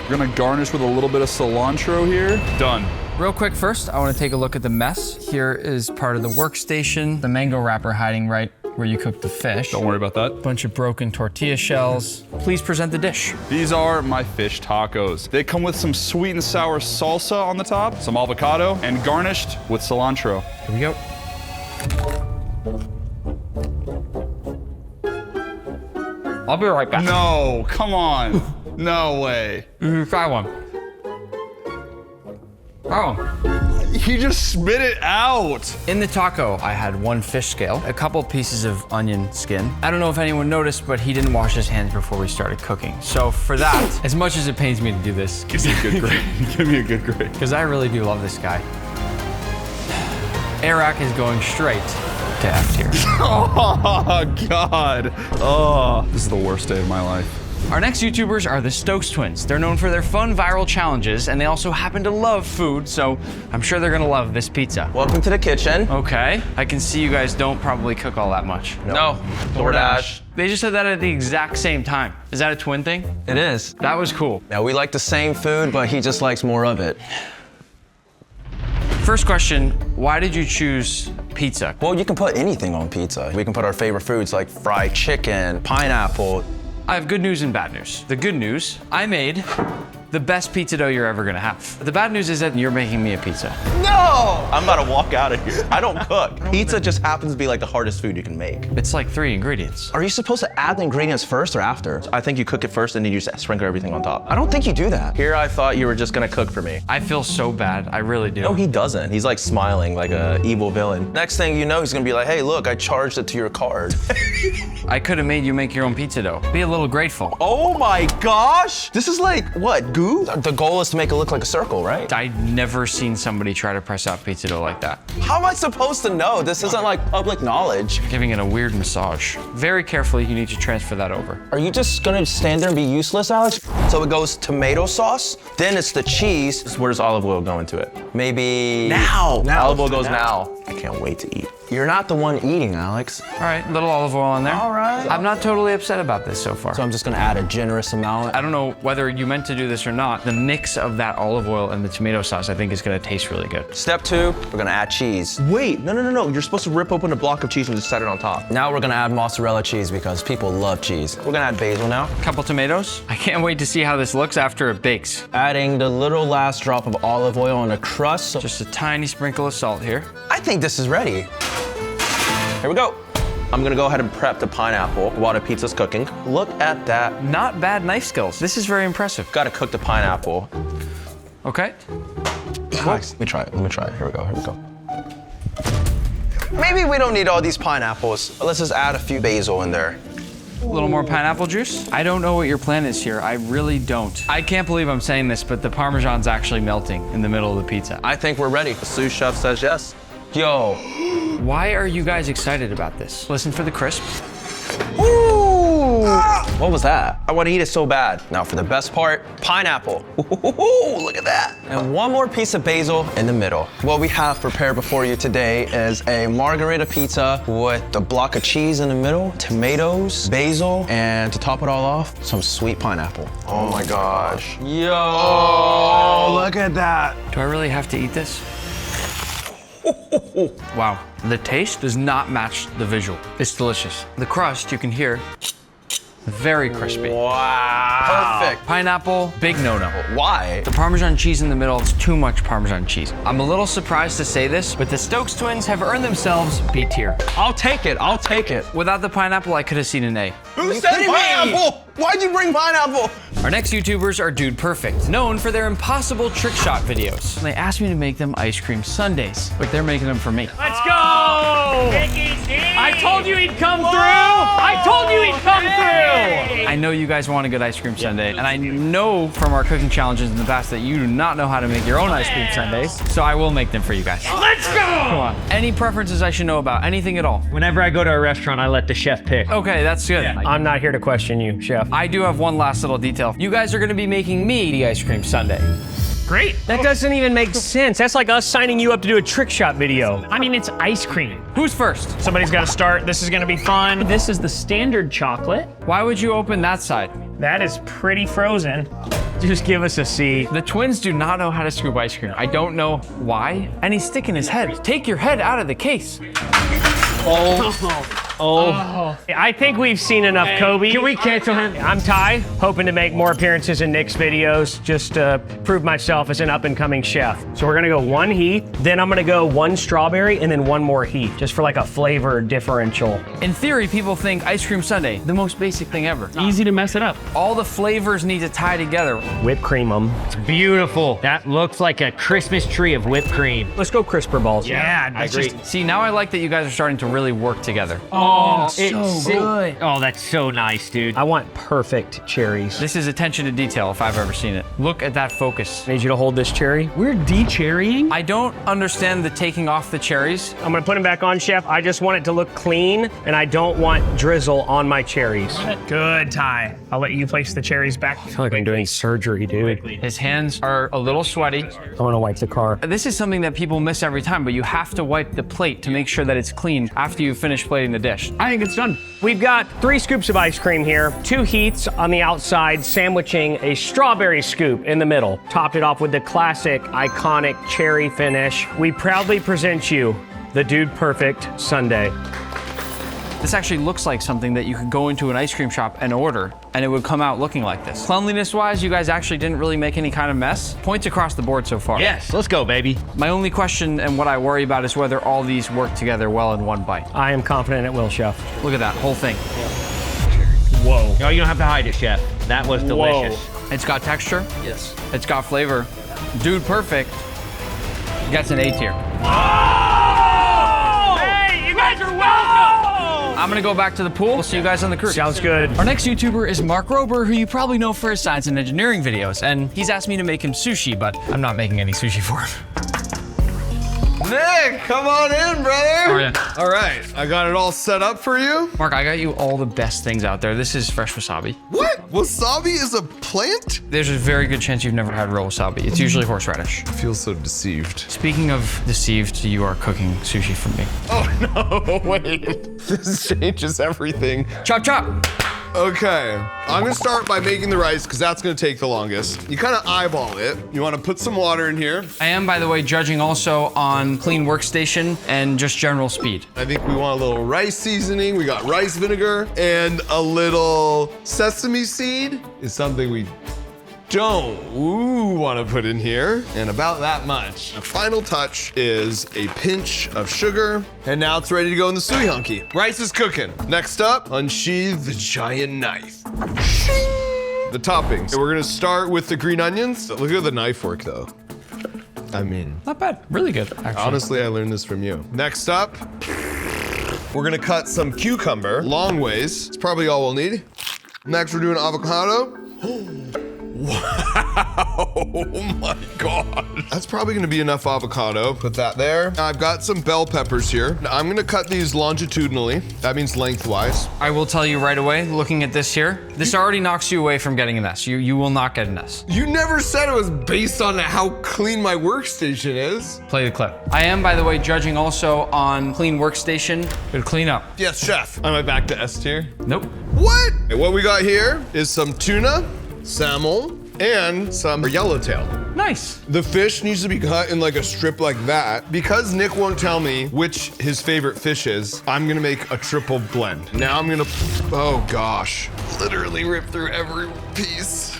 We're gonna garnish with a little bit of cilantro here. Done. Real quick first, I want to take a look at the mess. Here is part of the workstation, the mango wrapper hiding right where you cook the fish. Don't worry about that. Bunch of broken tortilla shells. Please present the dish. These are my fish tacos. They come with some sweet and sour salsa on the top, some avocado, and garnished with cilantro. Here we go. I'll be right back. No, come on. No way. Try one. Oh. He just spit it out. In the taco, I had one fish scale, a couple pieces of onion skin. I don't know if anyone noticed, but he didn't wash his hands before we started cooking. So for that, as much as it pains me to do this, give me a good grade. Give me a good grade. Because I really do love this guy. Eric is going straight to F tier. Oh, God. Oh, this is the worst day of my life. Our next YouTubers are the Stokes twins. They're known for their fun viral challenges, and they also happen to love food, so I'm sure they're gonna love this pizza. Welcome to the kitchen. Okay. I can see you guys don't probably cook all that much. No. DoorDash. They just said that at the exact same time. Is that a twin thing? It is. That was cool. Yeah, we like the same food, but he just likes more of it. First question, why did you choose pizza? Well, you can put anything on pizza. We can put our favorite foods like fried chicken, pineapple. I have good news and bad news. The good news, I made The best pizza dough you're ever gonna have. The bad news is that you're making me a pizza. No! I'm about to walk out of here. I don't cook. Pizza just happens to be like the hardest food you can make. It's like 3 ingredients. Are you supposed to add the ingredients first or after? I think you cook it first and then you just sprinkle everything on top. I don't think you do that. Here I thought you were just gonna cook for me. I feel so bad, I really do. No, he doesn't. He's like smiling like a evil villain. Next thing you know, he's gonna be like, hey, look, I charged it to your card. I could have made you make your own pizza dough. Be a little grateful. Oh my gosh! This is like, what, goo? The goal is to make it look like a circle, right? I've never seen somebody try to press out pizza dough like that. How am I supposed to know? This isn't like public knowledge. Giving it a weird massage. Very carefully, you need to transfer that over. Are you just gonna stand there and be useless, Alex? So it goes tomato sauce, then it's the cheese. Where does olive oil go into it? Maybe... Now! Olive oil goes now. I can't wait to eat. You're not the one eating, Alex. All right, little olive oil on there. All right. I'm not totally upset about this so far. So I'm just gonna add a generous amount. I don't know whether you meant to do this or not. The mix of that olive oil and the tomato sauce, I think, is gonna taste really good. Step 2, we're gonna add cheese. Wait, no. You're supposed to rip open a block of cheese and just set it on top. Now we're gonna add mozzarella cheese because people love cheese. We're gonna add basil now. Couple tomatoes. I can't wait to see how this looks after it bakes. Adding the little last drop of olive oil on the crust. Just a tiny sprinkle of salt here. I think this is ready. Here we go. I'm gonna go ahead and prep the pineapple while the pizza's cooking. Look at that. Not bad knife skills. This is very impressive. Gotta cook the pineapple. Okay. Let me try it. Here we go. Maybe we don't need all these pineapples. Let's just add a few basil in there. A little more pineapple juice? I don't know what your plan is here. I really don't. I can't believe I'm saying this, but the Parmesan's actually melting in the middle of the pizza. I think we're ready. The sous chef says yes. Yo. Why are you guys excited about this? Listen for the crisp. Ooh. What was that? I want to eat it so bad. Now for the best part, pineapple. Ooh, look at that. And one more piece of basil in the middle. What we have prepared before you today is a margherita pizza with a block of cheese in the middle, tomatoes, basil, and to top it all off, some sweet pineapple. Oh my gosh. Yo, look at that. Do I really have to eat this? Wow, the taste does not match the visual. It's delicious. The crust, you can hear, very crispy. Wow. Perfect. Pineapple, big no-no. Why? The Parmesan cheese in the middle is too much Parmesan cheese. I'm a little surprised to say this, but the Stokes twins have earned themselves B tier. I'll take it. Without the pineapple, I could have seen an A. Who said pineapple? Why'd you bring pineapple? Our next YouTubers are Dude Perfect, known for their impossible trick shot videos. They asked me to make them ice cream sundaes, but they're making them for me. Let's go! I told you he'd come through! I told you he'd come through! I know you guys want a good ice cream sundae, and I know from our cooking challenges in the past that you do not know how to make your own ice cream sundaes, so I will make them for you guys. Let's go! Come on. Any preferences I should know about? Anything at all? Whenever I go to a restaurant, I let the chef pick. Okay, that's good. I'm not here to question you, chef. I do have one last little detail. You guys are gonna be making me the ice cream sundae. Great. That doesn't even make sense. That's like us signing you up to do a trick shot video. I mean, it's ice cream. Who's first? Somebody's got to start. This is going to be fun. This is the standard chocolate. Why would you open that side? That is pretty frozen. Just give us a C. The twins do not know how to scoop ice cream. I don't know why. And he's sticking his head. Take your head out of the case. Oh. I think we've seen enough, Kobe. Can we cancel him? I'm Ty, hoping to make more appearances in Nick's videos, just to prove myself as an up-and-coming chef. So we're gonna go 1 heat, then I'm gonna go 1 strawberry, and then 1 more heat, just for like a flavor differential. In theory, people think ice cream sundae, the most basic thing ever. Easy to mess it up. All the flavors need to tie together. Whipped cream them. It's beautiful. That looks like a Christmas tree of whipped cream. Let's go crisper balls. Yeah, I agree. See, now I like that you guys are starting to really work together. Oh, it's so good. Oh, that's so nice, dude. I want perfect cherries. This is attention to detail if I've ever seen it. Look at that focus. I need you to hold this cherry. We're de-cherrying? I don't understand the taking off the cherries. I'm gonna put them back on, chef. I just want it to look clean, and I don't want drizzle on my cherries. Good, Ty. I'll let you place the cherries back. I feel like I'm doing surgery, dude. His hands are a little sweaty. I wanna wipe the car. This is something that people miss every time, but you have to wipe the plate to make sure that it's clean after you finish plating the dish. I think it's done. We've got 3 scoops of ice cream here, 2 heats on the outside, sandwiching a strawberry scoop in the middle. Topped it off with the classic, iconic cherry finish. We proudly present you the Dude Perfect sundae. This actually looks like something that you could go into an ice cream shop and order, and it would come out looking like this. Cleanliness-wise, you guys actually didn't really make any kind of mess. Points across the board so far. Yes, let's go, baby. My only question and what I worry about is whether all these work together well in one bite. I am confident it will, Chef. Look at that whole thing. Whoa. No, you don't have to hide it, Chef. That was delicious. Whoa. It's got texture. Yes. It's got flavor. Dude, perfect. Gets an A tier. Oh! Hey, you guys are welcome! I'm gonna go back to the pool. We'll see you guys on the cruise. Sounds good. Our next YouTuber is Mark Rober, who you probably know for his science and engineering videos. And he's asked me to make him sushi, but I'm not making any sushi for him. Nick, come on in, brother. Oh, yeah. All right, I got it all set up for you. Mark, I got you all the best things out there. This is fresh wasabi. What? Wasabi is a plant? There's a very good chance you've never had real wasabi. It's usually horseradish. I feel so deceived. Speaking of deceived, you are cooking sushi for me. Oh no, wait. This changes everything. Chop, chop. Okay, I'm gonna start by making the rice because that's gonna take the longest. You kind of eyeball it. You wanna put some water in here. I am, by the way, judging also on clean workstation and just general speed. I think we want a little rice seasoning. We got rice vinegar and a little sesame seed is something we don't want to put in here, and about that much. The final touch is a pinch of sugar, and now it's ready to go in the sui hunky. Rice is cooking. Next up, unsheathe the giant knife. The toppings. We're gonna start with the green onions. Look at the knife work though. I mean, not bad, really good, actually. Honestly, I learned this from you. Next up, we're gonna cut some cucumber, long ways. It's probably all we'll need. Next, we're doing avocado. Wow, oh my God. That's probably gonna be enough avocado. Put that there. I've got some bell peppers here. I'm gonna cut these longitudinally. That means lengthwise. I will tell you right away, looking at this here, this already knocks you away from getting an S. You will not get an S. You never said it was based on how clean my workstation is. Play the clip. I am, by the way, judging also on clean workstation. Good clean up. Yes, chef. Am I back to S tier? Nope. What? And what we got here is some tuna, salmon, and some yellowtail. Nice. The fish needs to be cut in like a strip like that. Because Nick won't tell me which his favorite fish is, I'm gonna make a triple blend. Now I'm gonna, oh gosh, literally rip through every piece.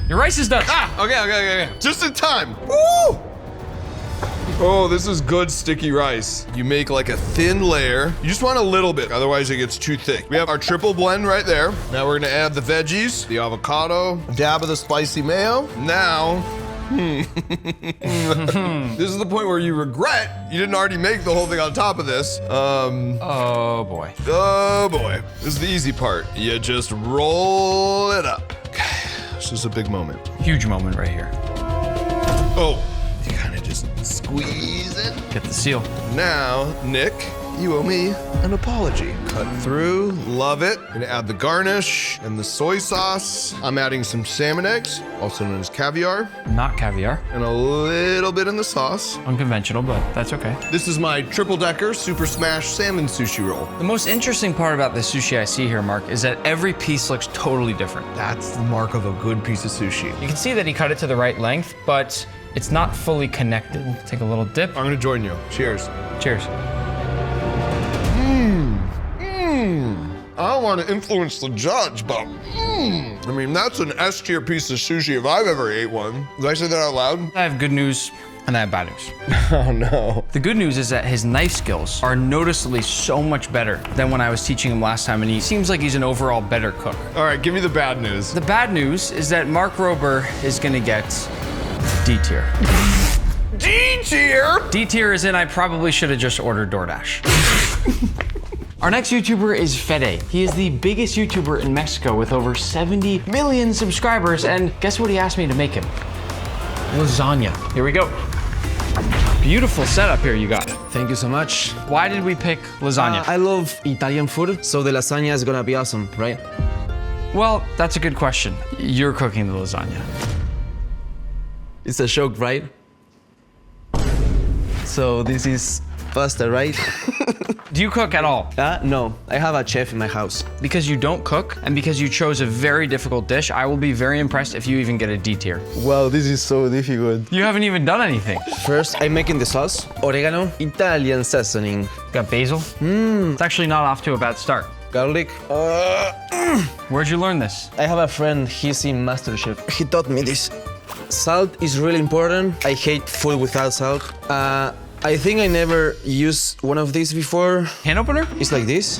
Your rice is done. Ah, okay. Just in time. Woo! Oh, this is good sticky rice. You make like a thin layer. You just want a little bit, otherwise it gets too thick. We have our triple blend right there. Now we're gonna add the veggies, the avocado, a dab of the spicy mayo. Now, this is the point where you regret you didn't already make the whole thing on top of this. Oh boy. Oh boy. This is the easy part. You just roll it up. This is a big moment. Huge moment right here. Oh. You kind of just squeeze it. Get the seal. Now, Nick, you owe me an apology. Cut through, love it. Gonna add the garnish and the soy sauce. I'm adding some salmon eggs, also known as caviar. Not caviar. And a little bit in the sauce. Unconventional, but that's okay. This is my triple decker super smash salmon sushi roll. The most interesting part about the sushi I see here, Mark, is that every piece looks totally different. That's the mark of a good piece of sushi. You can see that he cut it to the right length, but it's not fully connected. Take a little dip. I'm gonna join you. Cheers. Cheers. I don't want to influence the judge, but I mean, that's an S tier piece of sushi if I've ever ate one. Did I say that out loud? I have good news and I have bad news. Oh no. The good news is that his knife skills are noticeably so much better than when I was teaching him last time, and he seems like he's an overall better cook. All right, give me the bad news. The bad news is that Mark Rober is gonna get D tier. D tier? D tier is in I probably should have just ordered DoorDash. Our next YouTuber is Fede. He is the biggest YouTuber in Mexico with over 70 million subscribers, and guess what he asked me to make him? Lasagna. Here we go. Beautiful setup here you got. Thank you so much. Why did we pick lasagna? I love Italian food, so the lasagna is gonna be awesome, right? Well, that's a good question. You're cooking the lasagna. It's a joke, right? So this is pasta, right? Do you cook at all? No, I have a chef in my house. Because you don't cook and because you chose a very difficult dish, I will be very impressed if you even get a D tier. Wow, this is so difficult. You haven't even done anything. First, I'm making the sauce. Oregano, Italian seasoning. Got basil? It's actually not off to a bad start. Garlic. Where'd you learn this? I have a friend, he's in MasterChef. He taught me this. Salt is really important. I hate food without salt. I think I never used one of these before. Can opener? It's like this.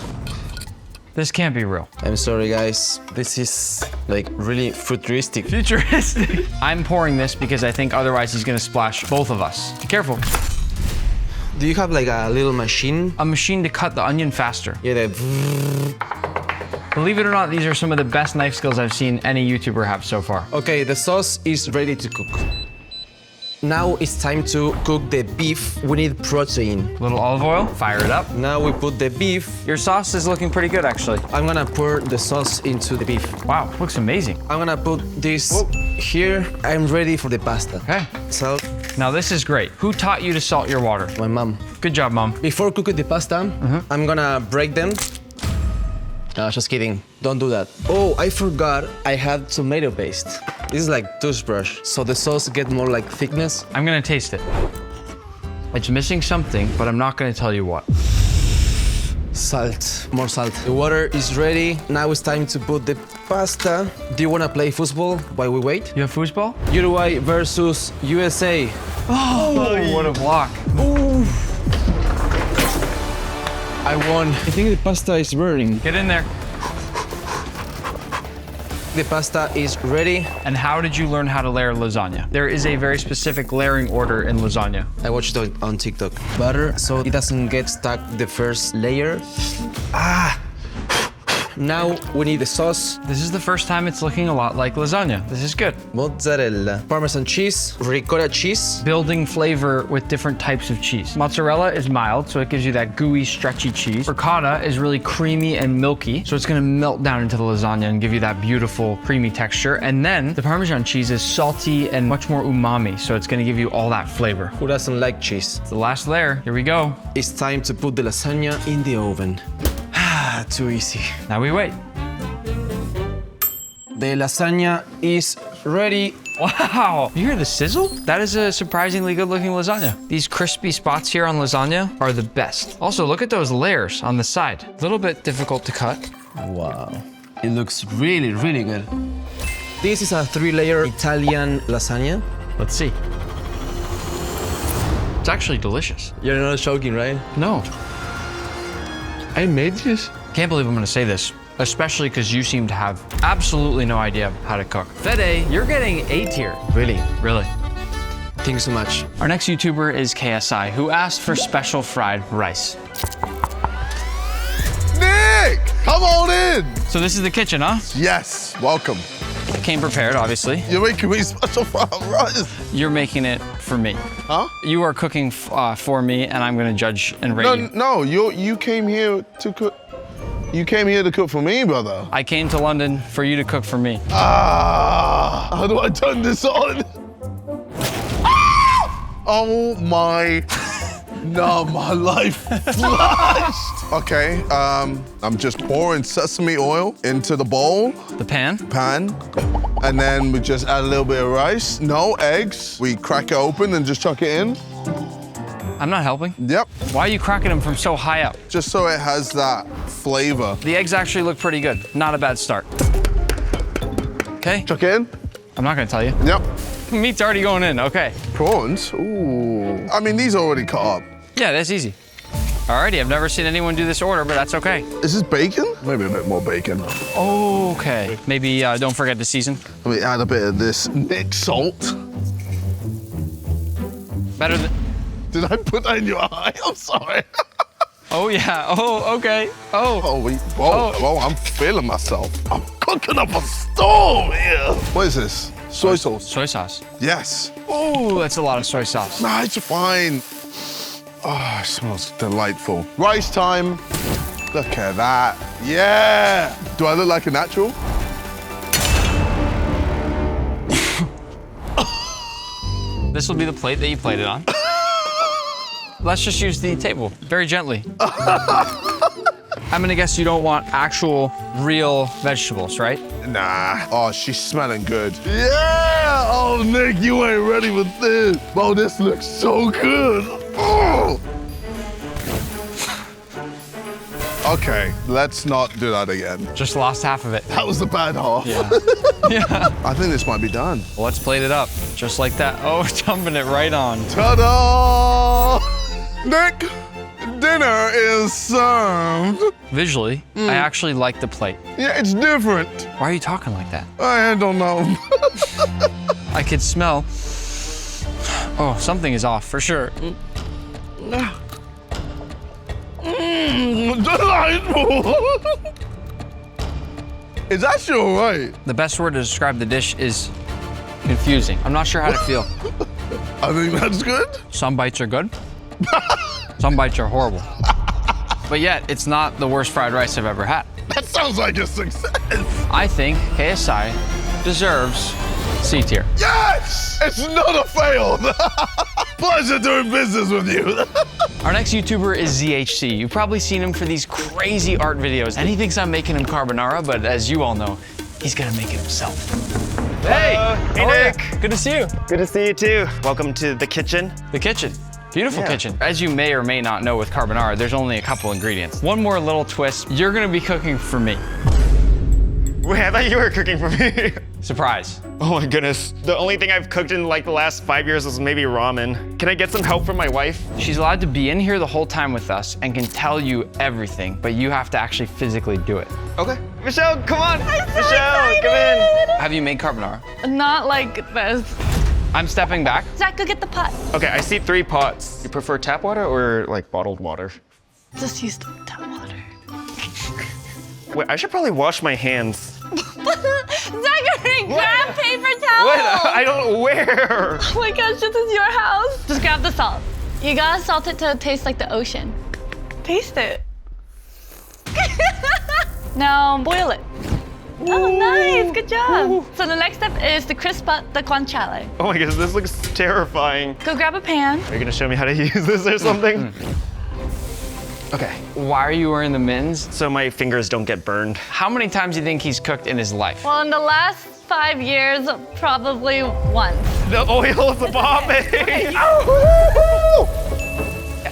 This can't be real. I'm sorry, guys. This is like really futuristic. Futuristic. I'm pouring this because I think otherwise he's gonna splash both of us. Be careful. Do you have like a little machine? A machine to cut the onion faster. Yeah, that. Believe it or not, these are some of the best knife skills I've seen any YouTuber have so far. Okay, the sauce is ready to cook. Now it's time to cook the beef. We need protein. Little olive oil, fire it up. Now we put the beef. Your sauce is looking pretty good, actually. I'm gonna pour the sauce into the beef. Wow, looks amazing. I'm gonna put this here. I'm ready for the pasta. Okay. Salt. Now this is great. Who taught you to salt your water? My mom. Good job, Mom. Before cooking the pasta, I'm gonna break them. Just kidding. Don't do that. Oh, I forgot I had tomato paste. This is like toothbrush, so the sauce get more like thickness. I'm gonna taste it. It's missing something, but I'm not gonna tell you what. Salt, more salt. The water is ready. Now it's time to put the pasta. Do you wanna play football while we wait? You have foosball? Uruguay versus USA. Oh, what a block. Ooh. I won. I think the pasta is burning. Get in there. The pasta is ready. And how did you learn how to layer lasagna? There is a very specific layering order in lasagna. I watched it on TikTok. Butter, so it doesn't get stuck the first layer. Now we need the sauce. This is the first time it's looking a lot like lasagna. This is good. Mozzarella, Parmesan cheese, ricotta cheese. Building flavor with different types of cheese. Mozzarella is mild, so it gives you that gooey, stretchy cheese. Ricotta is really creamy and milky, so it's gonna melt down into the lasagna and give you that beautiful, creamy texture. And then the Parmesan cheese is salty and much more umami, so it's gonna give you all that flavor. Who doesn't like cheese? It's the last layer. Here we go. It's time to put the lasagna in the oven. Too easy. Now we wait. The lasagna is ready. Wow, you hear the sizzle? That is a surprisingly good looking lasagna. These crispy spots here on lasagna are the best. Also, look at those layers on the side. A little bit difficult to cut. Wow, it looks really, really good. This is a 3-layer Italian lasagna. Let's see. It's actually delicious. You're not joking, right? No. I made this? Can't believe I'm gonna say this, especially because you seem to have absolutely no idea how to cook. Fede, you're getting A tier. Really? Really. Thank you so much. Our next YouTuber is KSI, who asked for special fried rice. Nick, come on in. So this is the kitchen, huh? Yes, welcome. Came prepared, obviously. You're making me special fried rice. You're making it for me. Huh? You are cooking for me, and I'm gonna judge and rate you. No, you came here to cook. You came here to cook for me, brother. I came to London for you to cook for me. How do I turn this on? Oh my, no, my life flashed. Okay, I'm just pouring sesame oil into the bowl. The pan? And then we just add a little bit of rice. No eggs. We crack it open and just chuck it in. I'm not helping. Yep. Why are you cracking them from so high up? Just so it has that flavor. The eggs actually look pretty good. Not a bad start. Okay. Chuck it in. I'm not gonna tell you. Yep. Meat's already going in, okay. Prawns? Ooh. I mean, these are already cut up. Yeah, that's easy. Alrighty, I've never seen anyone do this order, but that's okay. Is this bacon? Maybe a bit more bacon. Okay. Maybe don't forget to season. Let me add a bit of this Nick salt. Better than... Did I put that in your eye? I'm sorry. Oh, yeah. Oh, okay. Oh. Whoa, I'm feeling myself. I'm cooking up a storm here. What is this? Soy sauce. Soy sauce. Yes. Oh, that's a lot of soy sauce. Nah, it's fine. Oh, it smells delightful. Rice time. Look at that. Yeah. Do I look like a natural? This will be the plate that you played it on. let's just use the table very gently. I'm gonna guess you don't want actual, real vegetables, right? Nah. Oh, she's smelling good. Yeah! Oh, Nick, you ain't ready with this. Oh, this looks so good. Oh! Okay, let's not do that again. Just lost half of it. That was the bad half. Yeah. Yeah. I think this might be done. Well, let's plate it up, just like that. Oh, dumping it right on. Ta-da! Nick, dinner is served. Visually, I actually like the plate. Yeah, it's different. Why are you talking like that? I don't know. I could smell. Oh, something is off for sure. Delightful. Is that sure right? The best word to describe the dish is confusing. I'm not sure how to feel. I think that's good. Some bites are good. Some bites are horrible. But yet, it's not the worst fried rice I've ever had. That sounds like a success. I think KSI deserves C tier. Yes! It's not a fail. Pleasure doing business with you. Our next YouTuber is ZHC. You've probably seen him for these crazy art videos. And he thinks I'm making him carbonara, but as you all know, he's gonna make it himself. Hey! Hey, Nick. Good to see you. Good to see you too. Welcome to the kitchen. The kitchen. Beautiful Yeah. kitchen. As you may or may not know with carbonara, there's only a couple ingredients. One more little twist, you're gonna be cooking for me. Wait, I thought you were cooking for me. Surprise. Oh my goodness. The only thing I've cooked in like the last 5 years was maybe ramen. Can I get some help from my wife? She's allowed to be in here the whole time with us and can tell you everything, but you have to actually physically do it. Okay. Michelle, come on. I'm so Michelle, excited. come in. Have you made carbonara? Not like this. I'm stepping back. Zach, go get the pot. Okay, I see 3 pots. You prefer tap water or like bottled water? Just use the tap water. Wait, I should probably wash my hands. Zachary, grab paper towel. What? I don't where? Oh my gosh, this is your house. Just grab the salt. You gotta salt it to taste like the ocean. Taste it. Now boil it. Oh, nice, good job. So the next step is to crisp up the guanciale. Oh my goodness, this looks terrifying. Go grab a pan. Are you gonna show me how to use this or something? Okay. Why are you wearing the mittens? So my fingers don't get burned. How many times do you think he's cooked in his life? Well, in the last 5 years, probably once. The oil's popping.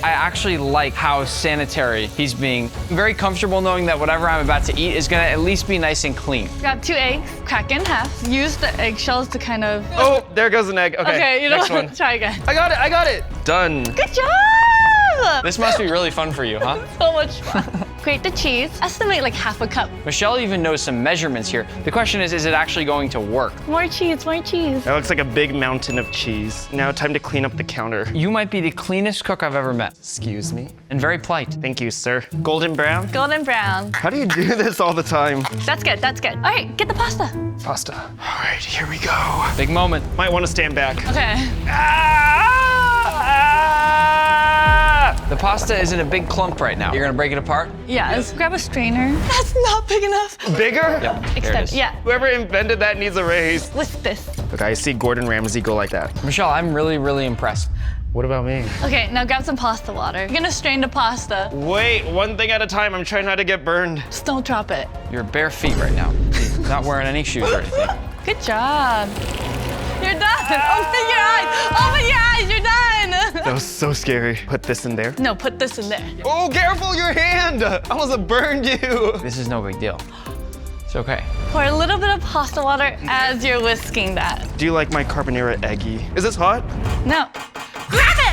I actually like how sanitary he's being. I'm very comfortable knowing that whatever I'm about to eat is gonna at least be nice and clean. Grab 2 eggs, crack in half. Use the eggshells to kind of... Oh, there goes an egg. Okay, you know next what? one. Try again. I got it. Done. Good job! This must be really fun for you, huh? So much fun. Grate the cheese. Estimate like half a cup. Michelle even knows some measurements here. The question is it actually going to work? More cheese, more cheese. That looks like a big mountain of cheese. Now time to clean up the counter. You might be the cleanest cook I've ever met. Excuse me. And very polite. Thank you, sir. Golden brown? Golden brown. How do you do this all the time? That's good, that's good. All right, get the pasta. Pasta. All right, here we go. Big moment. Might want to stand back. Okay. The pasta is in a big clump right now. You're gonna break it apart? Yes. Grab a strainer. That's not big enough. Bigger? Yep, there it Extend. is. Yeah. Whoever invented that needs a raise. Whisk this. Okay, I see Gordon Ramsay go like that. Michelle, I'm really, really impressed. What about me? Okay, now grab some pasta water. You're gonna strain the pasta. Wait, one thing at a time. I'm trying not to get burned. Just don't drop it. You're bare feet right now. Not wearing any shoes or anything. Good job. You're done. Open your eyes. Open your eyes. You're done. That was so scary. Put this in there. No, put this in there. Oh, careful, your hand. I almost have burned you. This is no big deal. It's okay. Pour a little bit of pasta water as you're whisking that. Do you like my carbonara eggy? Is this hot? No. Grab it!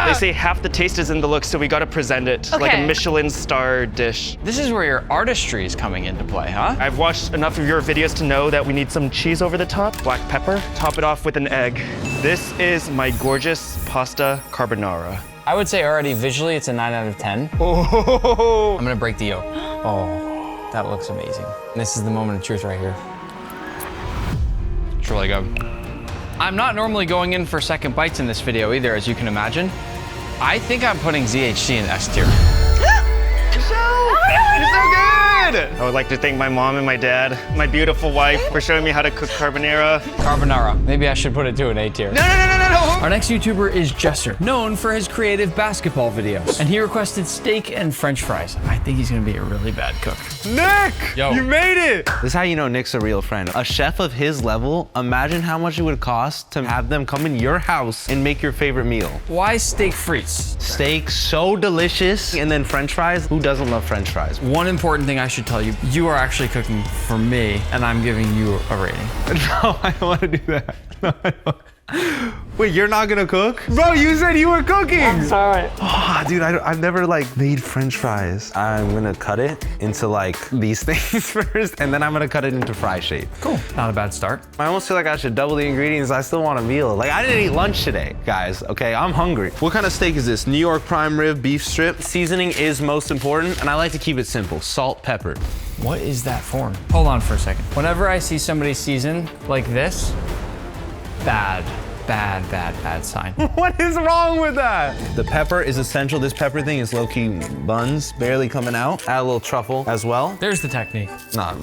They say half the taste is in the look, so we gotta present it like a Okay. Michelin star dish. This is where your artistry is coming into play, huh? I've watched enough of your videos to know that we need some cheese over the top, black pepper, top it off with an egg. This is my gorgeous pasta carbonara. I would say already visually it's a 9 out of 10. Oh! I'm gonna break the yolk. Oh, that looks amazing. And this is the moment of truth right here. It's really good. I'm not normally going in for second bites in this video either, as you can imagine. I think I'm putting ZHC in S tier. You're so good! I would like to thank my mom and my dad, my beautiful wife, for showing me how to cook carbonara. Carbonara. Maybe I should put it to an A tier. No. Our next YouTuber is Jester, known for his creative basketball videos. And he requested steak and french fries. I think he's gonna be a really bad cook. Nick! Yo. You made it! This is how you know Nick's a real friend. A chef of his level, imagine how much it would cost to have them come in your house and make your favorite meal. Why steak frites? Steak, so delicious. And then french fries, who doesn't love french fries? One important thing I should tell you, you are actually cooking for me, and I'm giving you a rating. No, I don't want to do that. No, I don't. Wait, you're not gonna cook? Bro, you said you were cooking! I'm sorry. Oh, dude, I've never like made french fries. I'm gonna cut it into like these things first, and then I'm gonna cut it into fry shape. Cool, not a bad start. I almost feel like I should double the ingredients. I still want a meal. Like, I didn't eat lunch today, guys, okay? I'm hungry. What kind of steak is this? New York prime rib beef strip. Seasoning is most important, and I like to keep it simple. Salt, pepper. What is that for? Hold on for a second. Whenever I see somebody season like this, bad sign. What is wrong with that? The pepper is essential. This pepper thing is low-key buns, barely coming out. Add a little truffle as well. There's the technique. Nah.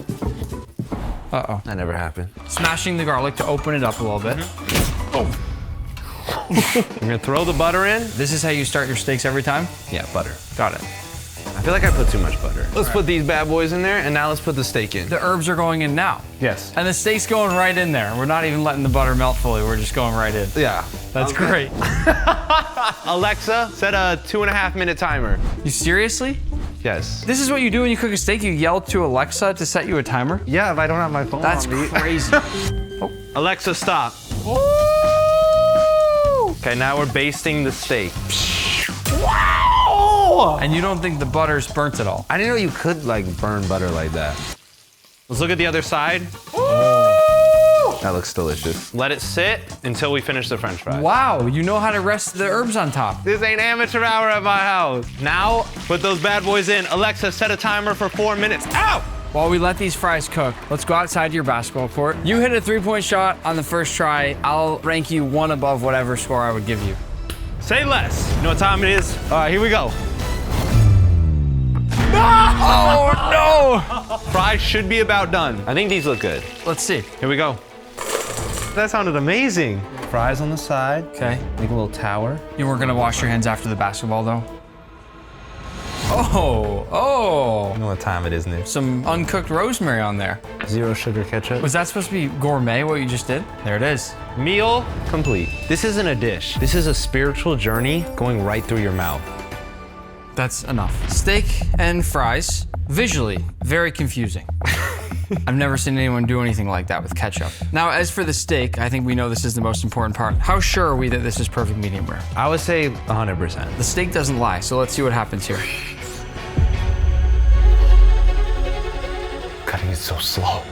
Uh-oh. That never happened. Smashing the garlic to open it up a little bit. Oh. I'm gonna throw the butter in. This is how you start your steaks every time? Yeah, butter. Got it. I feel like I put too much butter. Let's put these bad boys in there, and now let's put the steak in. The herbs are going in now. Yes. And the steak's going right in there. We're not even letting the butter melt fully. We're just going right in. Yeah. That's great. Alexa, set a 2.5-minute timer. You seriously? Yes. This is what you do when you cook a steak? You yell to Alexa to set you a timer? Yeah, if I don't have my phone That's on me. crazy. Oh. Alexa, stop. Okay, now we're basting the steak. Wow! And you don't think the butter's burnt at all? I didn't know you could like burn butter like that. Let's look at the other side. That looks delicious. Let it sit until we finish the french fries. Wow, you know how to rest the herbs on top. This ain't amateur hour at my house. Now, put those bad boys in. Alexa, set a timer for 4 minutes. Ow! While we let these fries cook, let's go outside to your basketball court. You hit a 3-point shot on the first try. I'll rank you one above whatever score I would give you. Say less. You know what time it is? All right, here we go. Oh, no! Fries should be about done. I think these look good. Let's see. Here we go. That sounded amazing. Fries on the side. Okay. Make a little tower. You weren't gonna wash your hands after the basketball, though? Oh. You know what time it is, Nick. Some uncooked rosemary on there. Zero sugar ketchup. Was that supposed to be gourmet, what you just did? There it is. Meal complete. This isn't a dish. This is a spiritual journey going right through your mouth. That's enough. Steak and fries, visually, very confusing. I've never seen anyone do anything like that with ketchup. Now, as for the steak, I think we know this is the most important part. How sure are we that this is perfect medium rare? I would say 100%. The steak doesn't lie, so let's see what happens here. Cutting it so slow.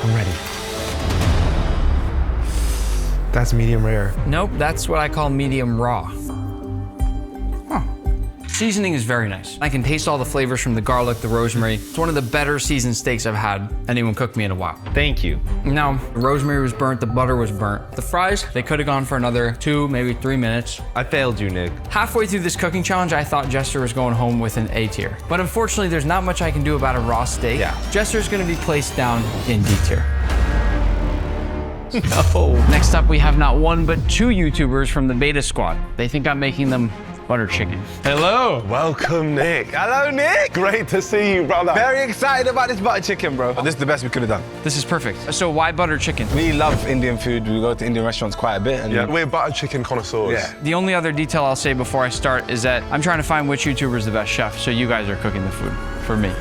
I'm ready. That's medium rare. Nope, that's what I call medium raw. Seasoning is very nice. I can taste all the flavors from the garlic, the rosemary. It's one of the better seasoned steaks I've had anyone cooked me in a while. Thank you. Now, the rosemary was burnt, the butter was burnt. The fries, they could have gone for another 2, maybe 3 minutes. I failed you, Nick. Halfway through this cooking challenge, I thought Jester was going home with an A tier. But unfortunately, there's not much I can do about a raw steak. Yeah. Jester's gonna be placed down in D tier. No. Next up, we have not one, but 2 YouTubers from the beta squad. They think I'm making them butter chicken. Hello. Welcome, Nick. Hello, Nick. Great to see you, brother. Very excited about this butter chicken, bro. This is the best we could have done. This is perfect. So why butter chicken? We love Indian food. We go to Indian restaurants quite a bit. And Yeah, we're butter chicken connoisseurs. Yeah. The only other detail I'll say before I start is that I'm trying to find which YouTuber is the best chef, so you guys are cooking the food for me.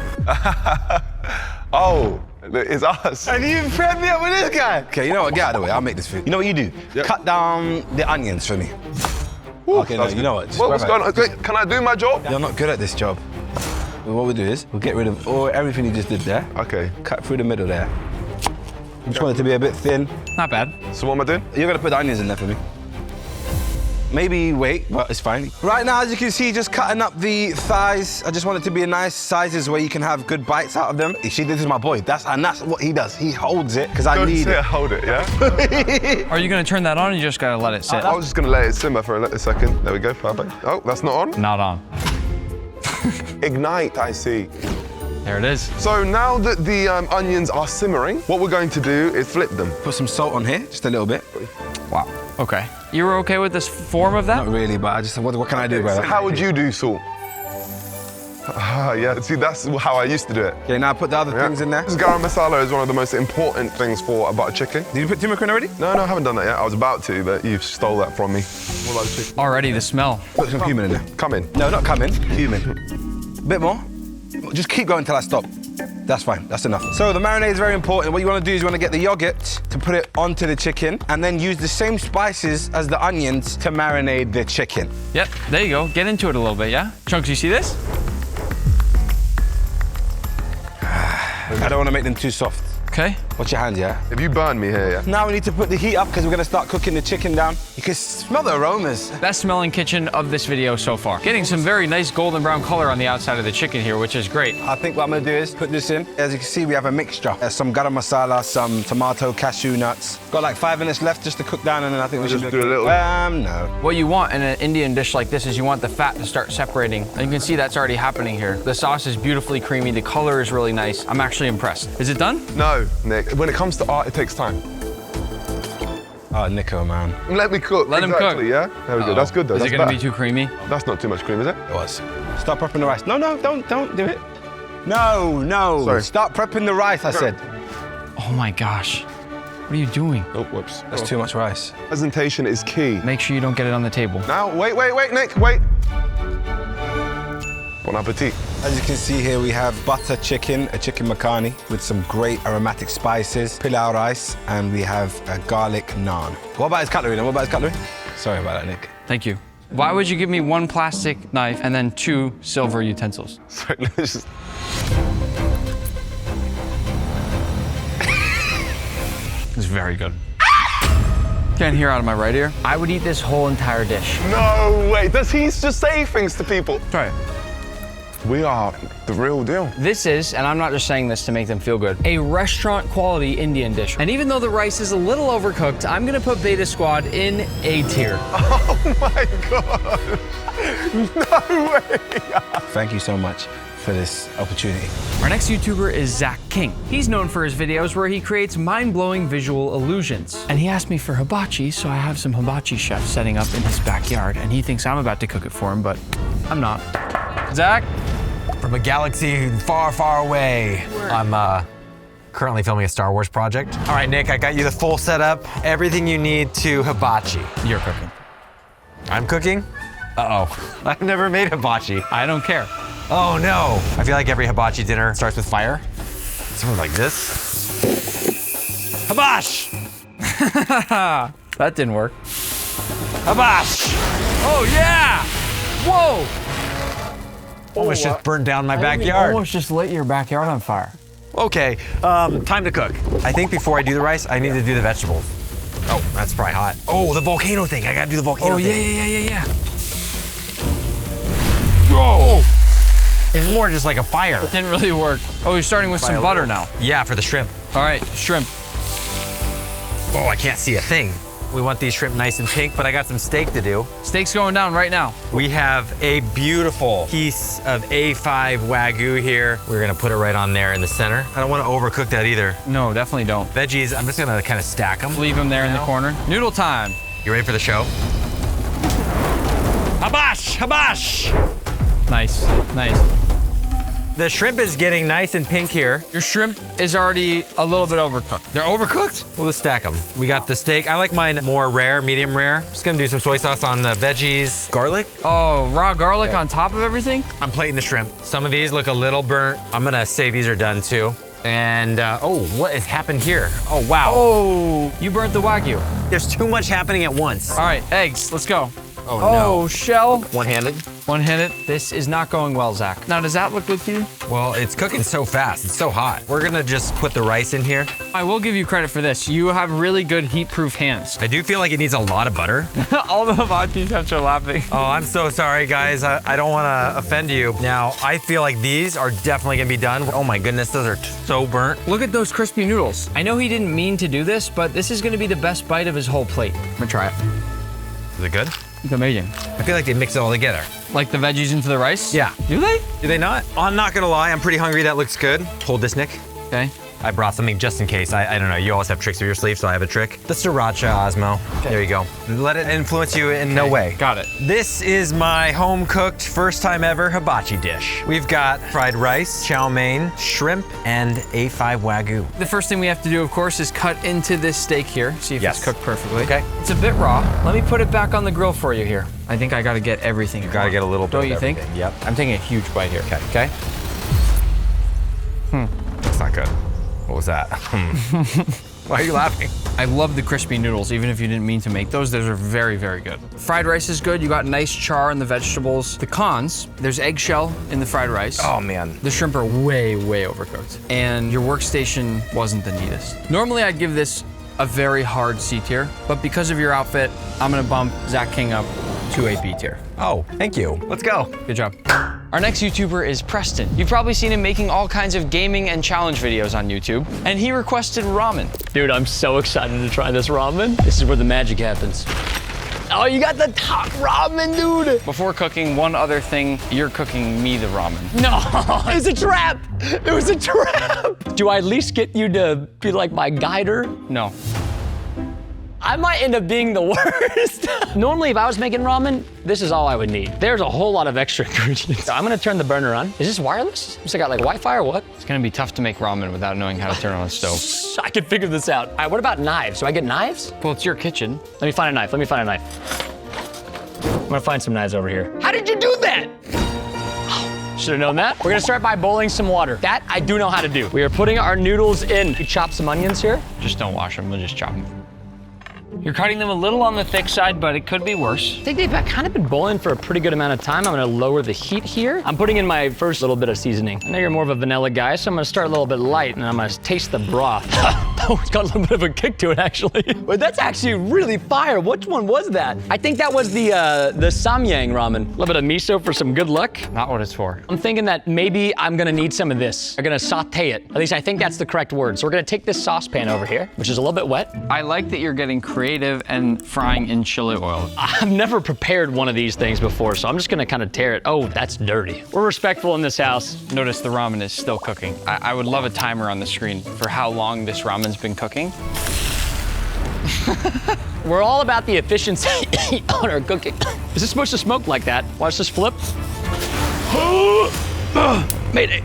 Oh, it's us. And you prepped me up with this guy. Okay, you know what? Get out of the way. I'll make this food. You know what you do? Yep. Cut down the onions for me. Ooh, okay, no, you know what? Just What's grab going on? Wait, can I do my job? You're not good at this job. What we'll do is, we'll get rid of everything you just did there. Okay. Cut through the middle there. Just want it to be a bit thin. Not bad. So what am I doing? You're gonna put the onions in there for me. Maybe wait, but it's fine. Right now, as you can see, just cutting up the thighs. I just want it to be a nice sizes where you can have good bites out of them. You see, this is my boy. That's what he does. He holds it, because I need it. Hold it, yeah? Are you gonna turn that on or you just gotta let it sit? I was just gonna let it simmer for a second. There we go, perfect. Oh, that's not on? Not on. Ignite, I see. There it is. So now that the onions are simmering, what we're going to do is flip them. Put some salt on here, just a little bit. Wow. Okay. You were okay with this form of that? Not really, but I just, what can I do, brother? So how would you do salt? Yeah, see, that's how I used to do it. Okay, now put the other things in there. This garam masala is one of the most important things for a butter chicken. Did you put turmeric in already? No, I haven't done that yet. I was about to, but you stole that from me. What about the chicken? Already the smell. Put some cumin in there. Come in. No, not cumin, cumin. Bit more. Just keep going until I stop. That's fine, that's enough. So the marinade is very important. What you want to do is you want to get the yogurt to put it onto the chicken and then use the same spices as the onions to marinate the chicken. Yep, there you go. Get into it a little bit, yeah? Chunks, you see this? I don't want to make them too soft. Okay. Watch your hands, yeah? If you burn me here, yeah? Now we need to put the heat up because we're going to start cooking the chicken down. You can smell the aromas. Best smelling kitchen of this video so far. Getting some very nice golden brown color on the outside of the chicken here, which is great. I think what I'm going to do is put this in. As you can see, we have a mixture. There's some garam masala, some tomato, cashew nuts. Got like 5 minutes left just to cook down, and then I think we should just do a little. No. What you want in an Indian dish like this is you want the fat to start separating. And you can see that's already happening here. The sauce is beautifully creamy. The color is really nice. I'm actually impressed. Is it done? No, Nick. When it comes to art, it takes time. Oh, Nico, man. Let me cook. Let him cook. Yeah? There we go. That's good, though. Is That's it going to better. be too creamy? That's not too much cream, is it? It was. Start prepping the rice. No, don't do it. No. Sorry. Start prepping the rice, I said. Oh my gosh. What are you doing? Oh, whoops. That's too much rice. Presentation is key. Make sure you don't get it on the table. Now, wait, Nick, wait. Bon appetit. As you can see here, we have butter chicken, a chicken makhani with some great aromatic spices, pilau rice, and we have a garlic naan. What about his cutlery then? Sorry about that, Nick. Thank you. Why would you give me 1 plastic knife and then 2 silver utensils? Sorry, let's just... It's very good. Can't hear out of my right ear. I would eat this whole entire dish. No way. Does he just say things to people? Try it. We are the real deal. This is, and I'm not just saying this to make them feel good, a restaurant quality Indian dish. And even though the rice is a little overcooked, I'm gonna put Beta Squad in A tier. Oh my God. No way. Thank you so much for this opportunity. Our next YouTuber is Zach King. He's known for his videos where he creates mind-blowing visual illusions. And he asked me for hibachi, so I have some hibachi chefs setting up in his backyard, and he thinks I'm about to cook it for him, but I'm not. Zach? From a galaxy far, far away, I'm currently filming a Star Wars project. All right, Nick, I got you the full setup, everything you need to hibachi. You're cooking. I'm cooking? Uh-oh. I've never made hibachi. I don't care. Oh no. I feel like every hibachi dinner starts with fire. Something like this. Hibash! That didn't work. Hibash! Oh yeah! Whoa! Almost just burned down my backyard. Almost just lit your backyard on fire. Okay, time to cook. I think before I do the rice, I need to do the vegetables. Oh, that's probably hot. Oh, the volcano thing. I gotta do the volcano thing. Yeah. Whoa! It's more just like a fire. It didn't really work. Oh, you're starting with some butter now. Yeah, for the shrimp. All right, shrimp. Oh, I can't see a thing. We want these shrimp nice and pink, but I got some steak to do. Steak's going down right now. We have a beautiful piece of A5 Wagyu here. We're gonna put it right on there in the center. I don't wanna overcook that either. No, definitely don't. Veggies, I'm just gonna kind of stack them. Leave them there in the corner. Noodle time. You ready for the show? Habash, habash! Nice. The shrimp is getting nice and pink here. Your shrimp is already a little bit overcooked. They're overcooked? Well, let's stack them. We got the steak. I like mine more rare, medium rare. Just gonna do some soy sauce on the veggies. Garlic? Oh, raw garlic on top of everything? I'm plating the shrimp. Some of these look a little burnt. I'm gonna say these are done too. And, oh, what has happened here? Oh, wow. Oh, you burnt the Wagyu. There's too much happening at once. All right, eggs, let's go. Oh, no. Oh, shell. One-handed. One-handed. This is not going well, Zach. Now, does that look good to you? Well, it's cooking so fast. It's so hot. We're gonna just put the rice in here. I will give you credit for this. You have really good heat-proof hands. I do feel like it needs a lot of butter. All the hibachi chefs are laughing. Oh, I'm so sorry, guys. I don't wanna offend you. Now, I feel like these are definitely gonna be done. Oh my goodness, those are so burnt. Look at those crispy noodles. I know he didn't mean to do this, but this is gonna be the best bite of his whole plate. I'm gonna try it. Is it good? It's amazing. I feel like they mix it all together. Like the veggies into the rice? Yeah. Do they? Do they not? I'm not gonna lie, I'm pretty hungry. That looks good. Hold this, Nick. Okay. I brought something just in case. I don't know, you always have tricks up your sleeve, so I have a trick. The sriracha, Osmo. Okay. There you go. Let it influence you in no way. Got it. This is my home-cooked, first time ever hibachi dish. We've got fried rice, chow mein, shrimp, and A5 Wagyu. The first thing we have to do, of course, is cut into this steak here, see if it's cooked perfectly. Okay. It's a bit raw. Let me put it back on the grill for you here. I think I gotta get everything. You gotta get a little bit Don't you of think? everything. Yep. I'm taking a huge bite here. Okay. That's not good. What was that? Why are you laughing? I love the crispy noodles, even if you didn't mean to make those. Those are very, very good. Fried rice is good. You got nice char in the vegetables. The cons, there's eggshell in the fried rice. Oh man. The shrimp are way, way overcooked. And your workstation wasn't the neatest. Normally I'd give this a very hard C tier, but because of your outfit, I'm gonna bump Zach King up to a B tier. Oh, thank you. Let's go. Good job. Our next YouTuber is Preston. You've probably seen him making all kinds of gaming and challenge videos on YouTube, and he requested ramen. Dude, I'm so excited to try this ramen. This is where the magic happens. Oh, you got the top ramen, dude. Before cooking, one other thing, you're cooking me the ramen. No, it's a trap. It was a trap. Do I at least get you to be like my guider? No. I might end up being the worst. Normally, if I was making ramen, this is all I would need. There's a whole lot of extra ingredients. I'm gonna turn the burner on. Is this wireless? Is it got like Wi-Fi or what? It's gonna be tough to make ramen without knowing how to turn on a stove. I can figure this out. All right, what about knives? Do I get knives? Well, it's your kitchen. Let me find a knife. Let me find a knife. I'm gonna find some knives over here. How did you do that? Should have known that. We're gonna start by boiling some water. That I do know how to do. We are putting our noodles in. We chop some onions here. Just don't wash them, we'll just chop them. You're cutting them a little on the thick side, but it could be worse. I think they've kind of been boiling for a pretty good amount of time. I'm gonna lower the heat here. I'm putting in my first little bit of seasoning. I know you're more of a vanilla guy, so I'm gonna start a little bit light and I'm gonna taste the broth. Oh, it's got a little bit of a kick to it, actually. But that's actually really fire. Which one was that? I think that was the Samyang ramen. A little bit of miso for some good luck. Not what it's for. I'm thinking that maybe I'm gonna need some of this. I'm gonna saute it. At least I think that's the correct word. So we're gonna take this saucepan over here, which is a little bit wet. I like that you're getting creative and frying in chili oil. I've never prepared one of these things before, so I'm just gonna kind of tear it. Oh, that's dirty. We're respectful in this house. Notice the ramen is still cooking. I would love a timer on the screen for how long this ramen's been cooking. We're all about the efficiency on our cooking. Is this supposed to smoke like that? Watch this flip. Mayday.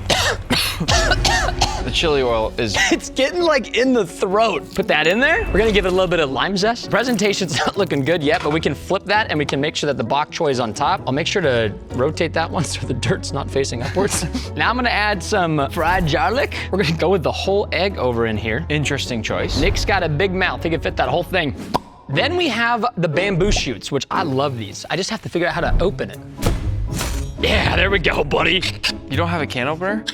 The chili oil is... It's getting like in the throat. Put that in there. We're gonna give it a little bit of lime zest. Presentation's not looking good yet, but we can flip that and we can make sure that the bok choy is on top. I'll make sure to rotate that one so the dirt's not facing upwards. Now I'm gonna add some fried garlic. We're gonna go with the whole egg over in here. Interesting choice. Nick's got a big mouth. He can fit that whole thing. Then we have the bamboo shoots, which I love these. I just have to figure out how to open it. Yeah, there we go, buddy. You don't have a can opener?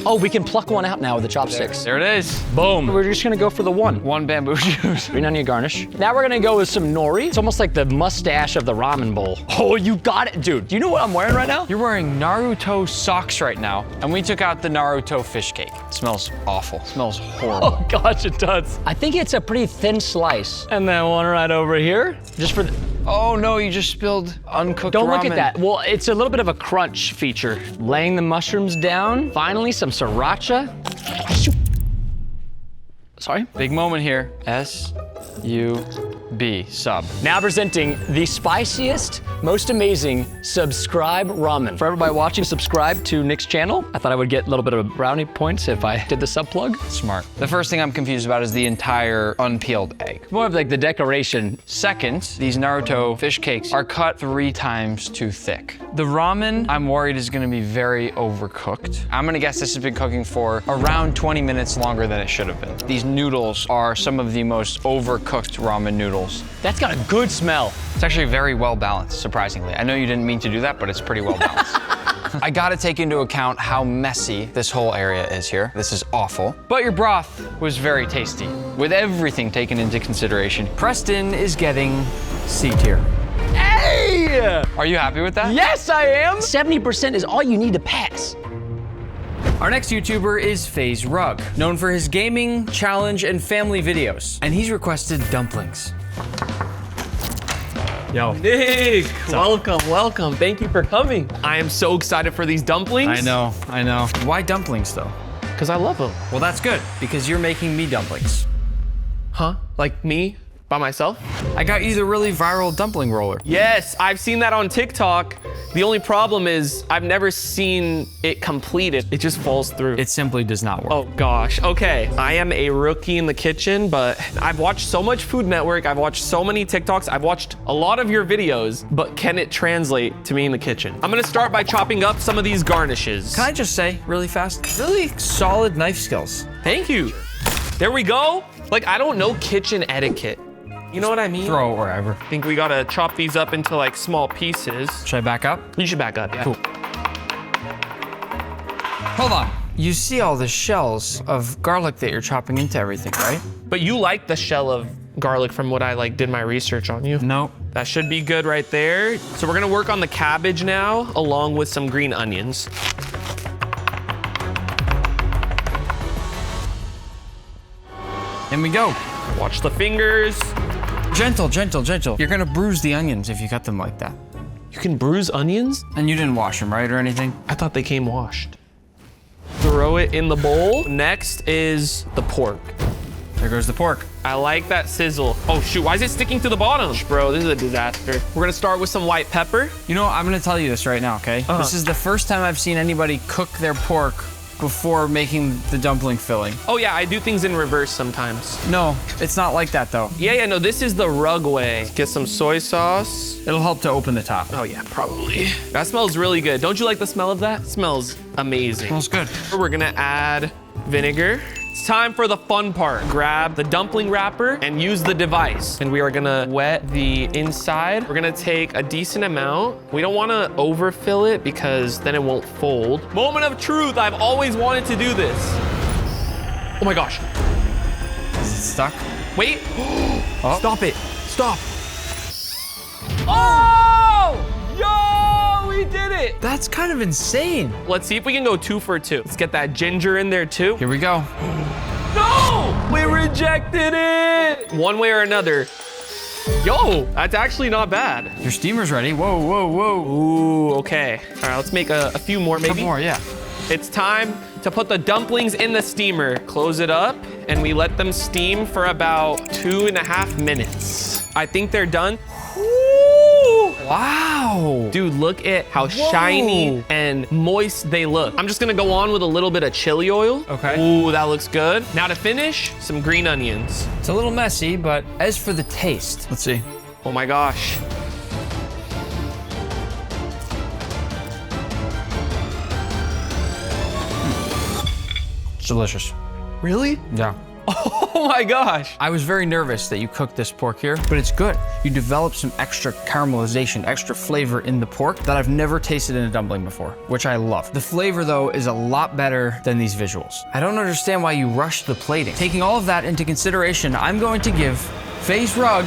Oh, we can pluck one out now with the chopsticks. There it is. Boom. We're just gonna go for the one. One bamboo shoot. Green onion garnish. Now we're gonna go with some nori. It's almost like the mustache of the ramen bowl. Oh, you got it. Dude, do you know what I'm wearing right now? You're wearing Naruto socks right now, and we took out the Naruto fish cake. It smells awful. It smells horrible. Oh gosh, it does. I think it's a pretty thin slice. And then one right over here, just for the... Oh no, you just spilled uncooked Don't ramen. look at that. Well, it's a little bit of a crunch feature. Laying the mushrooms down. Finally, some sriracha. Sorry? Big moment here. S-U-B, sub. Now presenting the spiciest, most amazing subscribe ramen. For everybody watching, subscribe to Nick's channel. I thought I would get a little bit of brownie points if I did the sub plug. Smart. The first thing I'm confused about is the entire unpeeled egg. More of like the decoration. Second, these Naruto fish cakes are cut 3 times too thick. The ramen, I'm worried, is gonna be very overcooked. I'm gonna guess this has been cooking for around 20 minutes longer than it should have been. These noodles are some of the most overcooked ramen noodles. That's got a good smell. It's actually very well balanced, surprisingly. I know you didn't mean to do that, but it's pretty well balanced. I gotta take into account how messy this whole area is here. This is awful. But your broth was very tasty. With everything taken into consideration, Preston is getting C tier. Hey! Are you happy with that? Yes, I am. 70% is all you need to pass. Our next YouTuber is FaZe Rug, known for his gaming, challenge, and family videos. And he's requested dumplings. Yo. Nick, welcome. Thank you for coming. I am so excited for these dumplings. I know. Why dumplings though? Because I love them. Well, that's good, because you're making me dumplings. Huh? Like me? By myself? I got you the really viral dumpling roller. Yes, I've seen that on TikTok. The only problem is I've never seen it completed. It just falls through. It simply does not work. Oh gosh, okay. I am a rookie in the kitchen, but I've watched so much Food Network. I've watched so many TikToks. I've watched a lot of your videos, but can it translate to me in the kitchen? I'm gonna start by chopping up some of these garnishes. Can I just say really fast, really solid knife skills. Thank you. There we go. Like, I don't know kitchen etiquette. You know what I mean? Throw it wherever. I think we gotta chop these up into like small pieces. Should I back up? You should back up, yeah. Cool. Hold on. You see all the shells of garlic that you're chopping into everything, right? But you like the shell of garlic from what I like did my research on you. No. That should be good right there. So we're gonna work on the cabbage now, along with some green onions. In we go. Watch the fingers. Gentle. You're gonna bruise the onions if you cut them like that. You can bruise onions? And you didn't wash them, right, or anything? I thought they came washed. Throw it in the bowl. Next is the pork. There goes the pork. I like that sizzle. Oh shoot, why is it sticking to the bottom? Bro, this is a disaster. We're gonna start with some white pepper. You know, I'm gonna tell you this right now, okay? This is the first time I've seen anybody cook their pork before making the dumpling filling. Oh yeah, I do things in reverse sometimes. No, it's not like that though. Yeah, no, this is the rug way. Get some soy sauce. It'll help to open the top. Oh yeah, probably. That smells really good. Don't you like the smell of that? It smells amazing. Smells good. We're gonna add vinegar. It's time for the fun part. Grab the dumpling wrapper and use the device. And we are gonna wet the inside. We're gonna take a decent amount. We don't wanna overfill it because then it won't fold. Moment of truth, I've always wanted to do this. Oh my gosh. Is it stuck? Wait, Oh. Stop it, stop. Oh, yo, we did it. That's kind of insane. Let's see if we can go 2 for 2. Let's get that ginger in there too. Here we go. No! We rejected it! One way or another. Yo, that's actually not bad. Your steamer's ready. Whoa. Ooh, okay. All right, let's make a few more maybe. Couple more, yeah. It's time to put the dumplings in the steamer. Close it up, and we let them steam for about 2.5 minutes. I think they're done. Wow. Dude, look at how shiny and moist they look. I'm just gonna go on with a little bit of chili oil. Okay. Ooh, that looks good. Now to finish, some green onions. It's a little messy, but as for the taste, let's see. Oh my gosh. It's delicious. Really? Yeah. Oh my gosh. I was very nervous that you cooked this pork here, but it's good. You developed some extra caramelization, extra flavor in the pork that I've never tasted in a dumpling before, which I love. The flavor though is a lot better than these visuals. I don't understand why you rushed the plating. Taking all of that into consideration, I'm going to give Faye's rug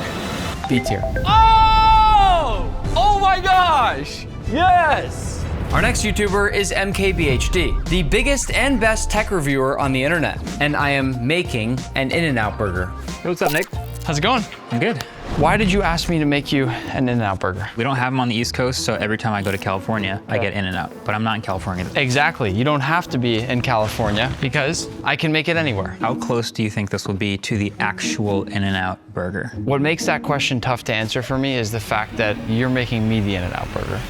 B tier. Oh my gosh. Yes. Our next YouTuber is MKBHD, the biggest and best tech reviewer on the internet. And I am making an In-N-Out burger. Hey, what's up, Nick? How's it going? I'm good. Why did you ask me to make you an In-N-Out burger? We don't have them on the East Coast, so every time I go to California, I get In-N-Out. But I'm not in California. Exactly. You don't have to be in California because I can make it anywhere. How close do you think this will be to the actual In-N-Out burger? What makes that question tough to answer for me is the fact that you're making me the In-N-Out burger.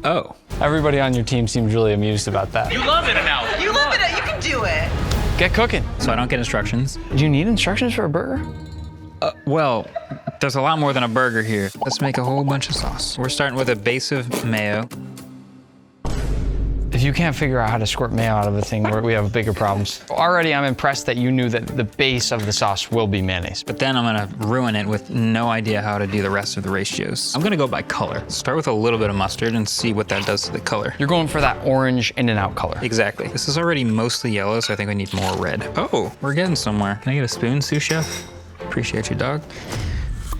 Oh. Everybody on your team seems really amused about that. You love In-N-Out. You love it. You can do it. Get cooking. So I don't get instructions? Do you need instructions for a burger? Well, there's a lot more than a burger here. Let's make a whole bunch of sauce. We're starting with a base of mayo. If you can't figure out how to squirt mayo out of a thing, we have bigger problems. Already, I'm impressed that you knew that the base of the sauce will be mayonnaise. But then I'm gonna ruin it with no idea how to do the rest of the ratios. I'm gonna go by color. Start with a little bit of mustard and see what that does to the color. You're going for that orange In-N-Out color. Exactly. This is already mostly yellow, so I think we need more red. Oh, we're getting somewhere. Can I get a spoon, sous chef? Appreciate you, dog.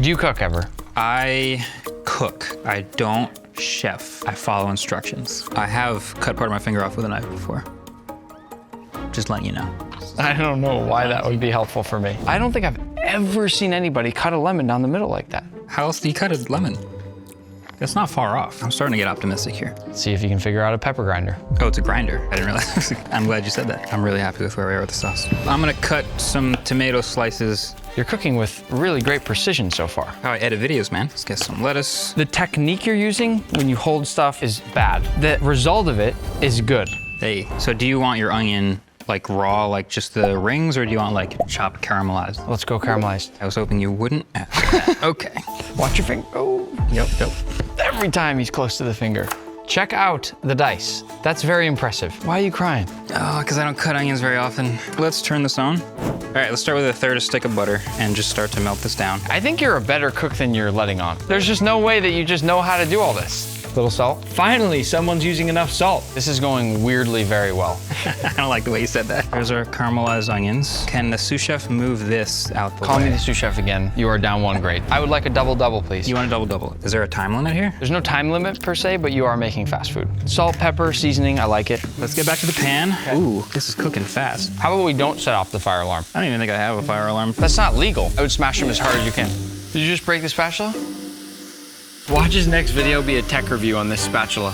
Do you cook ever? I cook. I don't chef. I follow instructions. I have cut part of my finger off with a knife before. Just letting you know. I don't know why that would be helpful for me. I don't think I've ever seen anybody cut a lemon down the middle like that. How else do you cut a lemon? It's not far off. I'm starting to get optimistic here. See if you can figure out a pepper grinder. Oh, it's a grinder. I didn't realize. I'm glad you said that. I'm really happy with where we are with the sauce. I'm gonna cut some tomato slices. You're cooking with really great precision so far. How I edit videos, man. Let's get some lettuce. The technique you're using when you hold stuff is bad. The result of it is good. Hey, so do you want your onion like raw, like just the rings, or do you want like chopped caramelized? Let's go caramelized. I was hoping you wouldn't ask that. Okay. Watch your finger. Oh. Yep. Every time he's close to the finger. Check out the dice. That's very impressive. Why are you crying? Oh, because I don't cut onions very often. Let's turn this on. All right, let's start with a third stick of butter and just start to melt this down. I think you're a better cook than you're letting on. There's just no way that you just know how to do all this. Little salt. Finally, someone's using enough salt. This is going weirdly very well. I don't like the way you said that. There's our caramelized onions. Can the sous chef move this out the way? Call me the sous chef again. You are down 1 grade. I would like a double-double, please. You want a double-double? Is there a time limit here? There's no time limit per se, but you are making fast food. Salt, pepper, seasoning, I like it. Let's get back to the pan. Okay. Ooh, this is cooking fast. How about we don't set off the fire alarm? I don't even think I have a fire alarm. That's not legal. I would smash them as hard as you can. Did you just break the spatula? Watch his next video be a tech review on this spatula.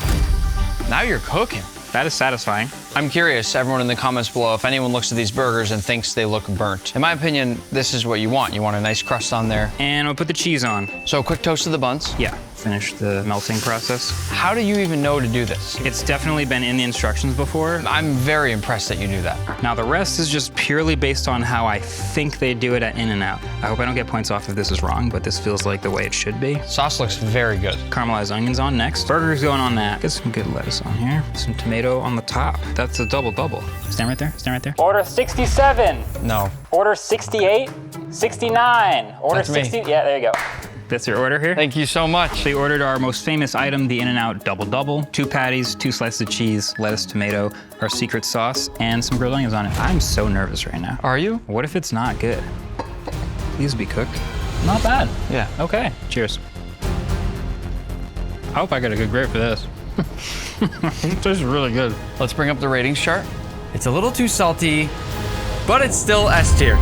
Now you're cooking. That is satisfying. I'm curious, everyone in the comments below, if anyone looks at these burgers and thinks they look burnt. In my opinion, this is what you want. You want a nice crust on there. And we'll put the cheese on. So a quick toast of the buns. Yeah, finish the melting process. How do you even know to do this? It's definitely been in the instructions before. I'm very impressed that you do that. Now the rest is just purely based on how I think they do it at In-N-Out. I hope I don't get points off if this is wrong, but this feels like the way it should be. Sauce looks very good. Caramelized onions on next. Burgers going on that. Get some good lettuce on here. Some tomato on the top. That's a double-double. Stand right there, stand right there. Order 67. No. Order 68, 69. Order That's 60. me. Yeah, there you go. That's your order here? Thank you so much. They ordered our most famous item, the In-N-Out double-double. 2 patties, 2 slices of cheese, lettuce, tomato, our secret sauce, and some grilled onions on it. I'm so nervous right now. Are you? What if it's not good? Please be cooked. Not bad. Yeah. Okay. Cheers. I hope I get a good grade for this. This is really good. Let's bring up the ratings chart. It's a little too salty, but it's still S tier.